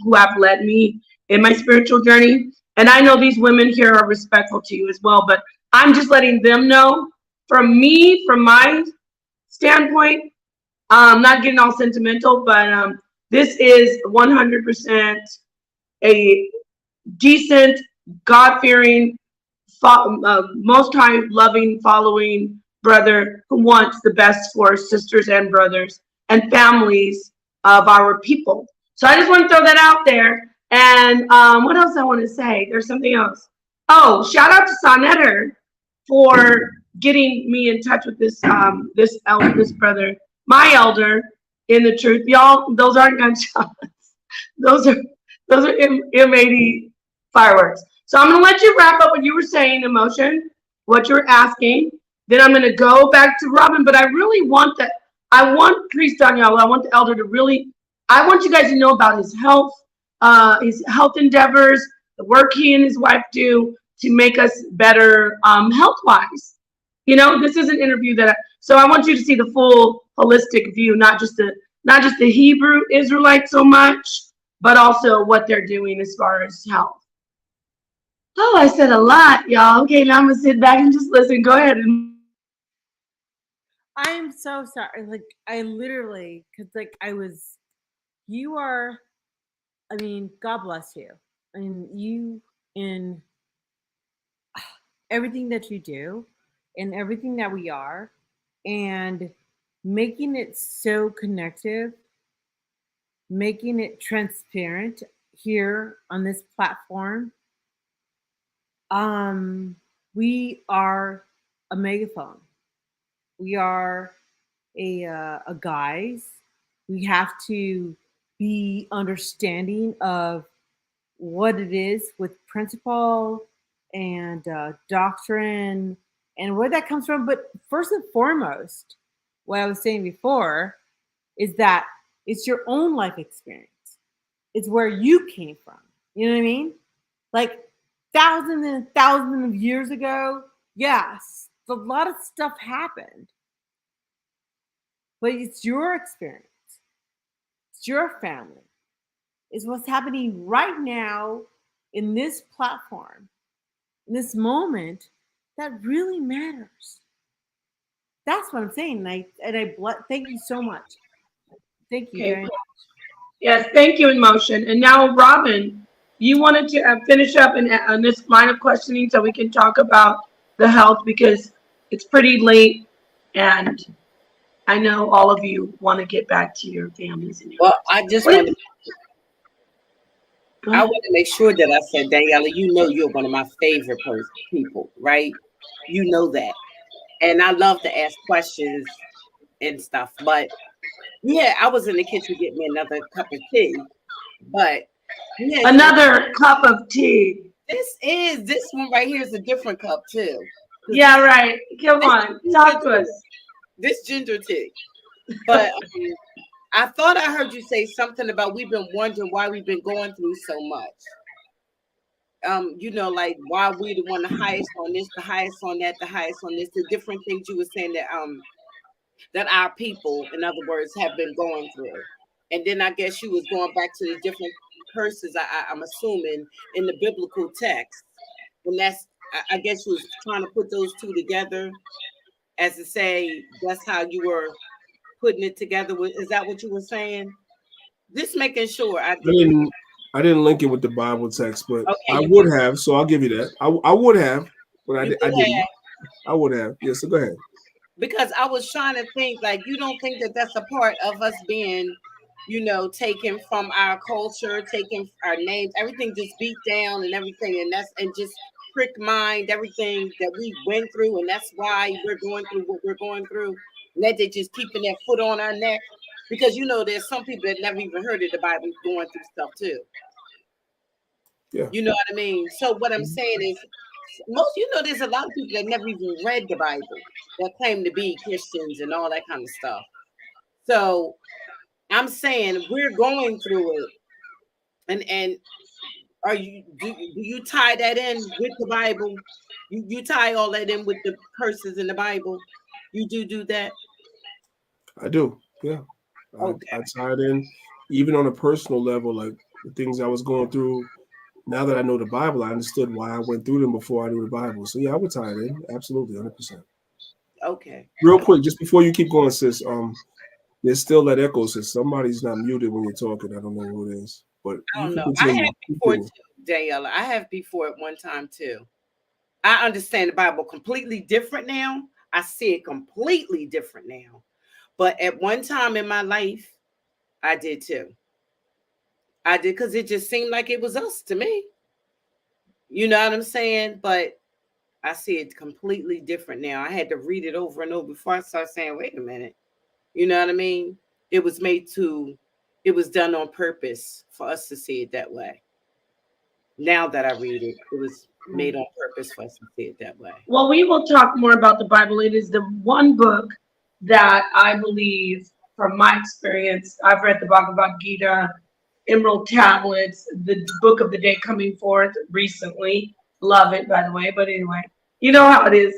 who have led me in my spiritual journey. And I know these women here are respectful to you as well, but I'm just letting them know from my standpoint, not getting all sentimental, but this is 100% a decent, God-fearing, most high loving, following brother who wants the best for sisters and brothers and families of our people. So I just want to throw that out there. And what else I want to say? There's something else. Oh, shout out to Sonetter for getting me in touch with this brother, my elder in the truth. Y'all, those aren't gunshots. Those are M80 fireworks. So I'm gonna let you wrap up what you were saying, emotion, what you were asking. Then I'm gonna go back to Robin, but I really want that. I want Priest Danyahla, I want the elder to really, I want you guys to know about his health endeavors, the work he and his wife do to make us better health-wise. You know, this is an interview so I want you to see the full holistic view, not just the Hebrew Israelite so much, but also what they're doing as far as health. Oh, I said a lot, y'all. Okay, now I'm gonna sit back and just listen. Go ahead. I am so sorry. Like, I literally, because like you are, I mean, God bless you. I mean, you in everything that you do and everything that we are, and making it so connective, making it transparent here on this platform. We are a megaphone. We are a guise. We have to be understanding of what it is with principle and doctrine and where that comes from. But first and foremost, what I was saying before is that it's your own life experience. It's where you came from. You know what I mean? Like thousands and thousands of years ago, yes, a lot of stuff happened. But it's your experience. It's your family. It's what's happening right now in this platform, in this moment, that really matters. That's what I'm saying. Thank you so much. Thank you very much. Yes, thank you, Emotion. And now, Robin, you wanted to finish up on this line of questioning so we can talk about the health, because it's pretty late and I know all of you want to get back to your families. Well, I want to make sure that I said, Danyahla, you know you're one of my favorite people, right? You know that. And I love to ask questions and stuff. But yeah, I was in the kitchen getting me another cup of tea. But yeah, another cup of tea. This one right here is a different cup too. Yeah, right. Come on, talk to us. This ginger tea. But I thought I heard you say something about we've been wondering why we've been going through so much. you know, like why we the one the highest on this, the highest on that, the highest on this, the different things you were saying that our people, in other words, have been going through. And then I guess you was going back to the different curses, I'm assuming, in the biblical text. And that's, I guess you was trying to put those two together as to say that's how you were putting it together. Is that what you were saying? Just making sure I get it. I didn't link it with the Bible text, but Okay, I you would did. have. So I'll give you that. I would have, but I You didn't. would have. I would have. Yeah. So go ahead. Because I was trying to think, like, you don't think that that's a part of us being, you know, taken from our culture, taking our names, everything just beat down and everything, and just prick mind everything that we went through, and that's why we're going through what we're going through. And that they just keeping their foot on our neck, because you know there's some people that never even heard of the Bible going through stuff too. Yeah. You know what I mean? So what I'm saying is, most, you know, there's a lot of people that never even read the Bible that claim to be Christians and all that kind of stuff. So I'm saying we're going through it, and are you do you tie that in with the Bible? You tie all that in with the curses in the Bible? You do that? I do. Yeah. Okay. I tied in, even on a personal level, like the things I was going through. Now that I know the Bible, I understood why I went through them before I knew the Bible. So yeah, I would tie it in. Absolutely, 100%. Okay. Real quick, just before you keep going, sis. There's still that echo, sis. Somebody's not muted when you're talking. I don't know who it is, but I you don't can know. I continue. have before too, Danyahla. I have before at one time too. I understand the Bible completely different now. I see it completely different now. But at one time in my life, I did too. I did, because it just seemed like it was us to me. You know what I'm saying? But I see it completely different now. I had to read it over and over before I start saying, wait a minute. You know what I mean? It was done on purpose for us to see it that way. Now that I read it, it was made on purpose for us to see it that way. Well, we will talk more about the Bible. It is the one book that I believe, from my experience, I've read the Bhagavad Gita, Emerald Tablets, the book of the day coming forth recently. Love it, by the way. But anyway, you know how it is,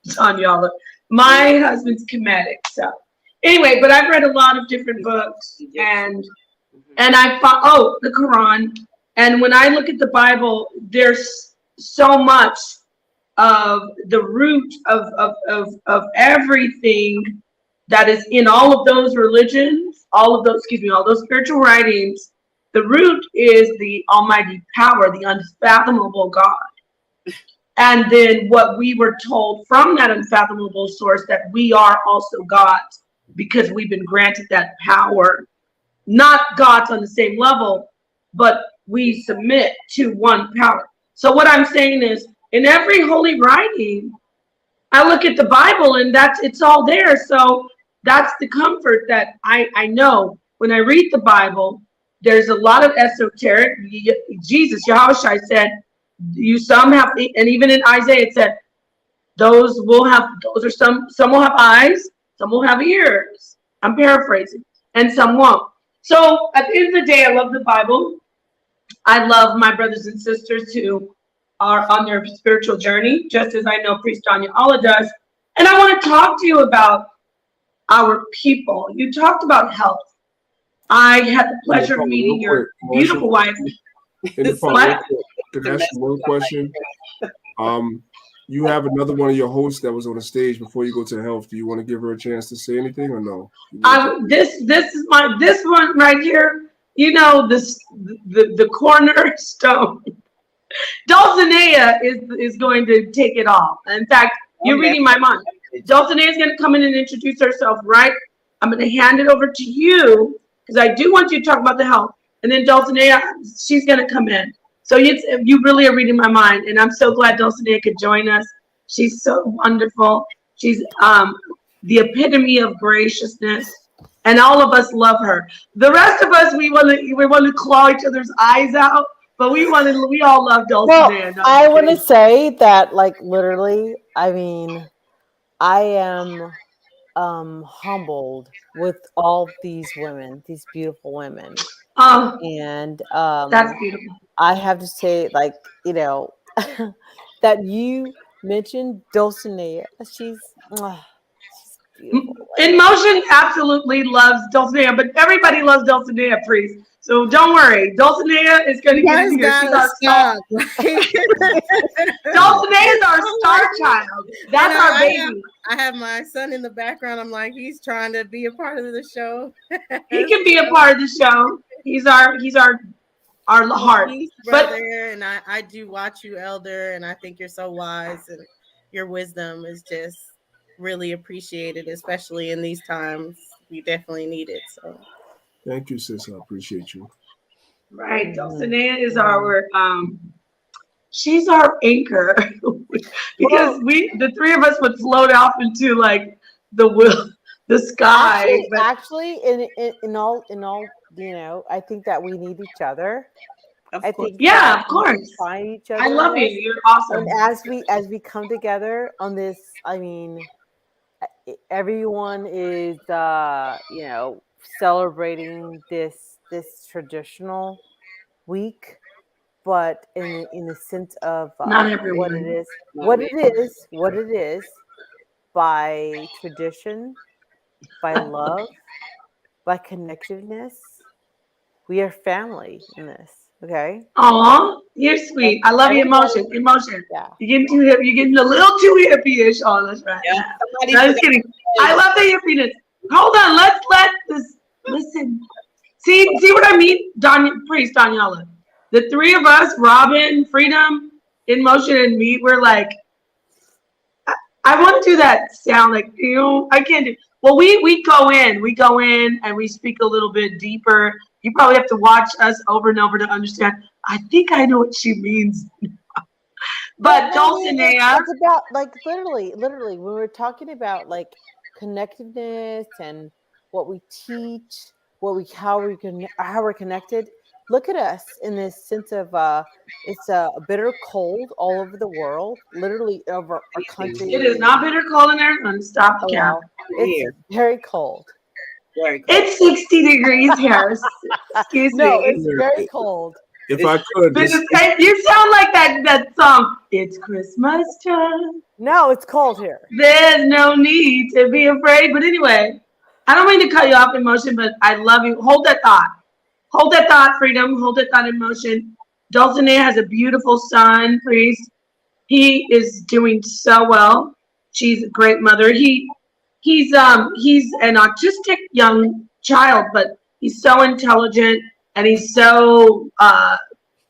Danyahla. My husband's comedic, so anyway. But I've read a lot of different books, and I found the Quran. And when I look at the Bible, there's so much of the root of everything that is in all of those religions, all those spiritual writings. The root is the almighty power, the unfathomable God. And then what we were told from that unfathomable source, that we are also gods because we've been granted that power. Not gods on the same level, but we submit to one power. So what I'm saying is, in every holy writing, I look at the Bible and it's all there. So that's the comfort that I know when I read the Bible. There's a lot of esoteric. Jesus, Yahushua said, some have, and even in Isaiah it said, some will have eyes, some will have ears. I'm paraphrasing, and some won't. So at the end of the day, I love the Bible. I love my brothers and sisters who are on their spiritual journey, just as I know Priest Danyahla does. And I want to talk to you about our people. You talked about health. I had the pleasure of meeting your beautiful wife. Could I ask you one question? You have another one of your hosts that was on the stage before you go to health. Do you want to give her a chance to say anything or no? This one right here. You know, the cornerstone. Dulcinea is going to take it all. In fact, you're reading my mind. Dulcinea is going to come in and introduce herself, right? I'm going to hand it over to you because I do want you to talk about the health. And then Dulcinea, she's going to come in. So you really are reading my mind. And I'm so glad Dulcinea could join us. She's so wonderful. She's the epitome of graciousness. And all of us love her. The rest of us, we want to claw each other's eyes out. But we all love Dulcinea. Well, I want to say that, like, literally, I mean, I am humbled with all these women, these beautiful women. Oh, And that's beautiful. I have to say, like, you know, that you mentioned Dulcinea. She's beautiful. In Motion absolutely loves Dulcinea, but everybody loves Dulcinea, Priest. So don't worry. Dulcinea is going to get in here. She's our star. Dulcinea is our star child. That's our baby. I have my son in the background. I'm like, he's trying to be a part of the show. He can be a part of the show. He's our heart. Brother, and I do watch you, Elder, and I think you're so wise, and your wisdom is just really appreciated, especially in these times. We definitely need it. So thank you, sis. I appreciate you. Right. Dulcinea is our she's our anchor because the three of us would float off into like the sky. Actually, in all, you know, I think that we need each other. Of course. Yeah, of course. Find each other. I love you. You're awesome. And as we come together on this, I mean, everyone is you know, celebrating this traditional week, but in the sense of not everyone. what it is by tradition, by love, by connectedness. We are family in this. Okay. Aw, you're sweet. I love your emotion. Yeah. You're getting too hip. You're getting a little too hippie-ish on us right now. No, I'm just kidding. I love the hippiness. Hold on. Let's let this listen. See what I mean? Priest Danyahla. The three of us, Robin, Freedom, In Motion, and me, we're like, I want to do that sound like, you know, I can't do. Well, we go in and we speak a little bit deeper. You probably have to watch us over and over to understand. I think I know what she means. But Dulcinea. It's about like literally when we're talking about like connectedness and what we teach, how we're connected. Look at us in this sense of it's a bitter cold all over the world, literally over our country. It is not bitter cold in Arizona. Stop the count. It's very cold. It's 60 degrees here. Excuse me. No, it's very cold. If I could, you sound like that song. It's Christmas time. No, it's cold here. There's no need to be afraid. But anyway, I don't mean to cut you off, In Motion, but I love you. Hold that thought. Hold that thought, Freedom. Hold that thought, In Motion. Dulcinea has a beautiful son, Priest. He is doing so well. She's a great mother. He's an autistic young child, but he's so intelligent and he's so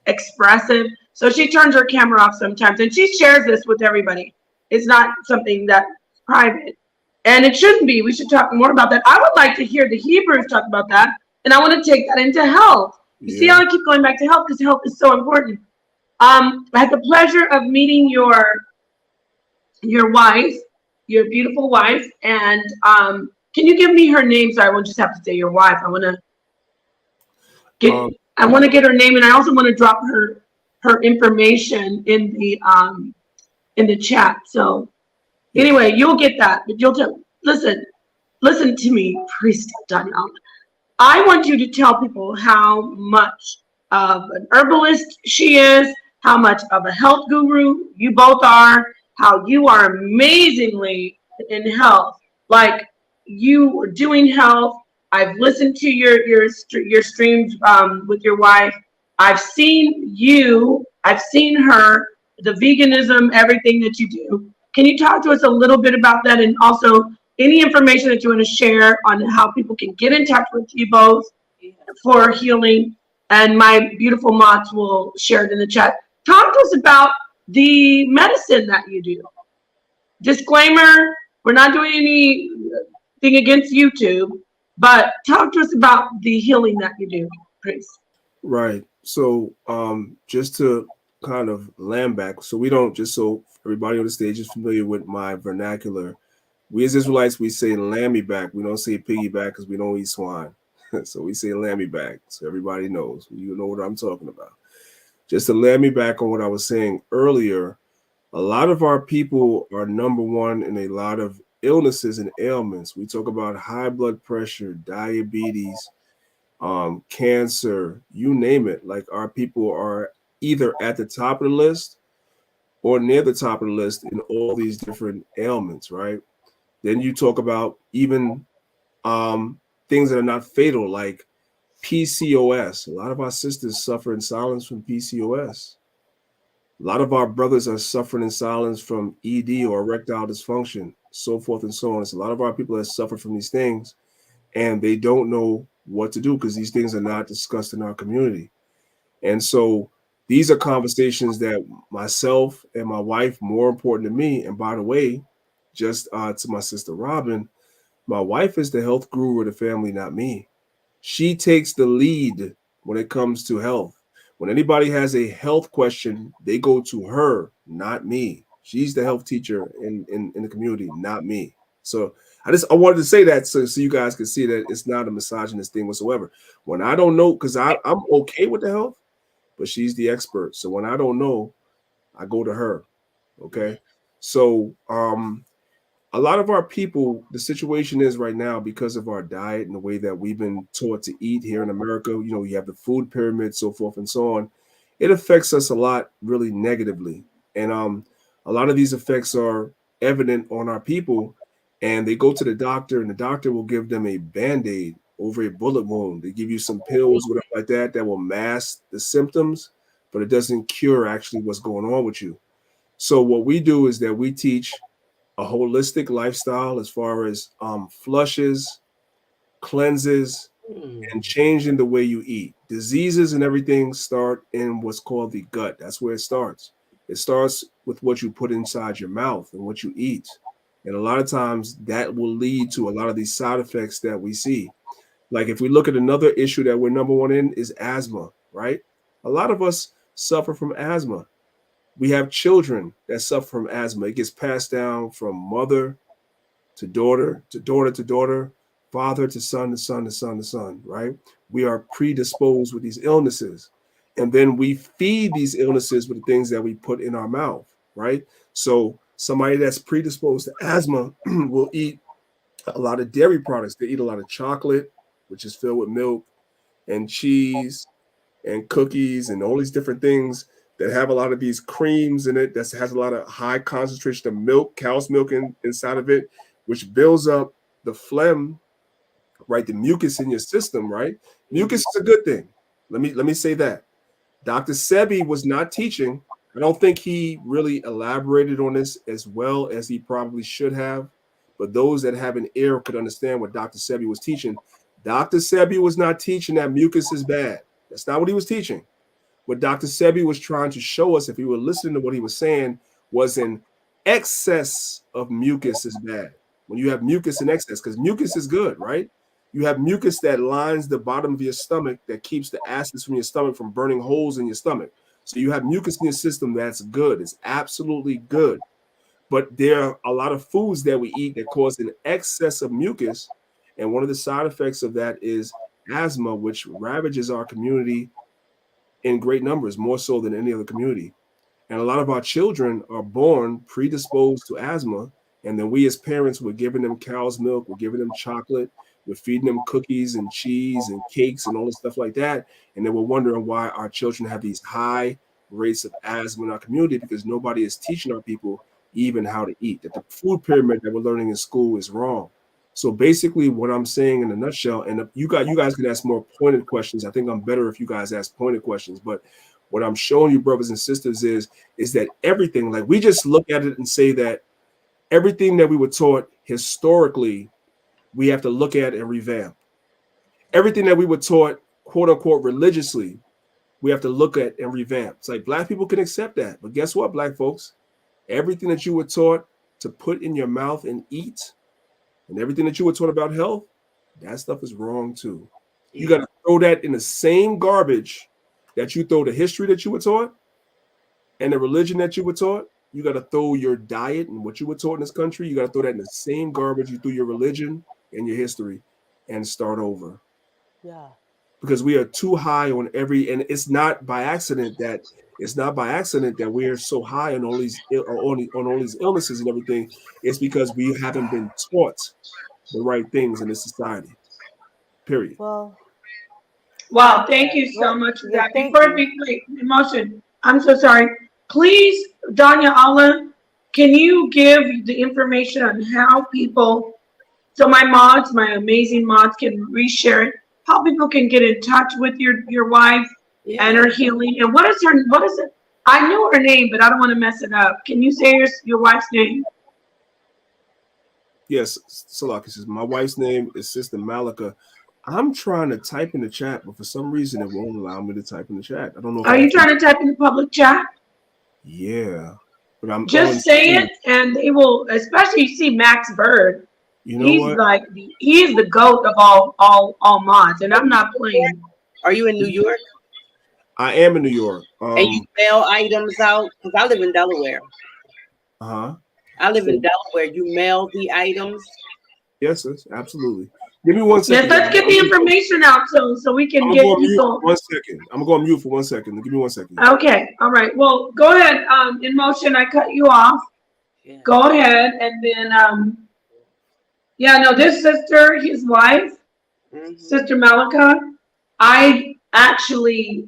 expressive. So she turns her camera off sometimes, and she shares this with everybody. It's not something that's private, and it shouldn't be. We should talk more about that. I would like to hear the Hebrews talk about that, and I want to take that into health. You see how I keep going back to health because health is so important. I had the pleasure of meeting your wife, your beautiful wife, and can you give me her name? So I won't just have to say your wife. I want to get her name, and I also want to drop her information in the chat. So anyway, you'll get that, but listen to me, Priest Danyahla. I want you to tell people how much of an herbalist she is, how much of a health guru you both are, how you are amazingly in health. Like you are doing health. I've listened to your streams with your wife. I've seen her, the veganism, everything that you do. Can you talk to us a little bit about that, and also any information that you want to share on how people can get in touch with you both for healing? And my beautiful mods will share it in the chat. Talk to us about the medicine that you do. Disclaimer, we're not doing anything against YouTube, but talk to us about the healing that you do, please. Right. So just to kind of land back, so we don't, just so everybody on the stage is familiar with my vernacular, we as Israelites, we say lammy back. We don't say piggyback because we don't eat swine. So we say lammy back. So everybody knows. You know what I'm talking about. Just to land me back on what I was saying earlier, a lot of our people are number one in a lot of illnesses and ailments. We talk about high blood pressure, diabetes, cancer, you name it. Like our people are either at the top of the list or near the top of the list in all these different ailments, right? Then you talk about even things that are not fatal, like PCOS. A lot of our sisters suffer in silence from PCOS. A lot of our brothers are suffering in silence from ED or erectile dysfunction, so forth and so on. It's a lot of our people that suffer from these things, and they don't know what to do because these things are not discussed in our community. And so these are conversations that myself and my wife, more important to me. And by the way, just to my sister Robin, my wife is the health guru of the family, not me. She takes the lead when it comes to health. When anybody has a health question, they go to her, not me. She's the health teacher in the community, not me. So I wanted to say that so you guys can see that it's not a misogynist thing whatsoever. When I don't know, because I'm okay with the health, but she's the expert. So when I don't know, I go to her. Okay. So a lot of our people, the situation is right now because of our diet and the way that we've been taught to eat here in America, you know, you have the food pyramid, so forth and so on. It affects us a lot really negatively. And a lot of these effects are evident on our people, and they go to the doctor and the doctor will give them a Band-Aid over a bullet wound. They give you some pills, whatever like that, that will mask the symptoms, but it doesn't cure actually what's going on with you. So what we do is that we teach a holistic lifestyle as far as flushes, cleanses, and changing the way you eat. Diseases and everything start in what's called the gut. That's where it starts. It starts with what you put inside your mouth and what you eat. And a lot of times that will lead to a lot of these side effects that we see. Like if we look at another issue that we're number one in is asthma, right? A lot of us suffer from asthma. We have children that suffer from asthma. It gets passed down from mother to daughter, to daughter to daughter, father to son, to son, to son, to son, right? We are predisposed with these illnesses. And then we feed these illnesses with the things that we put in our mouth, right? So somebody that's predisposed to asthma will eat a lot of dairy products. They eat a lot of chocolate, which is filled with milk and cheese and cookies and all these different things that have a lot of these creams in it that has a lot of high concentration of milk, cow's milk inside of it, which builds up the phlegm, right? The mucus in your system, right? Mucus is a good thing. Let me say that. Dr. Sebi was not teaching. I don't think he really elaborated on this as well as he probably should have. But those that have an ear could understand what Dr. Sebi was teaching. Dr. Sebi was not teaching that mucus is bad. That's not what he was teaching. What Dr. Sebi was trying to show us, if we were listening to what he was saying, was an excess of mucus is bad. When you have mucus in excess, because mucus is good, right? You have mucus that lines the bottom of your stomach that keeps the acids from your stomach from burning holes in your stomach. So you have mucus in your system that's good. It's absolutely good. But there are a lot of foods that we eat that cause an excess of mucus. And one of the side effects of that is asthma, which ravages our community in great numbers, more so than any other community. And a lot of our children are born predisposed to asthma. And then we as parents, we're giving them cow's milk, we're giving them chocolate, we're feeding them cookies and cheese and cakes and all this stuff like that. And then we're wondering why our children have these high rates of asthma in our community, because nobody is teaching our people even how to eat. That the food pyramid that we're learning in school is wrong. So basically what I'm saying in a nutshell, and you guys can ask more pointed questions. I think I'm better if you guys ask pointed questions, but what I'm showing you, brothers and sisters, is that everything, like we just look at it and say that everything that we were taught historically, we have to look at and revamp. Everything that we were taught, quote unquote, religiously, we have to look at and revamp. It's like black people can accept that. But guess what, black folks? Everything that you were taught to put in your mouth and eat, and everything that you were taught about health, that stuff is wrong too. You got to throw that in the same garbage that you throw the history that you were taught and the religion that you were taught. You got to throw your diet and what you were taught in this country. You got to throw that in the same garbage you threw your religion and your history and start over. Yeah. Because we are too high on every, and it's not by accident that we're so high on all these illnesses and everything. It's because we haven't been taught the right things in this society. Period. Well, Wow, thank you so much for yeah, that. thank Before you. we wait, emotion, I'm so sorry. Please, Danyahla, can you give the information on how people, so my mods, my amazing mods, can reshare it, how people can get in touch with your wife and her healing, and what is it? I know her name, but I don't want to mess it up. Can you say your wife's name? Yes, Salaki says my wife's name is Sister Malika. I'm trying to type in the chat, but for some reason it won't allow me to type in the chat. I don't know. Are you trying to type in the public chat? Yeah, but I'm just say it, and they will. Especially you see Max Bird. You know he's what? like he's the GOAT of all mods, and I'm not playing. Are you in New York? I am in New York. And you mail items out? Because I live in Delaware. Uh-huh. I live in Delaware. You mail the items? Yes, absolutely. Give me 1 second. Yes, let's get the information out so we can get people. 1 second. I'm going to mute for 1 second. Give me 1 second. Okay. All right. Well, go ahead. In motion, I cut you off. Yeah. Go ahead, and then yeah, no, this sister, his wife, Sister Malika, I actually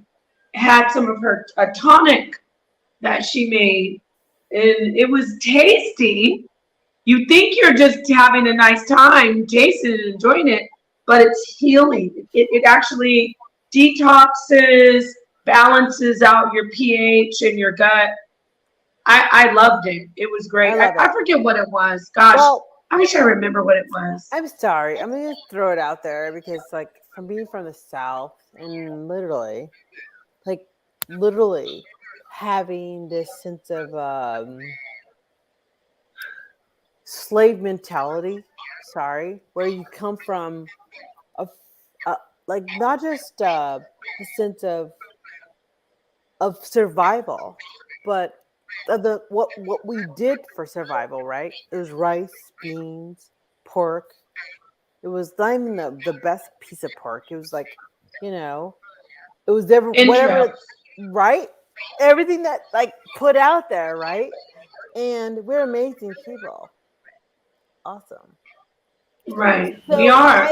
had some of a tonic that she made, and it was tasty. You think you're just having a nice time, Jason, and enjoying it, but it's healing. It actually detoxes, balances out your pH and your gut. I loved it. It was great. I forget what it was. Gosh, well, I wish I remember what it was. I'm sorry. I'm going to throw it out there because, like, from being from the South and literally having this sense of slave mentality, where you come from, like not just a sense of survival, but what we did for survival, right? It was rice, beans, pork. It was not even the best piece of pork. It was like, it was whatever, right? Everything that like put out there, right? And we're amazing people. Awesome. Right. So we are.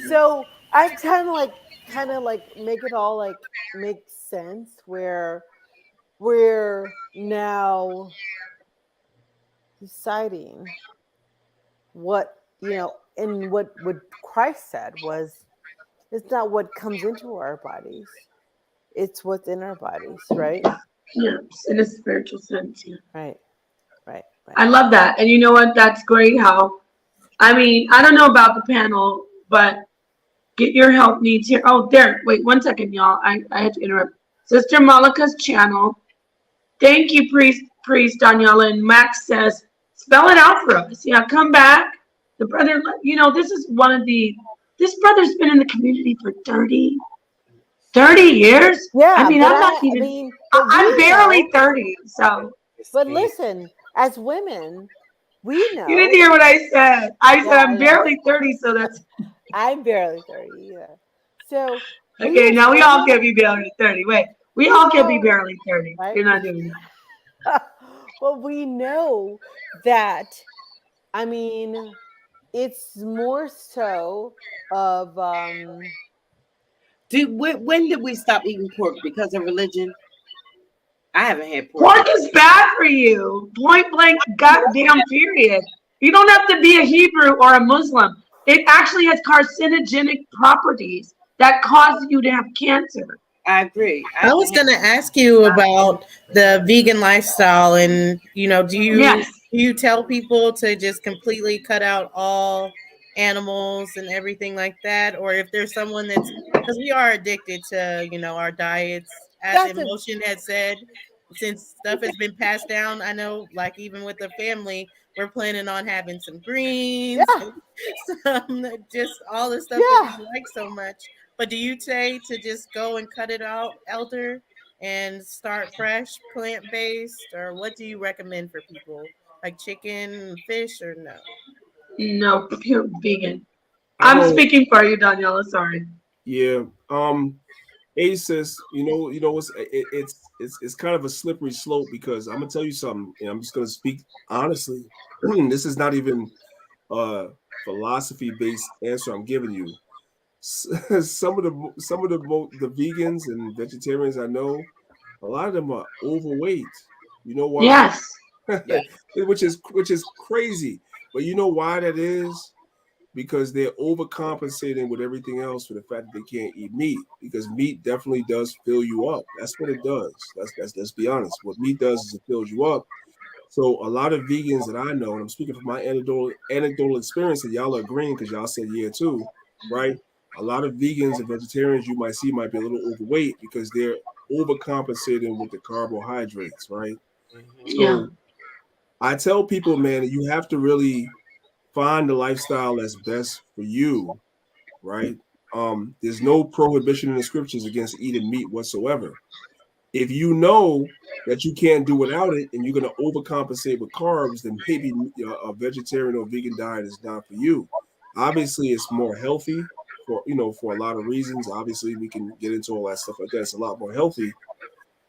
So I'm trying to kind of make it all like make sense where we're now deciding what, and what Christ said was, it's not what comes into our bodies, it's what's in our bodies, right? Yes, in a spiritual sense. Yeah. Right. I love that. And you know what? That's great how, I mean, I don't know about the panel, but get your help needs here. Oh, there. Wait 1 second, y'all. I had to interrupt. Sister Malika's channel. Thank you, Priest Danyahla. And Max says, spell it out for us. Yeah, come back. The brother, this is this brother's been in the community for 30 years. Yeah. I mean, I'm barely 30. So. But listen, as women, we know. You didn't hear what I said. I said I'm barely 30, so that's. I'm barely 30, yeah. So. Okay, now we all can be barely 30. Wait, we all can be barely 30. Right? You're not doing that. Well, we know that, I mean, it's more so of. When did we stop eating pork? Because of religion? I haven't had pork. Pork is bad for you. Point blank, goddamn period. You don't have to be a Hebrew or a Muslim. It actually has carcinogenic properties that cause you to have cancer. I agree. I was going to ask you about the vegan lifestyle, and do you tell people to just completely cut out all animals and everything like that, or if there's someone because we are addicted to our diets, as Emotion had said, since stuff has been passed down. I know, like, even with the family, we're planning on having some greens, just all the stuff that we like so much. But do you say to just go and cut it out, Elder, and start fresh, plant-based, or what do you recommend for people? Like chicken, fish, or no? No, pure vegan. I'm speaking for you, Danyahla. Sorry. Yeah. Ace says, it's kind of a slippery slope, because I'm gonna tell you something, and I'm just gonna speak honestly. This is not even a philosophy-based answer I'm giving you. Some of the vegans and vegetarians I know, a lot of them are overweight. You know why? Yes. Yeah. which is crazy. But you know why that is? Because they're overcompensating with everything else for the fact that they can't eat meat. Because meat definitely does fill you up. That's what it does. Let's be honest. What meat does is it fills you up. So a lot of vegans that I know, and I'm speaking from my anecdotal experience, and y'all are agreeing because y'all said yeah too, right? A lot of vegans and vegetarians you might see might be a little overweight because they're overcompensating with the carbohydrates, right? Yeah. So I tell people, man, that you have to really find the lifestyle that's best for you, right? There's no prohibition in the scriptures against eating meat whatsoever. If you know that you can't do without it and you're going to overcompensate with carbs, then maybe a vegetarian or vegan diet is not for you. Obviously, it's more healthy for a lot of reasons. Obviously, we can get into all that stuff like that. It's a lot more healthy,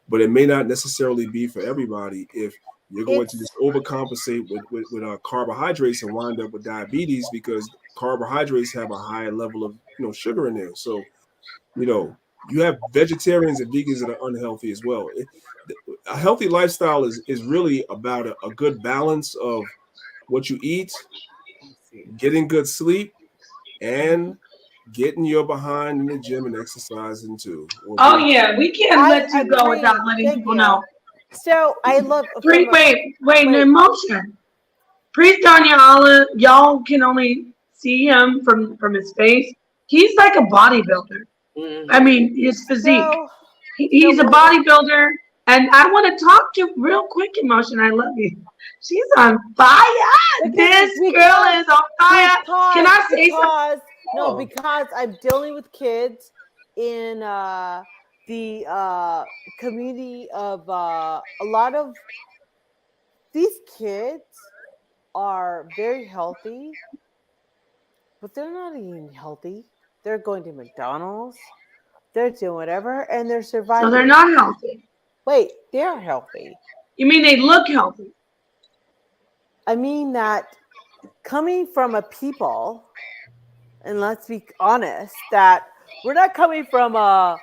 but it may not necessarily be for everybody if you're going to just overcompensate with carbohydrates and wind up with diabetes because carbohydrates have a high level of sugar in there. So you have vegetarians and vegans that are unhealthy as well. A healthy lifestyle is really about a good balance of what you eat, getting good sleep, and getting your behind in the gym and exercising too. Oh yeah, we can't let you go agree. without letting people know. So I love. Wait, an emotion. Priest Danyahla, y'all can only see him from his face. He's like a bodybuilder. Mm-hmm. I mean, his physique. He's a bodybuilder, and I want to talk to real quick. Emotion, I love you. She's on fire. This girl is on fire. Can I say something? No, because I'm dealing with kids in the community of a lot of these kids are very healthy, but they're not eating healthy. They're going to McDonald's. They're doing whatever, and they're surviving. So they're not healthy. Wait, they're healthy. You mean they look healthy? I mean that coming from a people, and let's be honest, that we're not coming from a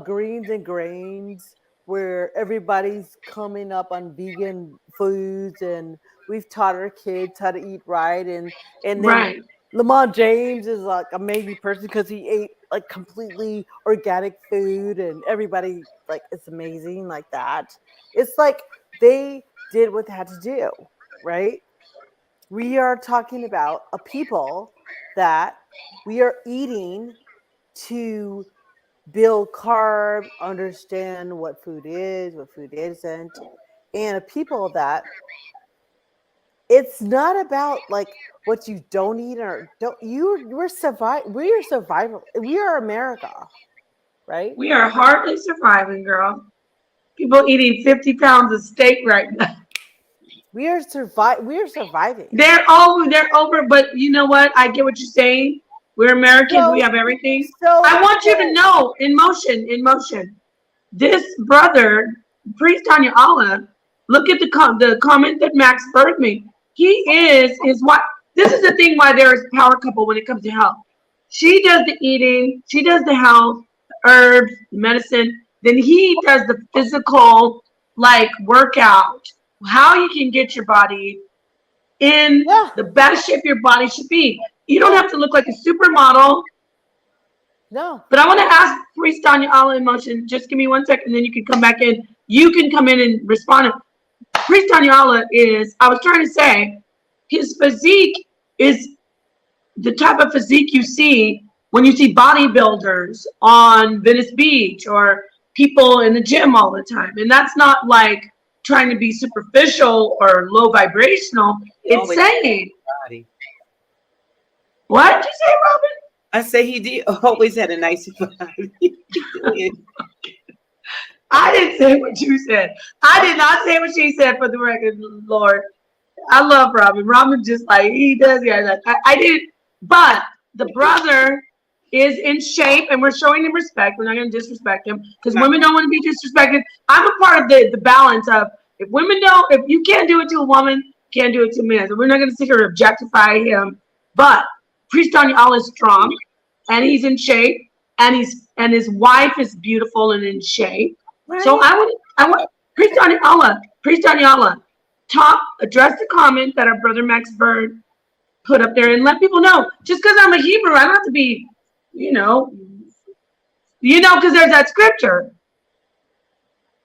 greens and grains where everybody's coming up on vegan foods, and we've taught our kids how to eat right, and then right. Lamont James is like an amazing person because he ate like completely organic food, and everybody like it's amazing like that. It's like they did what they had to do, right? We are talking about a people that we are eating to build carb, understand what food is, what food isn't, and a people that it's not about like what you don't eat or don't. We're survival. We are America, right? We are hardly surviving, girl. People eating 50 pounds of steak right now. We are surviving. They're over. But you know what? I get what you're saying. We're Americans. We have everything. I want you to know, in motion. This brother, Priest Danyahla, look at the comment that Max Berg made. He is his wife. This is the thing why there is power couple when it comes to health. She does the eating. She does the health, the herbs, the medicine. Then he does the physical, like workout. How you can get your body in the best shape your body should be. You don't have to look like a supermodel. No. But I want to ask Priest Danyahla in motion. Just give me 1 second, and then you can come back in. You can come in and respond. Priest Danyahla is, I was trying to say, his physique is the type of physique you see when you see bodybuilders on Venice Beach or people in the gym all the time. And that's not like trying to be superficial or low vibrational. It's saying. What did you say, Robin? I say he did always had a nice body. I didn't say what you said. I did not say what she said, for the record, Lord. I love Robin. Robin just like, he does. Yeah, I didn't. But the brother is in shape, and we're showing him respect. We're not going to disrespect him because women don't want to be disrespected. I'm a part of the balance of if you can't do it to a woman, can't do it to men. So we're not going to sit here and objectify him. But Priest Danyahla is strong, and he's in shape, and his wife is beautiful and in shape. Right. So I want Priest Danyahla, address the comment that our brother Max Bird put up there and let people know. Just because I'm a Hebrew, I don't have to be, because there's that scripture.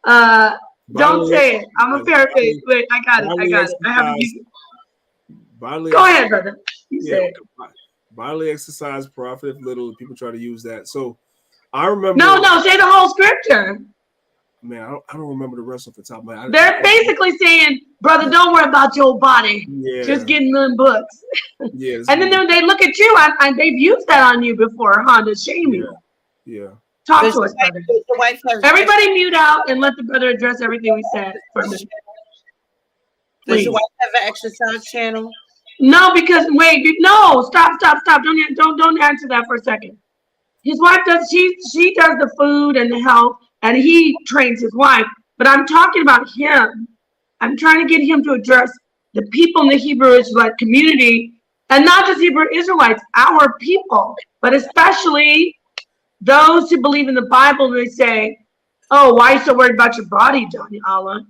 Don't say it. I'm a paraphrase. Wait, I got it. I have it. Go ahead, brother. You say it. Bodily exercise profit little. People try to use that. So I remember. No, say the whole scripture. Man, I don't remember the rest off the top of my head. They're basically saying, brother, don't worry about your body. Yeah. Just getting them books. Yeah. And then they look at you and they've used that on you before, huh? To shame you. Yeah. Talk to us, brother. Everybody mute out and let the brother address everything we said for a minute. Does your wife have an exercise channel? No, because stop. Don't answer that for a second. His wife does. She does the food and the health, and he trains his wife. But I'm talking about him. I'm trying to get him to address the people in the Hebrew Israelite community, and not just Hebrew Israelites, our people, but especially those who believe in the Bible. They say, "Oh, why are you so worried about your body, Danyahla?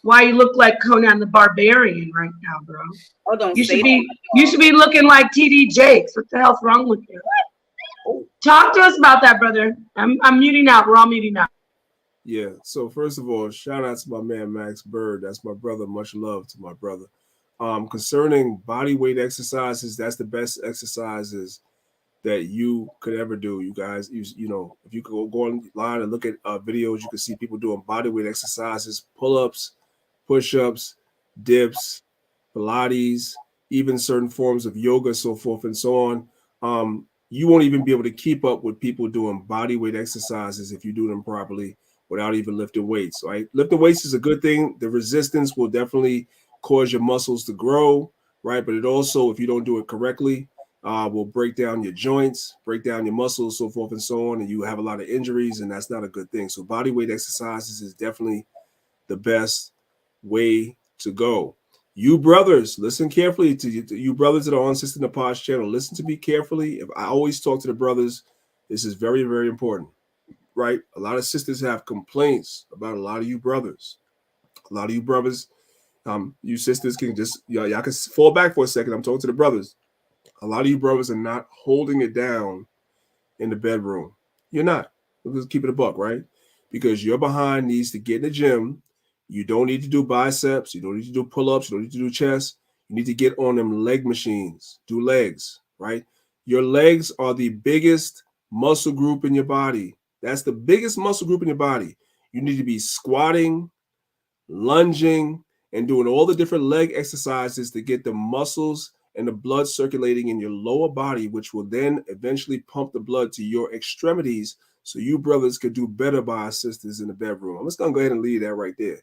Why you look like Conan the Barbarian right now, bro? Oh, don't You say should be looking like TD Jakes. What the hell's wrong with you? Talk to us about that, brother. I'm muting out. We're all muting out. Yeah. So first of all, shout out to my man Max Bird. That's my brother. Much love to my brother. Concerning body weight exercises, that's the best exercises that you could ever do. You guys, if you could go online and look at videos, you can see people doing body weight exercises, pull-ups, push-ups, dips, Pilates, even certain forms of yoga, so forth and so on. You won't even be able to keep up with people doing body weight exercises if you do them properly without even lifting weights, right? Lifting weights is a good thing. The resistance will definitely cause your muscles to grow, right? But it also, if you don't do it correctly, will break down your joints, break down your muscles, so forth and so on, and you have a lot of injuries, and that's not a good thing. So body weight exercises is definitely the best way to go. You brothers, listen carefully to you brothers that are on Sister Napah's channel. Listen to me carefully. If I always talk to the brothers, this is very, very important, right? A lot of sisters have complaints about a lot of you brothers. A lot of you brothers, you sisters can just, y'all can fall back for a second. I'm talking to the brothers. A lot of you brothers are not holding it down in the bedroom. You're not. Let's keep it a buck, right? Because your behind needs to get in the gym. You don't need to do biceps. You don't need to do pull-ups. You don't need to do chest. You need to get on them leg machines. Do legs, right? Your legs are the biggest muscle group in your body. That's the biggest muscle group in your body. You need to be squatting, lunging, and doing all the different leg exercises to get the muscles and the blood circulating in your lower body, which will then eventually pump the blood to your extremities so you brothers could do better by our sisters in the bedroom. I'm just going to go ahead and leave that right there.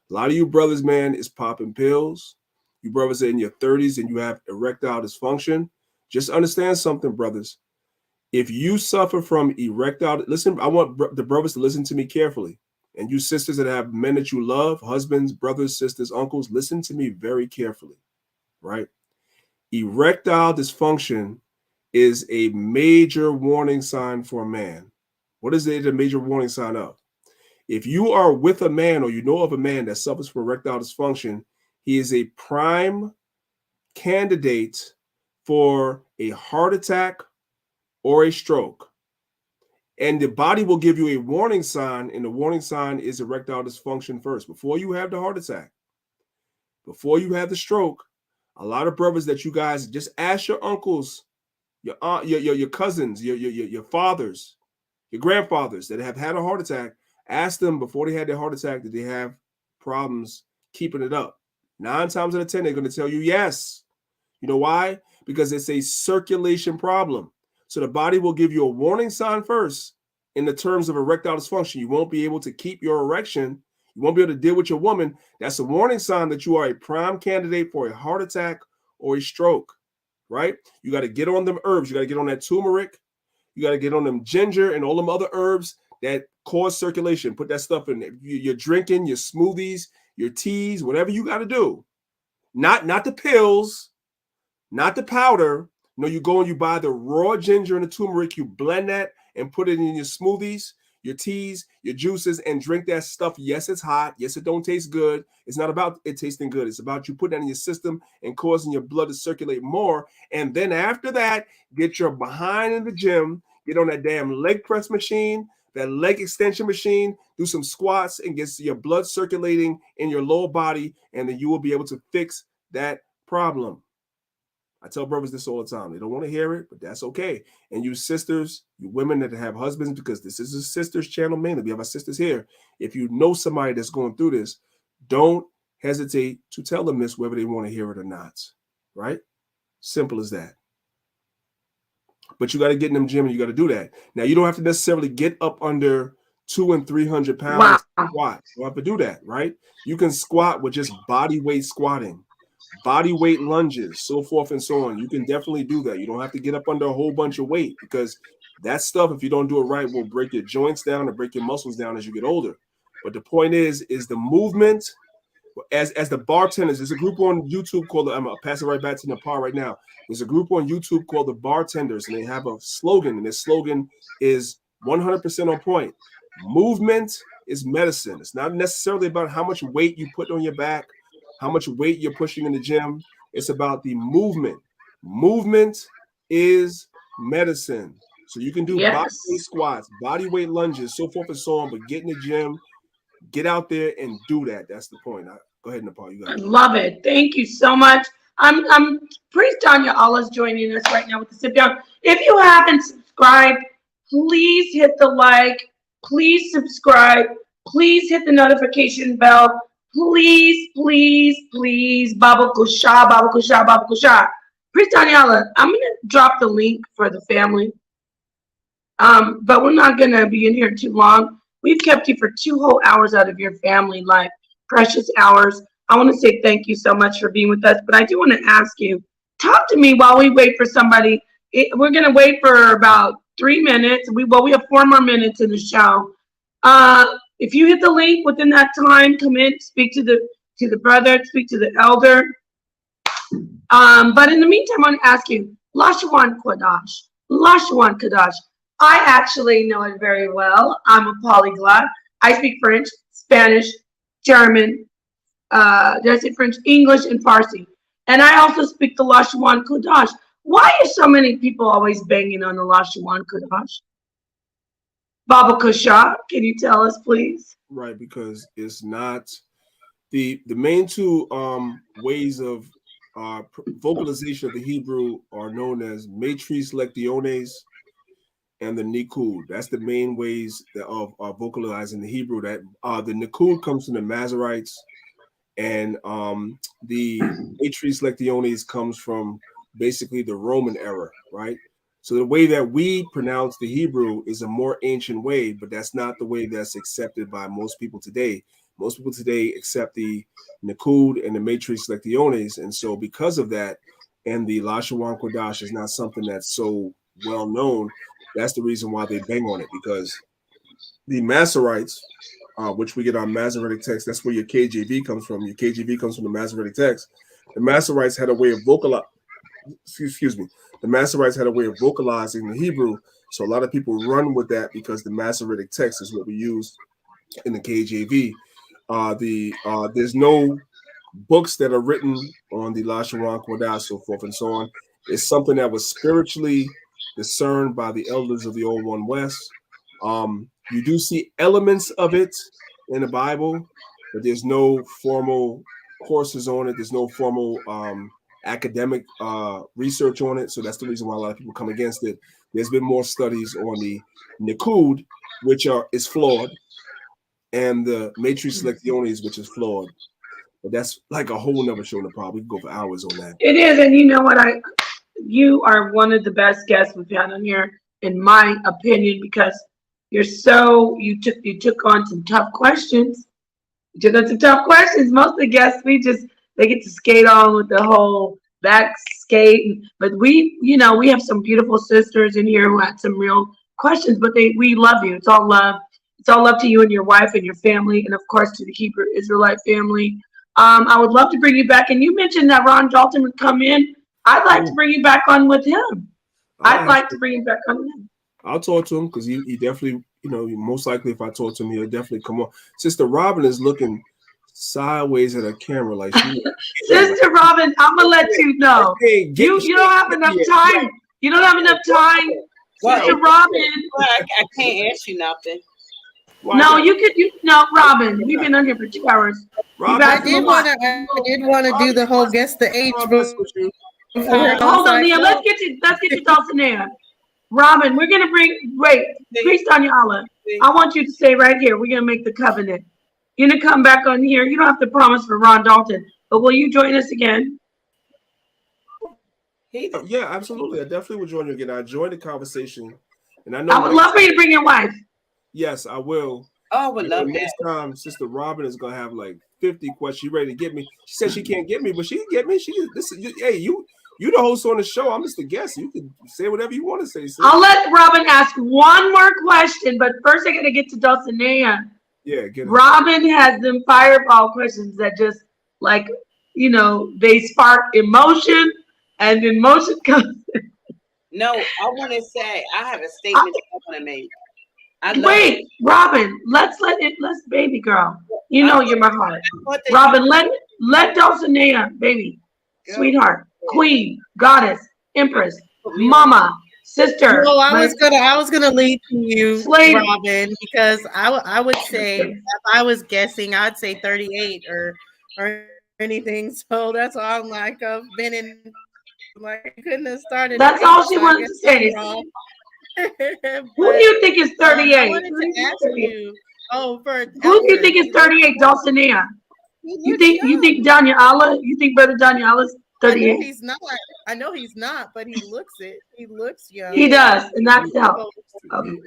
A lot of you brothers, man, is popping pills. You brothers are in your 30s and you have erectile dysfunction. Just understand something, brothers. If you suffer from erectile, listen, I want the brothers to listen to me carefully. And you sisters that have men that you love, husbands, brothers, sisters, uncles, listen to me very carefully, right? Erectile dysfunction is a major warning sign for a man. What is it a major warning sign of? If you are with a man or you know of a man that suffers from erectile dysfunction, he is a prime candidate for a heart attack or a stroke. And the body will give you a warning sign, and the warning sign is erectile dysfunction first. Before you have the heart attack, before you have the stroke, a lot of brothers that you guys just ask your uncles, your aunt, your cousins, your fathers, your grandfathers that have had a heart attack. Ask them before they had their heart attack, did they have problems keeping it up? 9 times out of 10, they're going to tell you yes. You know why? Because it's a circulation problem. So the body will give you a warning sign first in the terms of erectile dysfunction. You won't be able to keep your erection. You won't be able to deal with your woman. That's a warning sign that you are a prime candidate for a heart attack or a stroke, right? You got to get on them herbs. You got to get on that turmeric. You got to get on them ginger and all them other herbs that cause circulation. Put that stuff in your drinking, your smoothies, your teas, whatever you got to do. Not the pills, not the powder. No, you go and you buy the raw ginger and the turmeric. You blend that and put it in your smoothies. your teas, your juices, and drink that stuff. Yes, it's hot. Yes, it don't taste good. It's not about it tasting good. It's about you putting that in your system and causing your blood to circulate more. And then after that, get your behind in the gym, get on that damn leg press machine, that leg extension machine, do some squats and get your blood circulating in your lower body, and then you will be able to fix that problem. I tell brothers this all the time. They don't want to hear it, but that's okay. And you sisters, you women that have husbands, because this is a sisters channel mainly. We have our sisters here. If you know somebody that's going through this, don't hesitate to tell them this, whether they want to hear it or not. Right? Simple as that. But you got to get in them gym and you got to do that. Now, you don't have to necessarily get up under 200 and 300 pounds. Wow. Squat. You don't have to do that, right? You can squat with just body weight squatting, body weight lunges, so forth and so on. You can definitely do that. You don't have to get up under a whole bunch of weight, because that stuff, if you don't do it right, will break your joints down and break your muscles down as you get older. But the point is the movement. As the bartenders, there's a group on YouTube called, I'm going to pass it right back to Nepal right now. There's a group on YouTube called the Bartenders, and they have a slogan, and their slogan is 100% on point. Movement is medicine. It's not necessarily about how much weight you put on your back, how much weight you're pushing in the gym. It's about the movement. Movement is medicine. So you can do body weight squats, body weight lunges, so forth and so on, but get in the gym, get out there and do that. That's the point. Go ahead, Nepal. You got it. I love it. Thank you so much. Priest Danyahla is joining us right now with the Sit Down. If you haven't subscribed, please hit the like. Please subscribe. Please hit the notification bell. Please, please, please. Baba Kusha, Baba Kusha, Baba Kusha. Priest Danyahla, I'm gonna drop the link for the family. But we're not gonna be in here too long. We've kept you for 2 whole hours out of your family life, precious hours. I want to say thank you so much for being with us, but I do want to ask you, talk to me while we wait for somebody. We're going to wait for about 3 minutes. We have 4 more minutes in the show. If you hit the link within that time, come in, speak to the brother, speak to the elder. But in the meantime, I want to ask you, Lashawan Kodash. I actually know it very well. I'm a polyglot. I speak French, Spanish, German, did I say French, English, and Farsi. And I also speak the Lashawan Kodash. Why are so many people always banging on the Lashawan Kodash? Baba Kusha, can you tell us, please? Right, because it's not the main 2 ways of vocalization of the Hebrew are known as Matrice Lectiones and the NEQROES. That's the main ways of vocalizing the Hebrew. That the NEQROES comes from the Masoretes, and the Matrice Lectiones comes from basically the Roman era, right? So the way that we pronounce the Hebrew is a more ancient way, but that's not the way that's accepted by most people today. Most people today accept the NEQROES and the Matrice Lectiones, and so because of that, and the Lashawan Kodash is not something that's so well known. That's the reason why they bang on it, because the Masoretes, which we get our Masoretic text, that's where your KJV comes from. Your KJV comes from the Masoretic text. The Masoretes had a way of vocalizing. The Masoretes had a way of vocalizing the Hebrew, so a lot of people run with that because the Masoretic text is what we use in the KJV. There's no books that are written on the Lashawan Kodash, so forth and so on. It's something that was spiritually discerned by the elders of the Old One West. You do see elements of it in the Bible, but there's no formal courses on it. There's no formal academic research on it. So that's the reason why a lot of people come against it. There's been more studies on the NEQROES, which is flawed, and the Matrice Lectiones, which is flawed. But that's like a whole nother show in the pod. We can go for hours on that. It is, and you know what? You are one of the best guests we've had on here, in my opinion, because you took on some tough questions. You took on some tough questions. Most of the guests, they get to skate on with the whole back skate. But we have some beautiful sisters in here who had some real questions, but we love you. It's all love. It's all love to you and your wife and your family, and of course to the Hebrew Israelite family. I would love to bring you back. And you mentioned that Ron Dalton would come in. I'd like to bring you back on with him. I'd like to bring you back on with him. I'll talk to him because he definitely most likely if I talk to him, he'll definitely come on. Sister Robin is looking sideways at her camera like she. Sister Robin, I'm gonna let you know. You don't have enough time. You don't have enough time, Sister Robin. I can't ask you nothing. No, Robin. We've been on here for 2 hours. Robin, I did want to do the whole guess the age. Hold on, Leah. Let's get to Dulcinea. Robin, we're gonna Priest Danyahla. I want you to stay right here. We're gonna make the covenant. You're gonna come back on here. You don't have to promise for Ron Dalton, but will you join us again? Yeah, absolutely. I definitely would join you again. I enjoyed the conversation, and I would love for you to bring your wife. Yes, I will. Oh, I would love that. Next time, Sister Robin is gonna have like 50 questions. She ready to get me. She said she can't get me, but she can get me. Hey, you the host on the show. I'm just the guest. You can say whatever you want to say. Sis. I'll let Robin ask one more question, but first I gotta get to Dulcinea. Yeah, get it. Robin has them fireball questions that just they spark emotion, and emotion comes. No, I want to say I have a statement I want to make. Wait, Robin, let's baby girl. You're my heart. Robin, let Dulcinea, baby, sweetheart, queen, goddess, empress, mama, sister. Well, I was gonna lead to you, Robin, because I would say if I was guessing, I'd say 38 or anything. So that's why I'm like, I've been in, like, I couldn't have started. That's all she wanted to say. Who do you think is 38? I wanted to ask you. Who do you think is 38, Dulcinea? You think Danyahla? You think Brother Danyahla is 38? I know he's not, but he looks it. He looks young. He does, and that's help. Okay.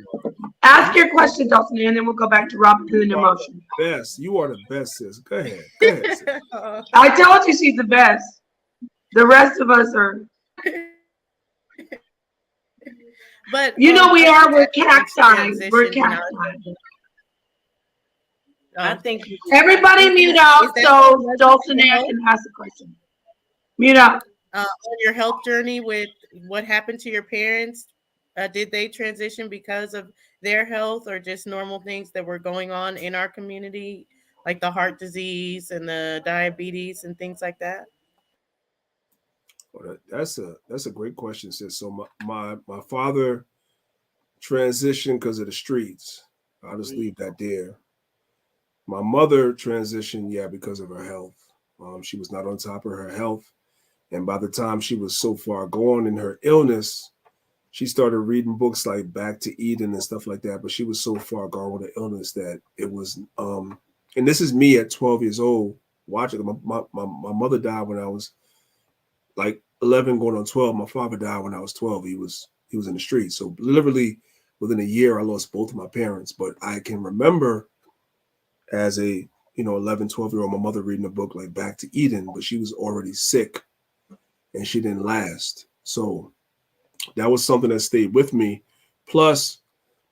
Ask your question, Dalton, and then we'll go back to Robin and emotion. Best, you are the best, sis. Go ahead. Sis. I told you she's the best. The rest of us are. But we're cacti. We're cacti. I think everybody mute out so Dulcinea can ask a question. Mute out. On your health journey with what happened to your parents, did they transition because of their health or just normal things that were going on in our community, like the heart disease and the diabetes and things like that? Well, that's a great question, sis. So my father transitioned because of the streets. I'll just leave that there. My mother transitioned, because of her health. She was not on top of her health. And by the time she was so far gone in her illness, she started reading books like Back to Eden and stuff like that. But she was so far gone with the illness that it was, and this is me at 12 years old watching. My mother died when I was like 11 going on 12. My father died when I was 12. He was in the streets. So literally within a year, I lost both of my parents. But I can remember as a 11, 12-year-old, my mother reading a book like Back to Eden, but she was already sick and she didn't last. So that was something that stayed with me. Plus,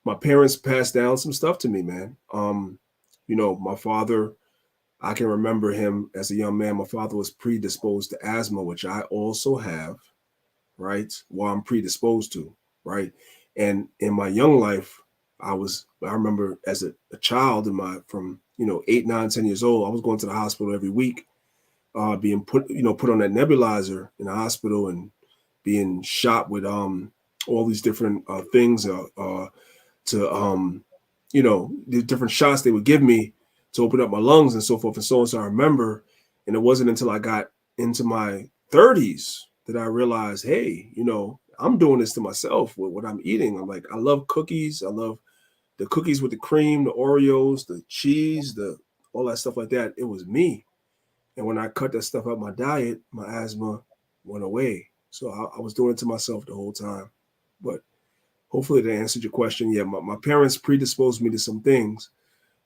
my parents passed down some stuff to me, man. My father, I can remember him as a young man. My father was predisposed to asthma, which I also have, right? Well, I'm predisposed to, right? And in my young life, I remember as a child from 8, 9, 10 years old, I was going to the hospital every week, being put on that nebulizer in the hospital and being shot with all these different things the different shots they would give me to open up my lungs and so forth and so on. So I remember, and it wasn't until I got into my 30s that I realized, hey, I'm doing this to myself with what I'm eating. I'm like, I love cookies. I love the cookies with the cream, the Oreos, the cheese, all that stuff like that. It was me. And when I cut that stuff out of my diet, my asthma went away. So I was doing it to myself the whole time. But hopefully that answered your question. Yeah, my parents predisposed me to some things.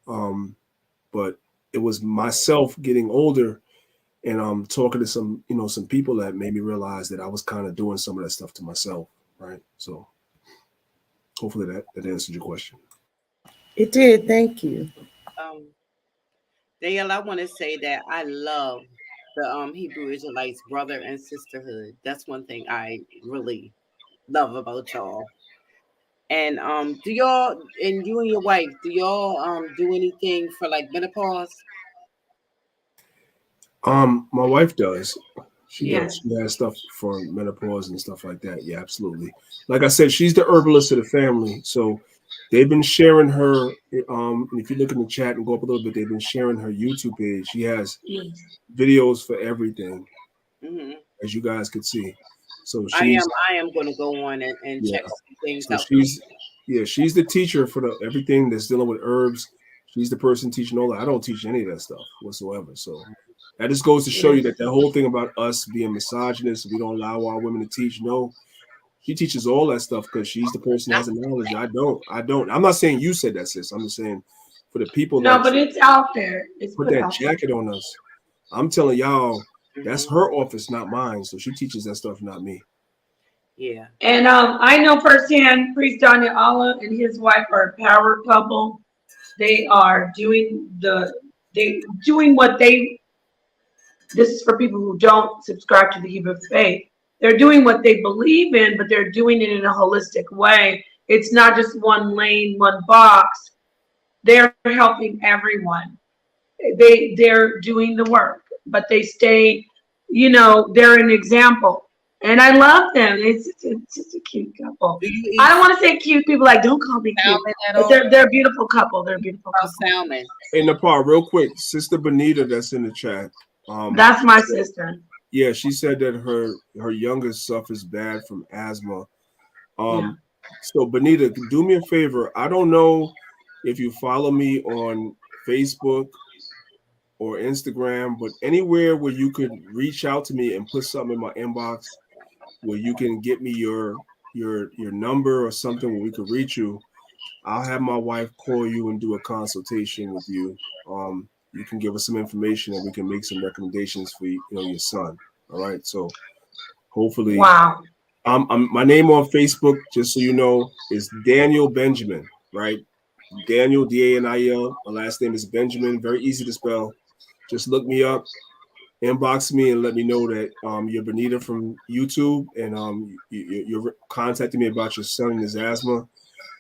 But it was myself getting older and talking to some people that made me realize that I was kind of doing some of that stuff to myself, right? So hopefully that answered your question. It did. Thank you. Danyahla, I want to say that I love the Hebrew Israelites brother and sisterhood. That's one thing I really love about y'all. And do y'all and you and your wife, do y'all do anything for like menopause? My wife does. She Yeah. does. She has stuff for menopause and stuff like that. Yeah, absolutely. Like I said, she's the herbalist of the family. So they've been sharing her. And if you look in the chat and go up a little bit, they've been sharing her YouTube page. She has Yes. videos for everything, Hmm. as you guys could see. So I she's am going to go on and yeah. check some things So out. she's the teacher for everything that's dealing with herbs. She's the person teaching all that. I don't teach any of that stuff whatsoever. So that just goes to show you Yes. that whole thing about us being misogynist, we don't allow our women to teach. No, she teaches all that stuff because she's the person that has the knowledge. I don't. I'm not saying you said that, sis. I'm just saying for the people No, that but it's out there. It's put put that out there. jacket on us. I'm telling y'all, that's Mhm. her office, not mine. So she teaches that stuff, not me. Yeah. And I know firsthand, Priest Danyahla and his wife are a power couple. They are doing what they. This is for people who don't subscribe to the Hebrew faith. They're doing what they believe in, but they're doing it in a holistic way. It's not just one lane, one box. They're helping everyone. They're doing the work, but they stay, they're an example. And I love them. It's just a cute couple. Do you I eat don't want to say cute. People like, don't call me cute. salmon at But all? they're a beautiful couple. They're a beautiful About couple. salmon. Hey, Nepal, real quick, Sister Benita, that's in the chat. That's my sister. Yeah, she said that her youngest suffers bad from asthma. Yeah. So Benita, do me a favor. I don't know if you follow me on Facebook or Instagram, but anywhere where you could reach out to me and put something in my inbox where you can get me your number or something where we could reach you. I'll have my wife call you and do a consultation with you. You can give us some information and we can make some recommendations for your son. All right. So hopefully, Wow. my name on Facebook, just so you know, is Daniel Benjamin. Right. Daniel Daniel. My last name is Benjamin. Very easy to spell. Just look me up, inbox me, and let me know that you're Benita from YouTube, and you're contacting me about your son and his asthma.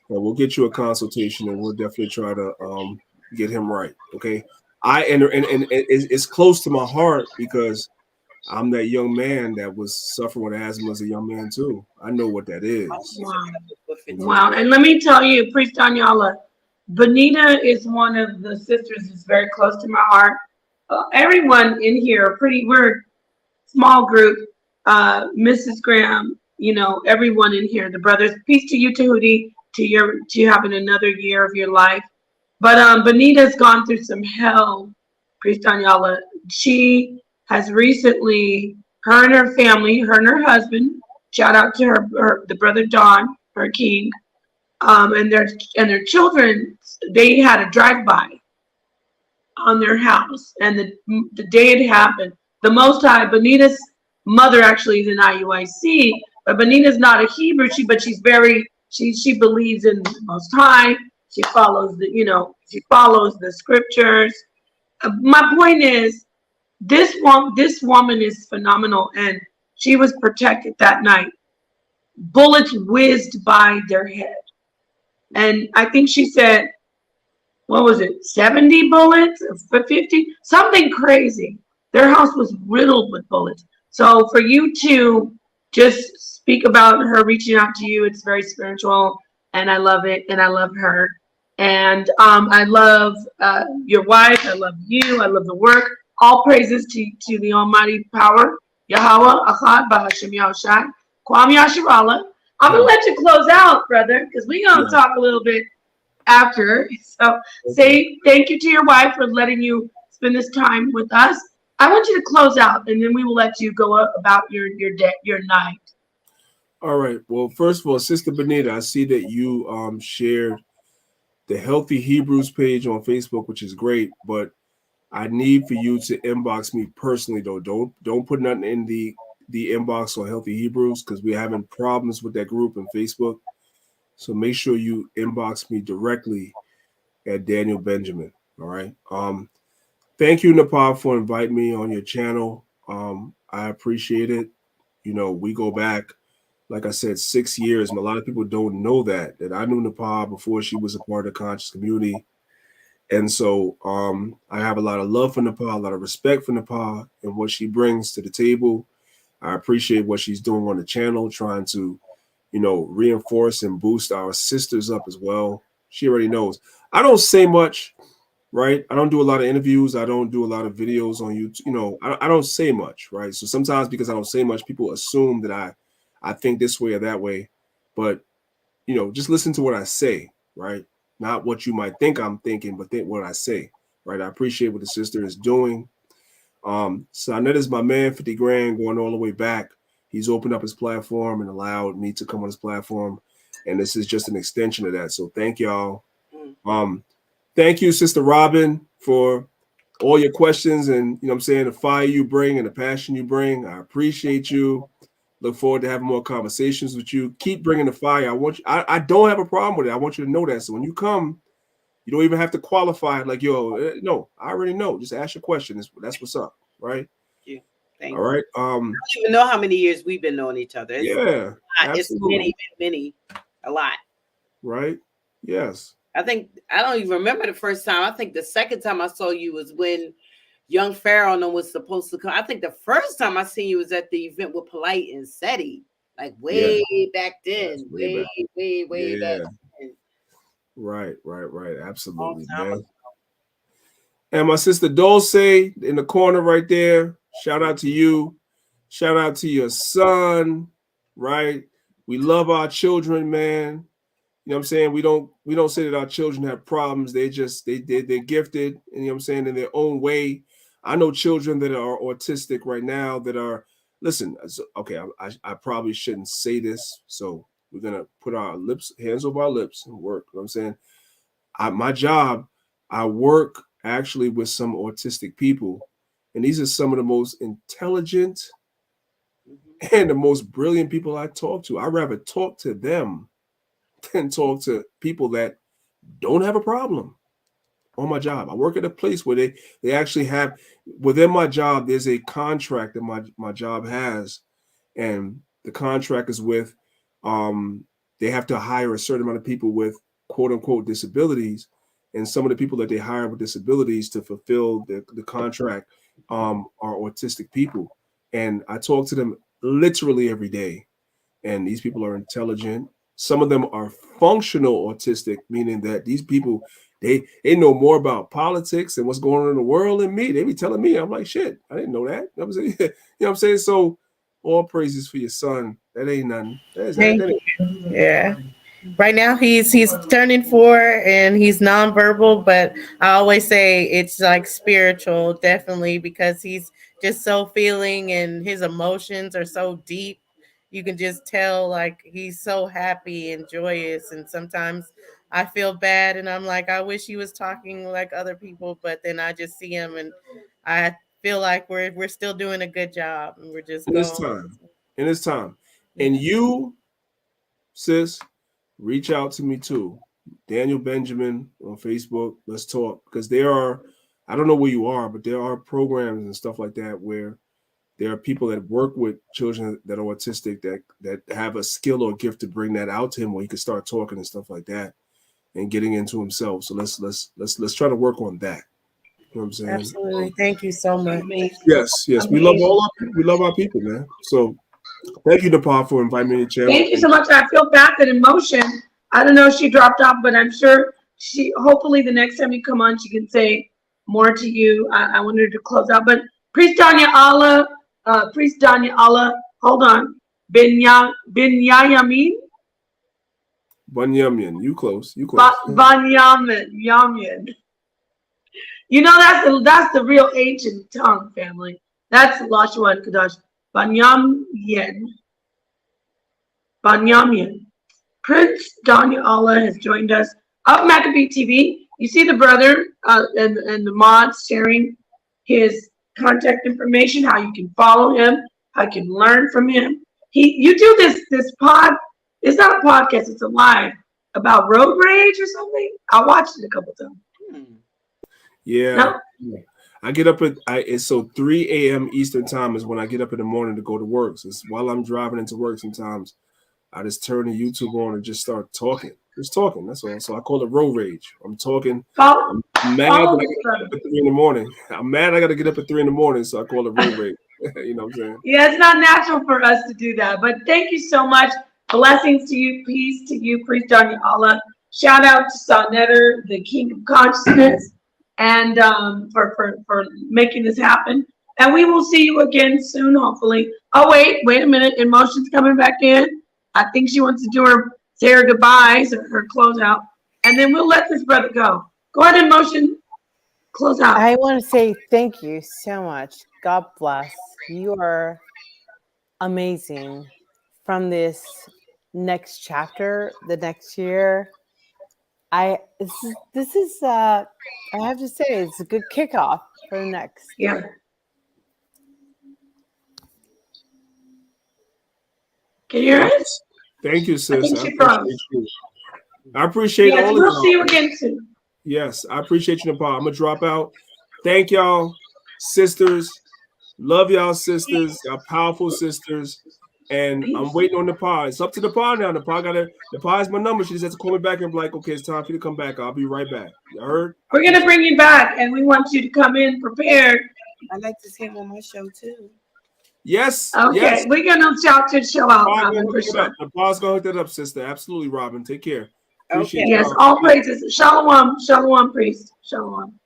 And we'll get you a consultation, and we'll definitely try to get him right. Okay. And it's close to my heart because I'm that young man that was suffering with asthma as a young man too. I know what that is. Wow. Wow. And let me tell you, Priest Danyahla, Benita is one of the sisters that's very close to my heart. Everyone in here, we're a small group. Mrs. Graham, everyone in here, the brothers. Peace to you, Tahuti, to having another year of your life. But Benita's gone through some hell, Priest Danyahla. She has recently, her and her family, her and her husband, shout out to the brother Don, her king, and their children. They had a drive-by on their house, and the day it happened, the Most High, Benita's mother actually is in IUIC, but Benita's not a Hebrew. She believes in the Most High. She follows the scriptures. My point is, this woman is phenomenal, and she was protected that night. Bullets whizzed by their head, and I think she said, what was it, 70 bullets, 50, something crazy. Their house was riddled with bullets. So for you to just speak about her reaching out to you, it's very spiritual, and I love it, and I love her. And I love your wife. I love you. I love the work. All praises to the Almighty Power, Yahweh, Achad, Bahashem Yahushai, Kwam Yasharallah. I'm going to let you close out, brother, because we're going to talk a little bit after. So say thank you to your wife for letting you spend this time with us. I want you to close out, and then we will let you go about your day, your night. All right. Well, first of all, Sister Benita, I see that you shared the Healthy Hebrews page on Facebook, which is great, but I need for you to inbox me personally though. Don't put nothing in the inbox on Healthy Hebrews because we're having problems with that group on Facebook. So make sure you inbox me directly at Daniel Benjamin. All right. Thank you, Napah, for inviting me on your channel. I appreciate it. We go back like I said, 6 years. And a lot of people don't know that I knew Napah before she was a part of the conscious community. And so I have a lot of love for Napah, a lot of respect for Napah and what she brings to the table. I appreciate what she's doing on the channel, trying to, reinforce and boost our sisters up as well. She already knows. I don't say much, right? I don't do a lot of interviews. I don't do a lot of videos on YouTube. I don't say much, right? So sometimes because I don't say much, people assume that I think this way or that way. But, just listen to what I say, right? Not what you might think I'm thinking, but think what I say, right? I appreciate what the sister is doing. So I know this is my man, 50 grand, going all the way back. He's opened up his platform and allowed me to come on his platform. And this is just an extension of that. So thank y'all. Thank you, Sister Robin, for all your questions and, the fire you bring and the passion you bring. I appreciate you. Look forward to having more conversations with you. Keep bringing the fire. I don't have a problem with it. I want you to know that. So when you come, you don't even have to qualify like, no, I already know. Just ask your question. That's what's up, right? Thank All right. I don't even know how many years we've been knowing each other. It's many, a lot. Right. Yes. I don't even remember the first time. I think the second time I saw you was when Young Pharaoh was supposed to come. I think the first time I seen you was at the event with Polite and Seti, like way back then. Yes, way back then. Right. Absolutely, man. And my sister Dulce in the corner right there. Shout out to you. Shout out to your son. Right. We love our children, man. You know what I'm saying? We don't say that our children have problems. They're gifted, in their own way. I know children that are autistic right now that are, listen, okay, I probably shouldn't say this. So we're going to put our hands over our lips and work. You know what I'm saying? My job, I work actually with some autistic people. And these are some of the most intelligent and the most brilliant people I talk to. I'd rather talk to them than talk to people that don't have a problem on my job. I work at a place where they actually have, within my job, there's a contract that my job has. And the contract is with, they have to hire a certain amount of people with quote unquote disabilities. And some of the people that they hire with disabilities to fulfill the contract are autistic people. And I talk to them literally every day. And these people are intelligent. Some of them are functional autistic, meaning that these people, they know more about politics and what's going on in the world than me. They be telling me, I'm like, shit, I didn't know that. You know what I'm saying? You know what I'm saying? So all praises for your son. That ain't nothing. Thank you. Yeah. Right now he's turning 4 and he's nonverbal, but I always say it's like spiritual, definitely, because he's just so feeling and his emotions are so deep. You can just tell like he's so happy and joyous. And sometimes I feel bad and I'm like, I wish he was talking like other people, but then I just see him and I feel like we're still doing a good job and we're just in this time. And you, sis, reach out to me too. Daniel Benjamin on Facebook. Let's talk. Because I don't know where you are, but there are programs and stuff like that where there are people that work with children that are autistic that have a skill or gift to bring that out to him where he can start talking and stuff like that and getting into himself. So let's try to work on that. You know what I'm saying? Absolutely. Thank you so much. Yes. We love our people, man. So thank you, Napah, for inviting me to the channel. Thank you so much. I feel bad that emotion. I don't know if she dropped off, but I'm sure hopefully the next time you come on, she can say more to you. I wanted her to close out, but Priest Danyahla, hold on. Binyamin? Bunyamin, you close. Bunyamin. You know, that's the real ancient tongue, family. That's Lashua and Kadash. Banyamin. Prince Danyahla has joined us up Maccabee TV. You see the brother and the mods sharing his contact information, how you can follow him, how you can learn from him. You do this pod. It's not a podcast. It's a live about road rage or something. I watched it a couple times. Yeah. No? I get up it's 3 a.m. Eastern time is when I get up in the morning to go to work. So it's while I'm driving into work sometimes I just turn the YouTube on and just start talking. Just talking, that's all. So I call it road rage. I'm talking. Follow, I'm mad that I follow gotta this get brother. up at 3 in the morning. I'm mad I gotta get up at 3 in the morning, so I call it road rage. You know what I'm saying? Yeah, it's not natural for us to do that, but thank you so much. Blessings to you, peace to you, Priest Danyahla. Shout out to Sonetter, the King of Consciousness, and for making this happen. And we will see you again soon, hopefully. Oh wait a minute, Emotion's coming back in. I think she wants to do say her goodbyes or her closeout, and then we'll let this brother go. Go ahead, Emotion, close out. I want to say thank you so much. God bless. You are amazing. From this next chapter, the next year, this is I have to say it's a good kickoff for the next. Yeah. Can you hear us? Thank you, I sis. think I she appreciate froze. you. I appreciate Yes, all of we'll y'all. see you again soon. Yes, I appreciate you, Nepal. I'm gonna drop out. Thank y'all, sisters. Love y'all, sisters. Y'all powerful sisters. And Peace. I'm waiting on Nepal. It's up to Nepal now. Nepal has my number. She just has to call me back and be like, okay, it's time for you to come back. I'll be right back. You heard? We're gonna bring you back, and we want you to come in prepared. I like to see him on my show too. Yes. Okay, Yes. we're gonna shout to show out, Robin, for sure. Nepal's gonna hook that up, sister. Absolutely, Robin. Take care. Appreciate Okay. Yes, y'all. all praises. Shalom, shalom, priest, shalom.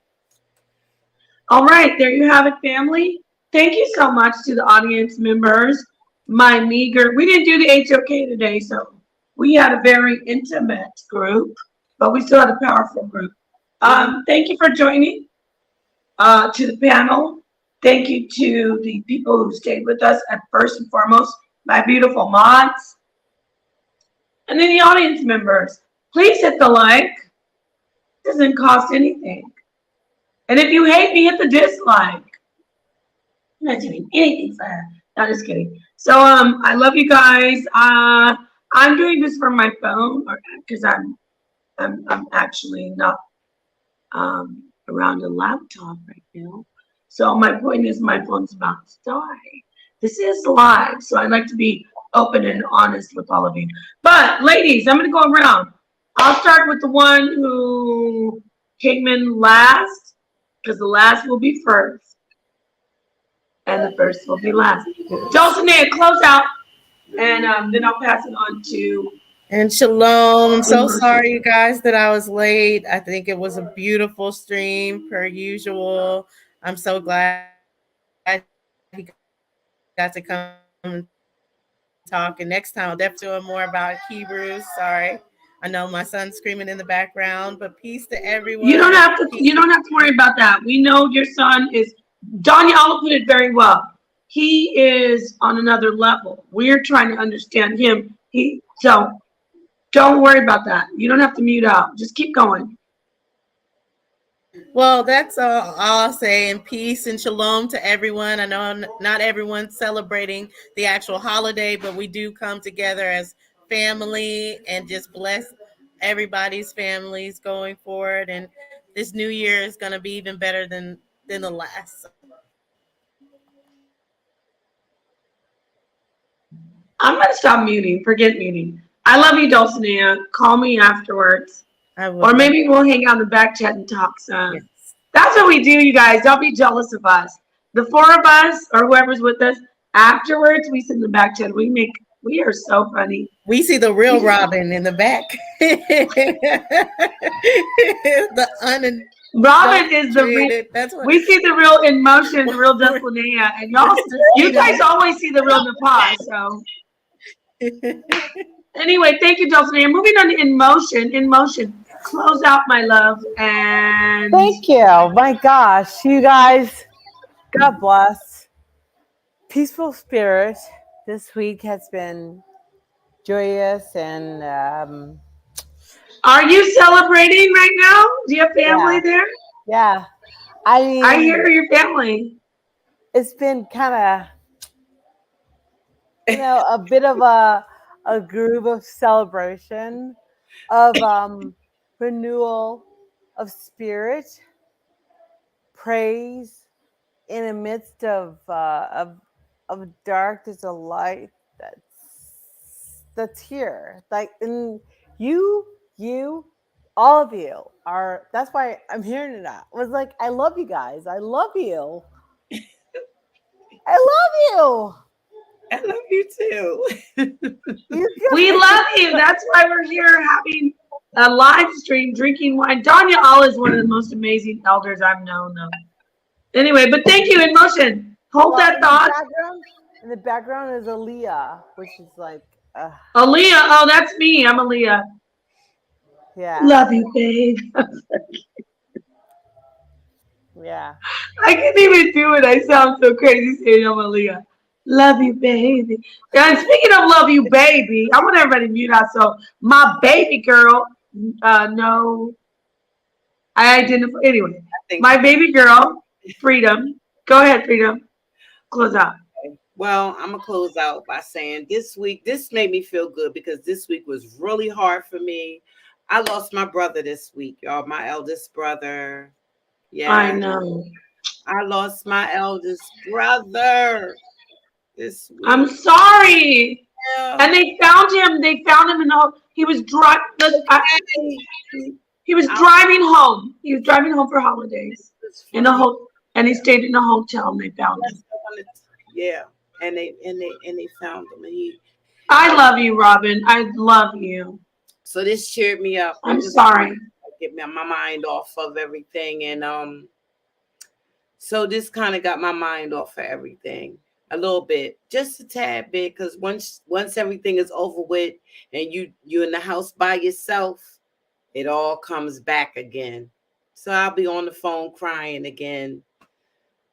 All right, there you have it, family. Thank you so much to the audience members. My meager, we didn't do the HOK today, so we had a very intimate group, but we still had a powerful group. Thank you for joining. To the panel, thank you to the people who stayed with us at first and foremost, my beautiful mods, and then the audience members. Please hit the like. It doesn't cost anything. And if you hate me, hit the dislike. I'm not doing anything for her. No, just kidding. So I love you guys. I'm doing this from my phone because I'm actually not around a laptop right now. So my point is my phone's about to die. This is live, so I like to be open and honest with all of you. But ladies, I'm gonna go around. I'll start with the one who came in last, because the last will be first, and the first will be last. Dulcinea, close out, and then I'll pass it on to. And shalom. I'm so sorry, you guys, that I was late. I think it was a beautiful stream per usual. I'm so glad he got to come and talk. And next time I'll definitely do more about Hebrews. Sorry. I know my son's screaming in the background, but peace to everyone. You don't have to worry about that. We know your son is. Danyahla put it very well. He is on another level. We're trying to understand him. So don't worry about that. You don't have to mute out. Just keep going. Well, that's all I'll say. And peace and shalom to everyone. I know not everyone's celebrating the actual holiday, but we do come together as family and just bless everybody's families going forward. And this new year is going to be even better than the last. I'm going to stop muting. Forget muting. I love you, Dulcinea. Call me afterwards. Or maybe we'll hang out in the back chat and talk some. Yes. That's what we do, you guys. Don't be jealous of us. The four of us, or whoever's with us, afterwards, we sit in the back chat. We are so funny. We see the real Robin in the back. Robin is the real. We see the real in motion, the real Dulcinea, and you guys always see the real Napah. So anyway, thank you, Dulcinea. Moving on to in motion. Close out, my love, and thank you. My gosh, you guys, God bless. Peaceful spirit. This week has been joyous and. Are you celebrating right now? Do you have family there? Yeah, I hear your family. It's been kind of, a bit of a groove of celebration, of renewal of spirit, praise in the midst of dark. There's a light that's that's here. Like, and you, all of you are. That's why I'm hearing it out. Was like, I love you guys. I love you. I love you. I love you too. We love you. That's why we're here having a live stream, drinking wine. Danyahla is one of the most amazing elders I've known, though. Anyway, but thank you, in motion. Hold that thought. In the background is Aaliyah, which is like, Aaliyah. Oh, that's me. I'm Aaliyah. yeah. Love you, babe. Yeah. I can't even do it. I sound so crazy saying I'm Aaliyah. Love you, baby. And speaking of love you, baby, I want everybody to mute out. So my baby girl, no, I identify anyway. My baby girl, Freedom. Go ahead, Freedom. Close out. Well, I'm gonna close out by saying this week, this made me feel good because this week was really hard for me. I lost my brother this week, y'all. My eldest brother. Yeah, I know. I lost my eldest brother this week. I'm sorry. Yeah. And they found him. They found him in the. He was driving. He was driving home. He was driving home for holidays in a and he stayed in a hotel. And they found him. Yeah, and they found him. And I love you, Robin. I love you. So this cheered me up. I'm sorry. Get my mind off of everything, and so this kind of got my mind off of everything a little bit, just a tad bit, because once everything is over with and you're in the house by yourself, it all comes back again. So I'll be on the phone crying again.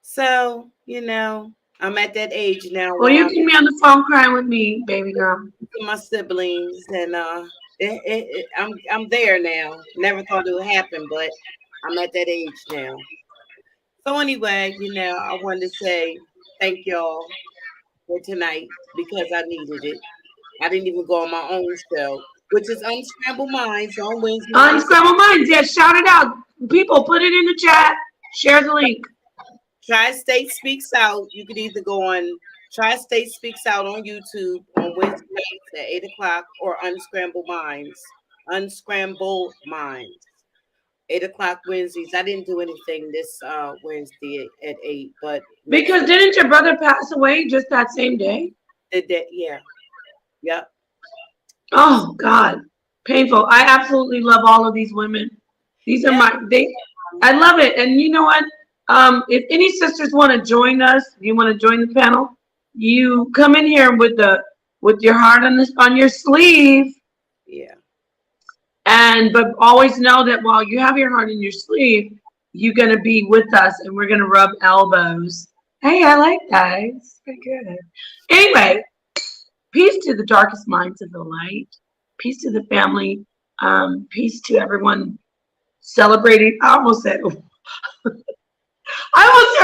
So I'm at that age now. Well, you can be on the phone crying with me, baby girl. My siblings, and I'm there now. Never thought it would happen, but I'm at that age now. So anyway, I wanted to say thank y'all for tonight because I needed it. I didn't even go on my own show, which is Unscrambled Minds on Wednesday. Unscrambled Minds, yeah, shout it out. People, put it in the chat. Share the link. Tri-State Speaks Out. You could either go on Tri-State Speaks Out on YouTube on Wednesday nights at 8 o'clock or Unscrambled Minds. Unscrambled Minds. 8 o'clock Wednesdays. I didn't do anything this Wednesday at 8, but because didn't your brother pass away just that same day? Yeah. Yep. Oh God, painful. I absolutely love all of these women. These are I love it. And you know what? If any sisters want to join us, you want to join the panel, you come in here with your heart on your sleeve. Yeah. But always know that while you have your heart in your sleeve, you're gonna be with us and we're gonna rub elbows. Hey, I like that. It's pretty good. Anyway, peace to the darkest minds of the light. Peace to the family. Peace to everyone celebrating. I almost said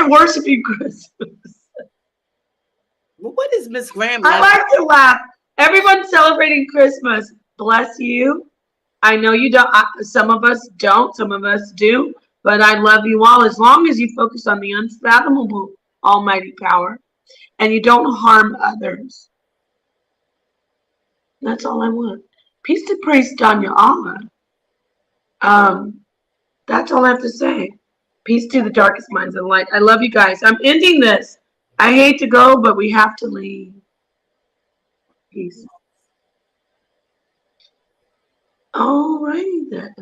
worshiping Christmas. Well, what is Miss Graham? I like to laugh. Everyone's celebrating Christmas. Bless you. I know you don't. Some of us don't. Some of us do. But I love you all. As long as you focus on the unfathomable almighty power and you don't harm others. That's all I want. Peace to praise Danyahla. That's all I have to say. Peace to the darkest minds of the light. I love you guys. I'm ending this. I hate to go, but we have to leave. Peace. All righty then.